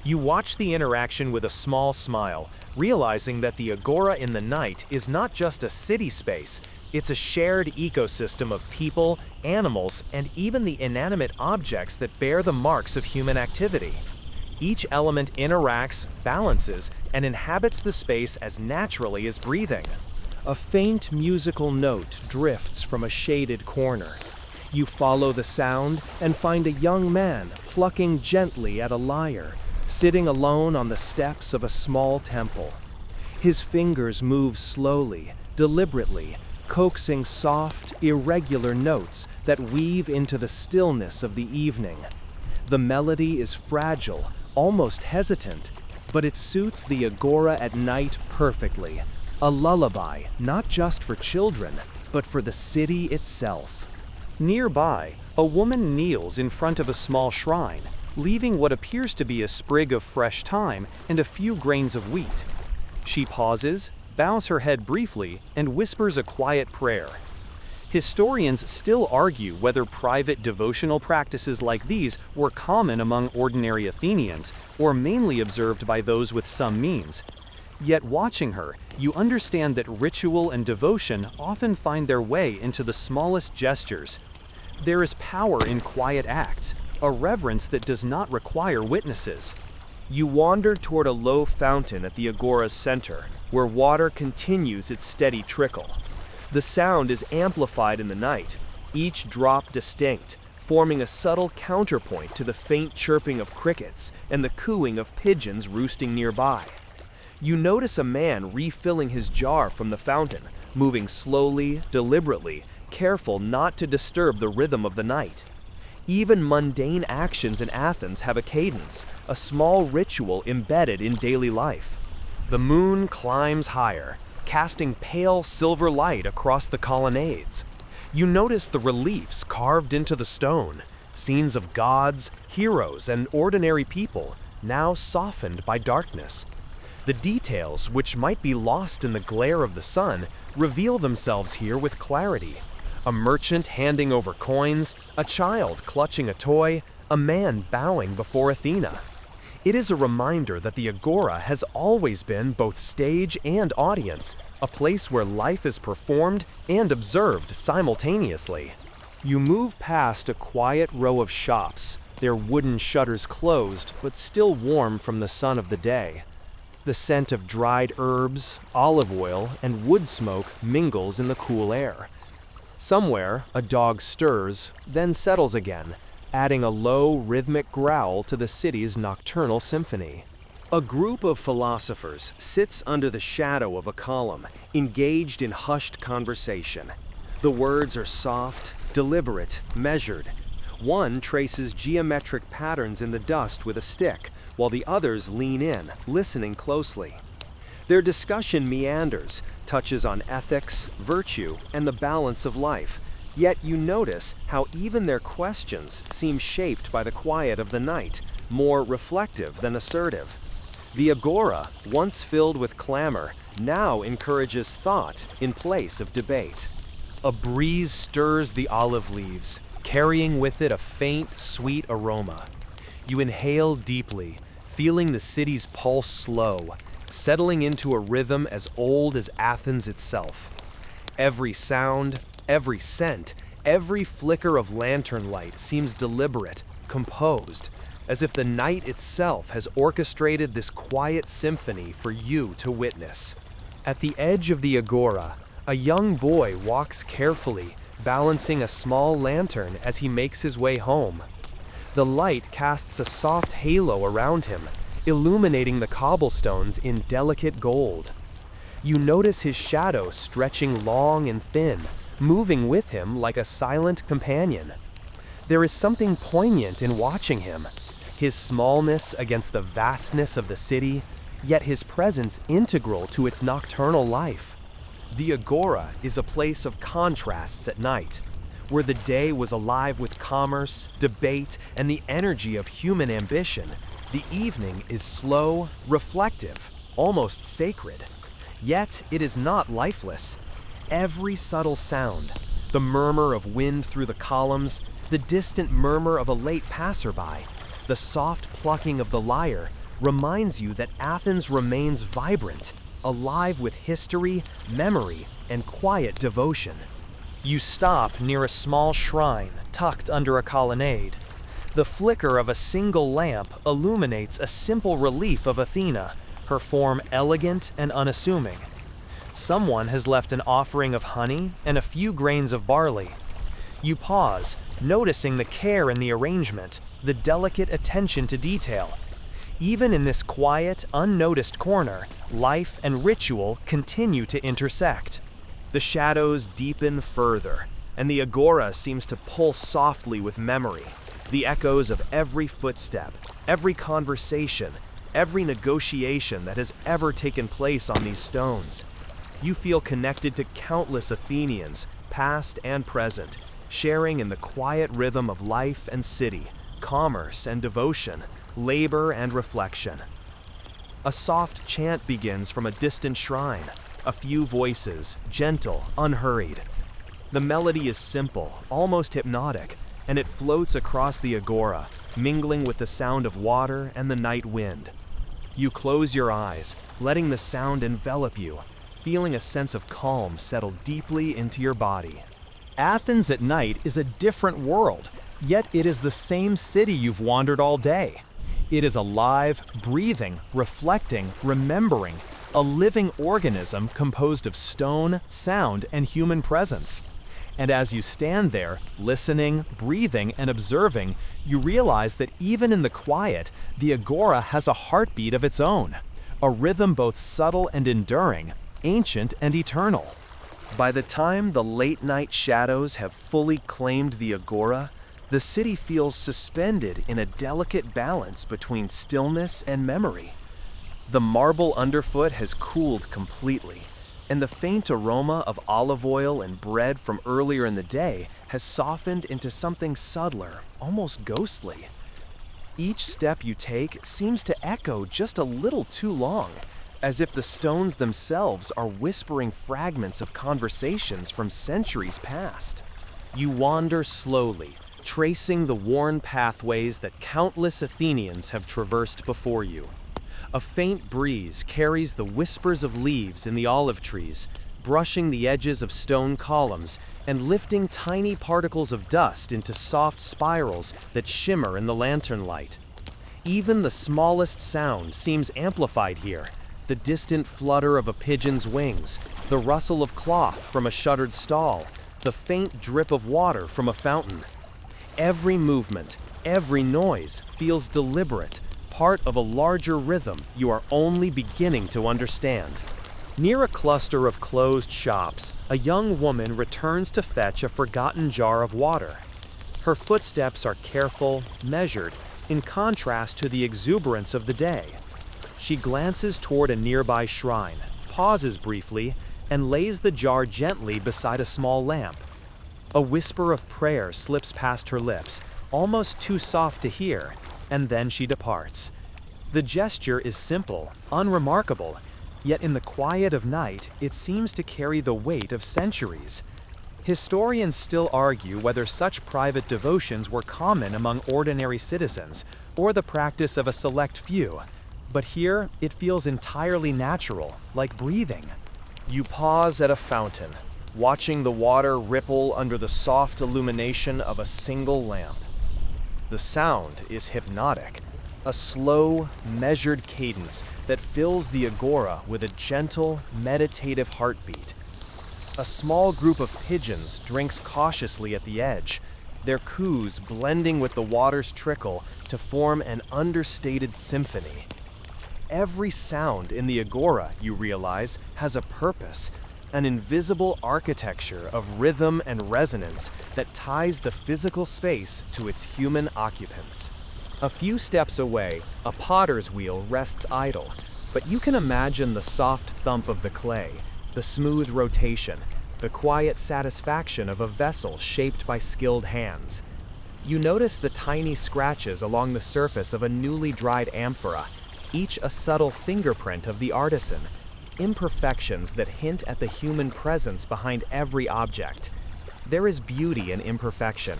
You watch the interaction with a small smile, realizing that the Agora in the night is not just a city space, it's a shared ecosystem of people, animals, and even the inanimate objects that bear the marks of human activity. Each element interacts, balances, and inhabits the space as naturally as breathing. A faint musical note drifts from a shaded corner. You follow the sound and find a young man plucking gently at a lyre, sitting alone on the steps of a small temple. His fingers move slowly, deliberately, coaxing soft, irregular notes that weave into the stillness of the evening. The melody is fragile, almost hesitant, but it suits the Agora at night perfectly. A lullaby, not just for children, but for the city itself. Nearby, a woman kneels in front of a small shrine, leaving what appears to be a sprig of fresh thyme and a few grains of wheat. She pauses, bows her head briefly, and whispers a quiet prayer. Historians still argue whether private devotional practices like these were common among ordinary Athenians or mainly observed by those with some means. Yet watching her, you understand that ritual and devotion often find their way into the smallest gestures. There is power in quiet acts, a reverence that does not require witnesses. You wander toward a low fountain at the Agora's center, where water continues its steady trickle. The sound is amplified in the night, each drop distinct, forming a subtle counterpoint to the faint chirping of crickets and the cooing of pigeons roosting nearby. You notice a man refilling his jar from the fountain, moving slowly, deliberately, careful not to disturb the rhythm of the night. Even mundane actions in Athens have a cadence, a small ritual embedded in daily life. The moon climbs higher, casting pale silver light across the colonnades. You notice the reliefs carved into the stone, scenes of gods, heroes, and ordinary people, now softened by darkness. The details, which might be lost in the glare of the sun, reveal themselves here with clarity. A merchant handing over coins, a child clutching a toy, a man bowing before Athena. It is a reminder that the Agora has always been both stage and audience, a place where life is performed and observed simultaneously. You move past a quiet row of shops, their wooden shutters closed but still warm from the sun of the day. The scent of dried herbs, olive oil, and wood smoke mingles in the cool air. Somewhere, a dog stirs, then settles again, adding a low, rhythmic growl to the city's nocturnal symphony. A group of philosophers sits under the shadow of a column, engaged in hushed conversation. The words are soft, deliberate, measured. One traces geometric patterns in the dust with a stick, while the others lean in, listening closely. Their discussion meanders, touches on ethics, virtue, and the balance of life, yet you notice how even their questions seem shaped by the quiet of the night, more reflective than assertive. The Agora, once filled with clamor, now encourages thought in place of debate. A breeze stirs the olive leaves, carrying with it a faint, sweet aroma. You inhale deeply, feeling the city's pulse slow, settling into a rhythm as old as Athens itself. Every sound, every scent, every flicker of lantern light seems deliberate, composed, as if the night itself has orchestrated this quiet symphony for you to witness. At the edge of the Agora, a young boy walks carefully, balancing a small lantern as he makes his way home. The light casts a soft halo around him, illuminating the cobblestones in delicate gold. You notice his shadow stretching long and thin, moving with him like a silent companion. There is something poignant in watching him, his smallness against the vastness of the city, yet his presence integral to its nocturnal life. The Agora is a place of contrasts at night, where the day was alive with commerce, debate, and the energy of human ambition. The evening is slow, reflective, almost sacred. Yet it is not lifeless. Every subtle sound, the murmur of wind through the columns, the distant murmur of a late passerby, the soft plucking of the lyre, reminds you that Athens remains vibrant, alive with history, memory, and quiet devotion. You stop near a small shrine tucked under a colonnade. The flicker of a single lamp illuminates a simple relief of Athena, her form elegant and unassuming. Someone has left an offering of honey and a few grains of barley. You pause, noticing the care in the arrangement, the delicate attention to detail. Even in this quiet, unnoticed corner, life and ritual continue to intersect. The shadows deepen further, and the Agora seems to pulse softly with memory. The echoes of every footstep, every conversation, every negotiation that has ever taken place on these stones. You feel connected to countless Athenians, past and present, sharing in the quiet rhythm of life and city, commerce and devotion, labor and reflection. A soft chant begins from a distant shrine, a few voices, gentle, unhurried. The melody is simple, almost hypnotic, and it floats across the Agora, mingling with the sound of water and the night wind. You close your eyes, letting the sound envelop you, feeling a sense of calm settle deeply into your body. Athens at night is a different world, yet it is the same city you've wandered all day. It is alive, breathing, reflecting, remembering, a living organism composed of stone, sound, and human presence. And as you stand there, listening, breathing, and observing, you realize that even in the quiet, the Agora has a heartbeat of its own, a rhythm both subtle and enduring, ancient and eternal. By the time the late-night shadows have fully claimed the Agora, the city feels suspended in a delicate balance between stillness and memory. The marble underfoot has cooled completely, and the faint aroma of olive oil and bread from earlier in the day has softened into something subtler, almost ghostly. Each step you take seems to echo just a little too long, as if the stones themselves are whispering fragments of conversations from centuries past. You wander slowly, tracing the worn pathways that countless Athenians have traversed before you. A faint breeze carries the whispers of leaves in the olive trees, brushing the edges of stone columns and lifting tiny particles of dust into soft spirals that shimmer in the lantern light. Even the smallest sound seems amplified here, the distant flutter of a pigeon's wings, the rustle of cloth from a shuttered stall, the faint drip of water from a fountain. Every movement, every noise feels deliberate, part of a larger rhythm you are only beginning to understand. Near a cluster of closed shops, a young woman returns to fetch a forgotten jar of water. Her footsteps are careful, measured, in contrast to the exuberance of the day. She glances toward a nearby shrine, pauses briefly, and lays the jar gently beside a small lamp. A whisper of prayer slips past her lips, almost too soft to hear, and then she departs. The gesture is simple, unremarkable, yet in the quiet of night, it seems to carry the weight of centuries. Historians still argue whether such private devotions were common among ordinary citizens, or the practice of a select few. But here, it feels entirely natural, like breathing. You pause at a fountain, watching the water ripple under the soft illumination of a single lamp. The sound is hypnotic, a slow, measured cadence that fills the Agora with a gentle, meditative heartbeat. A small group of pigeons drinks cautiously at the edge, their coos blending with the water's trickle to form an understated symphony. Every sound in the Agora, you realize, has a purpose, an invisible architecture of rhythm and resonance that ties the physical space to its human occupants. A few steps away, a potter's wheel rests idle, but you can imagine the soft thump of the clay, the smooth rotation, the quiet satisfaction of a vessel shaped by skilled hands. You notice the tiny scratches along the surface of a newly dried amphora, each a subtle fingerprint of the artisan, imperfections that hint at the human presence behind every object. There is beauty in imperfection,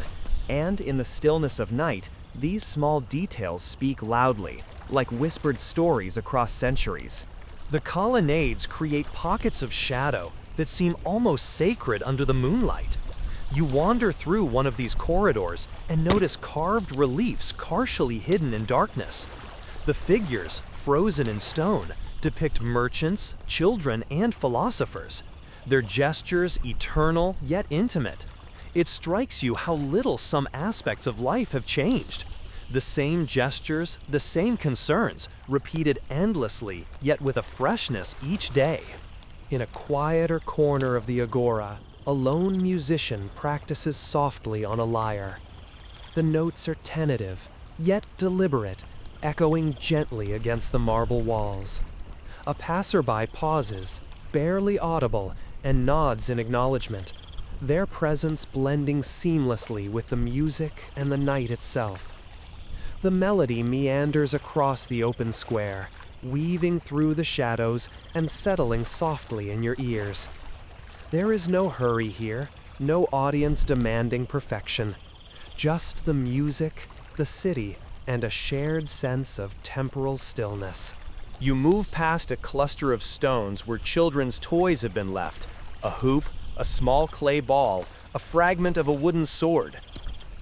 and in the stillness of night, these small details speak loudly, like whispered stories across centuries. The colonnades create pockets of shadow that seem almost sacred under the moonlight. You wander through one of these corridors and notice carved reliefs partially hidden in darkness. The figures, frozen in stone, depict merchants, children, and philosophers. Their gestures eternal yet intimate. It strikes you how little some aspects of life have changed. The same gestures, the same concerns, repeated endlessly, yet with a freshness each day. In a quieter corner of the Agora, a lone musician practices softly on a lyre. The notes are tentative, yet deliberate, echoing gently against the marble walls. A passerby pauses, barely audible, and nods in acknowledgement, their presence blending seamlessly with the music and the night itself. The melody meanders across the open square, weaving through the shadows and settling softly in your ears. There is no hurry here, no audience demanding perfection. Just the music, the city, and a shared sense of temporal stillness. You move past a cluster of stones where children's toys have been left. A hoop, a small clay ball, a fragment of a wooden sword.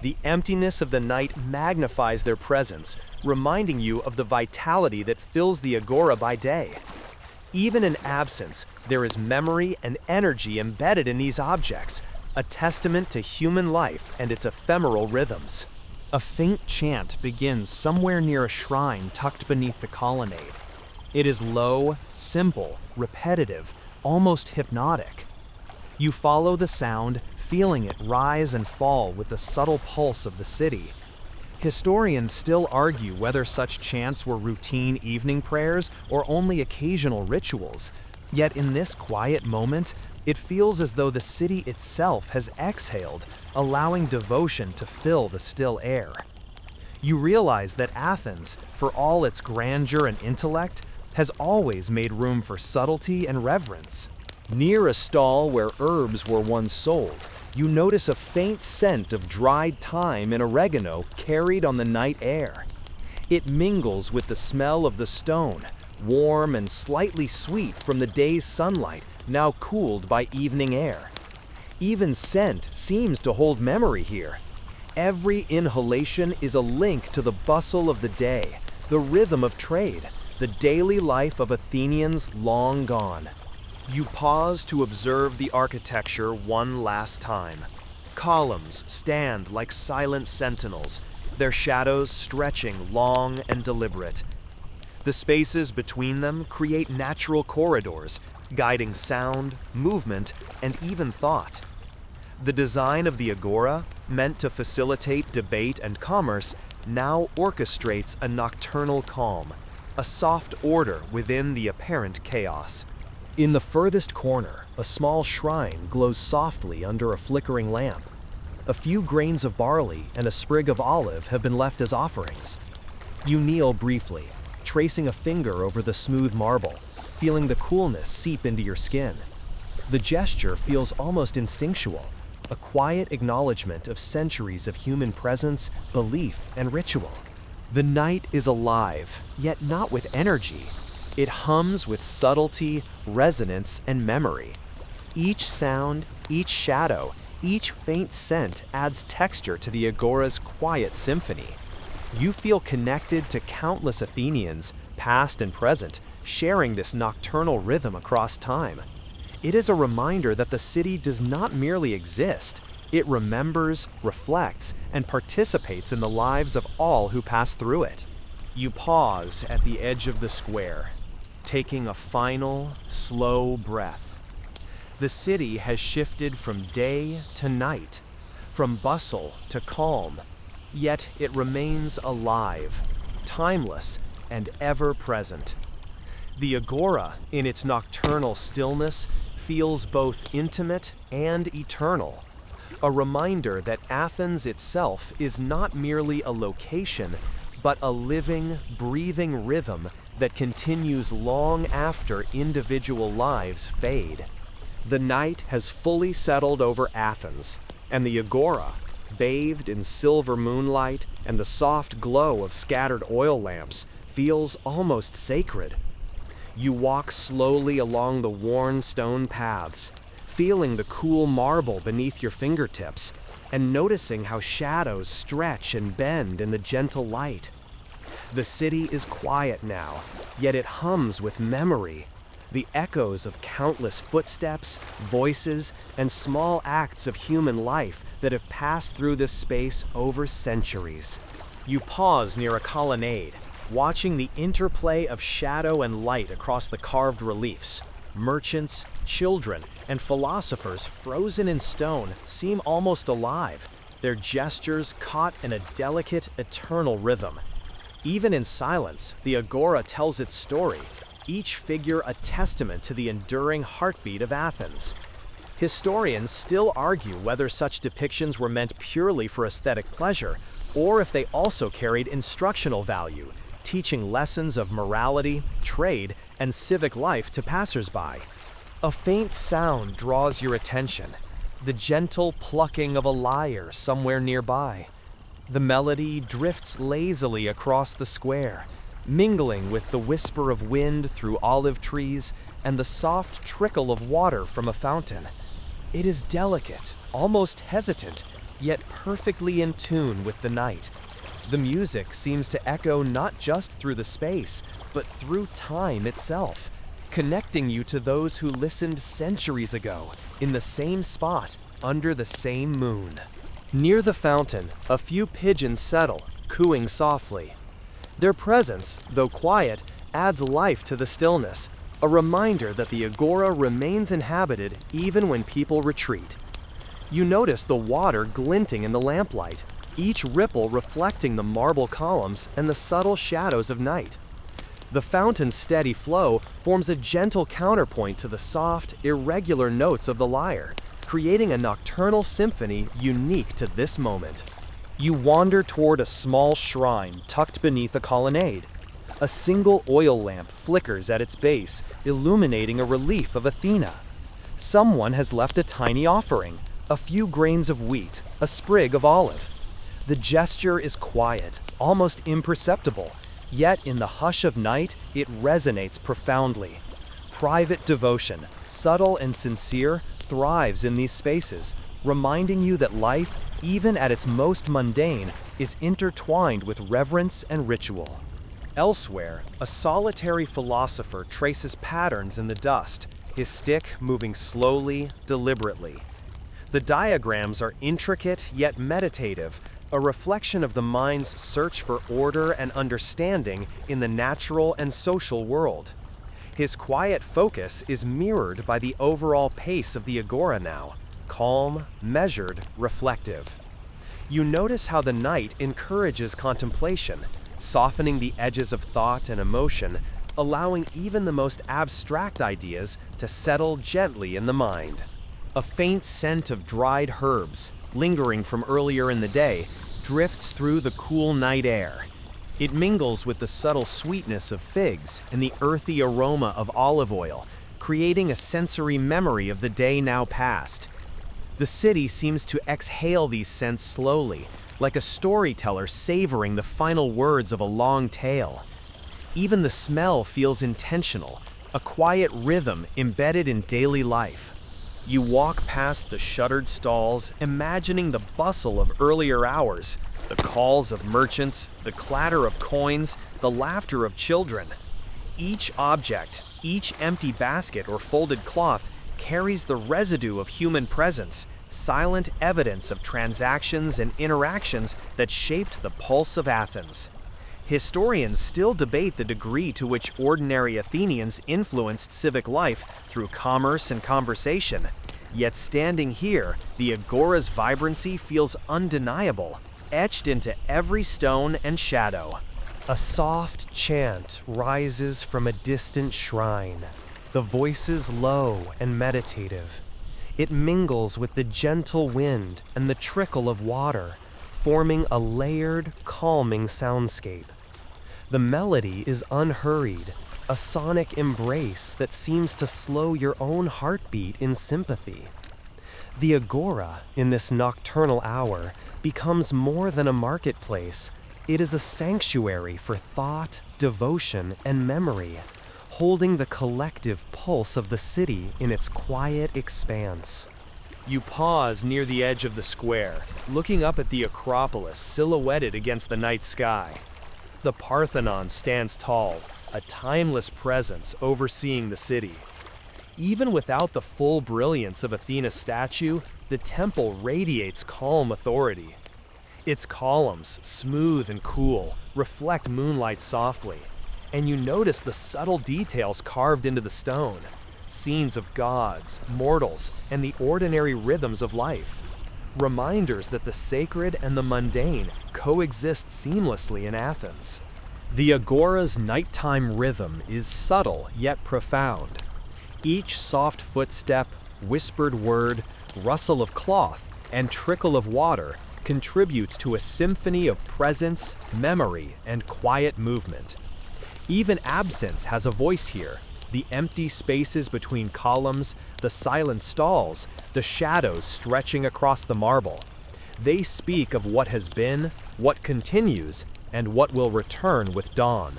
The emptiness of the night magnifies their presence, reminding you of the vitality that fills the Agora by day. Even in absence, there is memory and energy embedded in these objects, a testament to human life and its ephemeral rhythms. A faint chant begins somewhere near a shrine tucked beneath the colonnade. It is low, simple, repetitive, almost hypnotic. You follow the sound, feeling it rise and fall with the subtle pulse of the city. Historians still argue whether such chants were routine evening prayers or only occasional rituals, yet in this quiet moment, it feels as though the city itself has exhaled, allowing devotion to fill the still air. You realize that Athens, for all its grandeur and intellect, has always made room for subtlety and reverence. Near a stall where herbs were once sold, you notice a faint scent of dried thyme and oregano carried on the night air. It mingles with the smell of the stone, warm and slightly sweet from the day's sunlight, now cooled by evening air. Even scent seems to hold memory here. Every inhalation is a link to the bustle of the day, the rhythm of trade, the daily life of Athenians long gone. You pause to observe the architecture one last time. Columns stand like silent sentinels, their shadows stretching long and deliberate. The spaces between them create natural corridors, guiding sound, movement, and even thought. The design of the Agora, meant to facilitate debate and commerce, now orchestrates a nocturnal calm, a soft order within the apparent chaos. In the furthest corner, a small shrine glows softly under a flickering lamp. A few grains of barley and a sprig of olive have been left as offerings. You kneel briefly, tracing a finger over the smooth marble, feeling the coolness seep into your skin. The gesture feels almost instinctual, a quiet acknowledgement of centuries of human presence, belief, and ritual. The night is alive, yet not with energy. It hums with subtlety, resonance, and memory. Each sound, each shadow, each faint scent adds texture to the Agora's quiet symphony. You feel connected to countless Athenians, past and present, sharing this nocturnal rhythm across time. It is a reminder that the city does not merely exist, it remembers, reflects, and participates in the lives of all who pass through it. You pause at the edge of the square, taking a final, slow breath. The city has shifted from day to night, from bustle to calm, yet it remains alive, timeless, and ever-present. The Agora, in its nocturnal stillness, feels both intimate and eternal, a reminder that Athens itself is not merely a location, but a living, breathing rhythm that continues long after individual lives fade. The night has fully settled over Athens, and the Agora, bathed in silver moonlight and the soft glow of scattered oil lamps, feels almost sacred. You walk slowly along the worn stone paths, feeling the cool marble beneath your fingertips, and noticing how shadows stretch and bend in the gentle light. The city is quiet now, yet it hums with memory, the echoes of countless footsteps, voices, and small acts of human life that have passed through this space over centuries. You pause near a colonnade, watching the interplay of shadow and light across the carved reliefs. Merchants, children, and philosophers frozen in stone seem almost alive, their gestures caught in a delicate, eternal rhythm. Even in silence, the Agora tells its story, each figure a testament to the enduring heartbeat of Athens. Historians still argue whether such depictions were meant purely for aesthetic pleasure, or if they also carried instructional value, teaching lessons of morality, trade, and civic life to passersby. A faint sound draws your attention, the gentle plucking of a lyre somewhere nearby. The melody drifts lazily across the square, mingling with the whisper of wind through olive trees and the soft trickle of water from a fountain. It is delicate, almost hesitant, yet perfectly in tune with the night. The music seems to echo not just through the space, but through time itself, connecting you to those who listened centuries ago, in the same spot, under the same moon. Near the fountain, a few pigeons settle, cooing softly. Their presence, though quiet, adds life to the stillness, a reminder that the Agora remains inhabited even when people retreat. You notice the water glinting in the lamplight, each ripple reflecting the marble columns and the subtle shadows of night. The fountain's steady flow forms a gentle counterpoint to the soft, irregular notes of the lyre, creating a nocturnal symphony unique to this moment. You wander toward a small shrine tucked beneath a colonnade. A single oil lamp flickers at its base, illuminating a relief of Athena. Someone has left a tiny offering, a few grains of wheat, a sprig of olive. The gesture is quiet, almost imperceptible, yet in the hush of night, it resonates profoundly. Private devotion, subtle and sincere, thrives in these spaces, reminding you that life, even at its most mundane, is intertwined with reverence and ritual. Elsewhere, a solitary philosopher traces patterns in the dust, his stick moving slowly, deliberately. The diagrams are intricate yet meditative, a reflection of the mind's search for order and understanding in the natural and social world. His quiet focus is mirrored by the overall pace of the Agora now, calm, measured, reflective. You notice how the night encourages contemplation, softening the edges of thought and emotion, allowing even the most abstract ideas to settle gently in the mind. A faint scent of dried herbs, lingering from earlier in the day, drifts through the cool night air. It mingles with the subtle sweetness of figs and the earthy aroma of olive oil, creating a sensory memory of the day now past. The city seems to exhale these scents slowly, like a storyteller savoring the final words of a long tale. Even the smell feels intentional, a quiet rhythm embedded in daily life. You walk past the shuttered stalls, imagining the bustle of earlier hours, the calls of merchants, the clatter of coins, the laughter of children. Each object, each empty basket or folded cloth carries the residue of human presence, silent evidence of transactions and interactions that shaped the pulse of Athens. Historians still debate the degree to which ordinary Athenians influenced civic life through commerce and conversation. Yet standing here, the Agora's vibrancy feels undeniable, etched into every stone and shadow. A soft chant rises from a distant shrine, the voices low and meditative. It mingles with the gentle wind and the trickle of water, forming a layered, calming soundscape. The melody is unhurried, a sonic embrace that seems to slow your own heartbeat in sympathy. The Agora, in this nocturnal hour, becomes more than a marketplace. It is a sanctuary for thought, devotion and memory, holding the collective pulse of the city in its quiet expanse. You pause near the edge of the square, looking up at the Acropolis silhouetted against the night sky. The Parthenon stands tall, a timeless presence overseeing the city. Even without the full brilliance of Athena's statue, the temple radiates calm authority. Its columns, smooth and cool, reflect moonlight softly, and you notice the subtle details carved into the stone, scenes of gods, mortals, and the ordinary rhythms of life. Reminders that the sacred and the mundane coexist seamlessly in Athens. The Agora's nighttime rhythm is subtle yet profound. Each soft footstep, whispered word, rustle of cloth, and trickle of water contributes to a symphony of presence, memory, and quiet movement. Even absence has a voice here. The empty spaces between columns, the silent stalls, the shadows stretching across the marble. They speak of what has been, what continues, and what will return with dawn.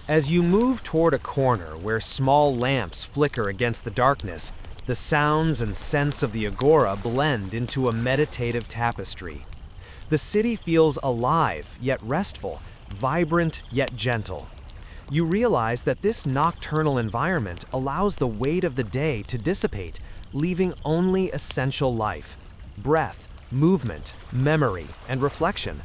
As you move toward a corner where small lamps flicker against the darkness, the sounds and scents of the Agora blend into a meditative tapestry. The city feels alive yet restful, vibrant yet gentle. You realize that this nocturnal environment allows the weight of the day to dissipate, leaving only essential life, breath, movement, memory, and reflection.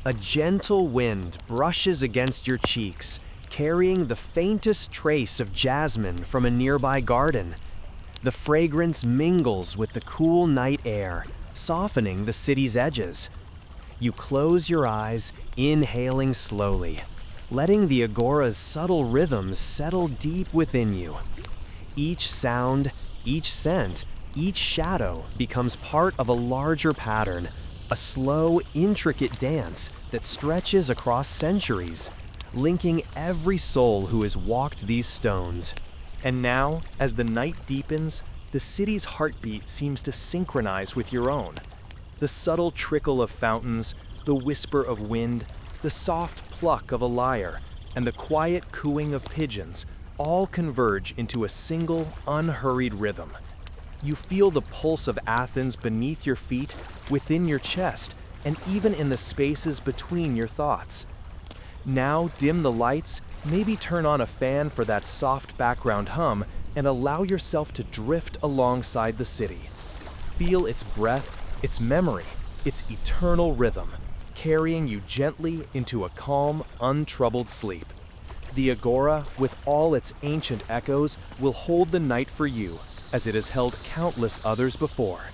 A gentle wind brushes against your cheeks, carrying the faintest trace of jasmine from a nearby garden. The fragrance mingles with the cool night air, softening the city's edges. You close your eyes, inhaling slowly, letting the Agora's subtle rhythms settle deep within you. Each sound, each scent, each shadow becomes part of a larger pattern, a slow, intricate dance that stretches across centuries, linking every soul who has walked these stones. And now, as the night deepens, the city's heartbeat seems to synchronize with your own. The subtle trickle of fountains, the whisper of wind, the soft pluck of a lyre, and the quiet cooing of pigeons all converge into a single, unhurried rhythm. You feel the pulse of Athens beneath your feet, within your chest, and even in the spaces between your thoughts. Now dim the lights, maybe turn on a fan for that soft background hum, and allow yourself to drift alongside the city. Feel its breath, its memory, its eternal rhythm, carrying you gently into a calm, untroubled sleep. The Agora, with all its ancient echoes, will hold the night for you, as it has held countless others before.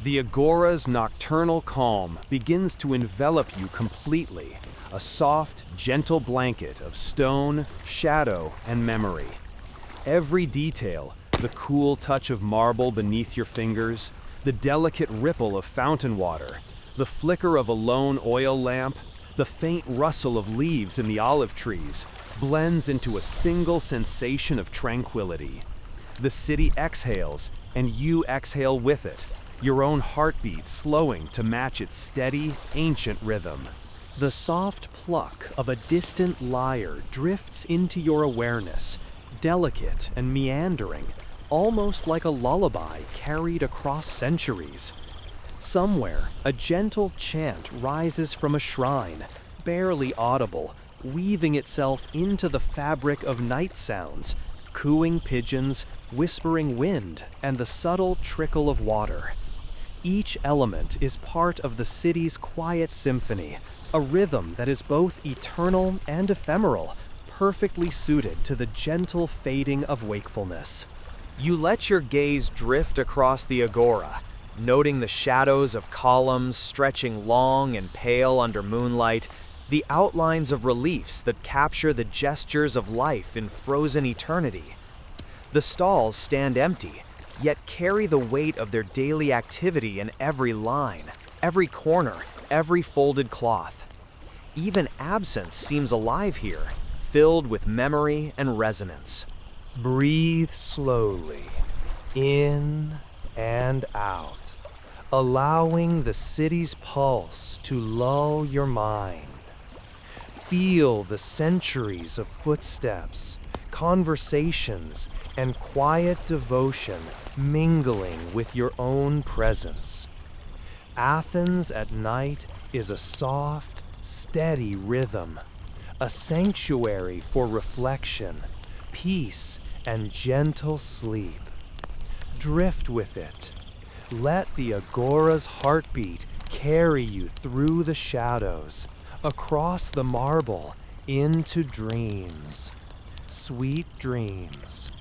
The Agora's nocturnal calm begins to envelop you completely, a soft, gentle blanket of stone, shadow, and memory. Every detail, the cool touch of marble beneath your fingers, the delicate ripple of fountain water, the flicker of a lone oil lamp, the faint rustle of leaves in the olive trees, blends into a single sensation of tranquility. The city exhales, and you exhale with it, your own heartbeat slowing to match its steady, ancient rhythm. The soft pluck of a distant lyre drifts into your awareness, delicate and meandering, almost like a lullaby carried across centuries. Somewhere, a gentle chant rises from a shrine, barely audible, weaving itself into the fabric of night sounds, cooing pigeons, whispering wind, and the subtle trickle of water. Each element is part of the city's quiet symphony, a rhythm that is both eternal and ephemeral, perfectly suited to the gentle fading of wakefulness. You let your gaze drift across the Agora, noting the shadows of columns stretching long and pale under moonlight, the outlines of reliefs that capture the gestures of life in frozen eternity. The stalls stand empty, yet carry the weight of their daily activity in every line, every corner, every folded cloth. Even absence seems alive here, filled with memory and resonance. Breathe slowly, in and out, allowing the city's pulse to lull your mind. Feel the centuries of footsteps, conversations, and quiet devotion mingling with your own presence. Athens at night is a soft, steady rhythm, a sanctuary for reflection, peace, and gentle sleep. Drift with it. Let the Agora's heartbeat carry you through the shadows, across the marble, into dreams. Sweet dreams.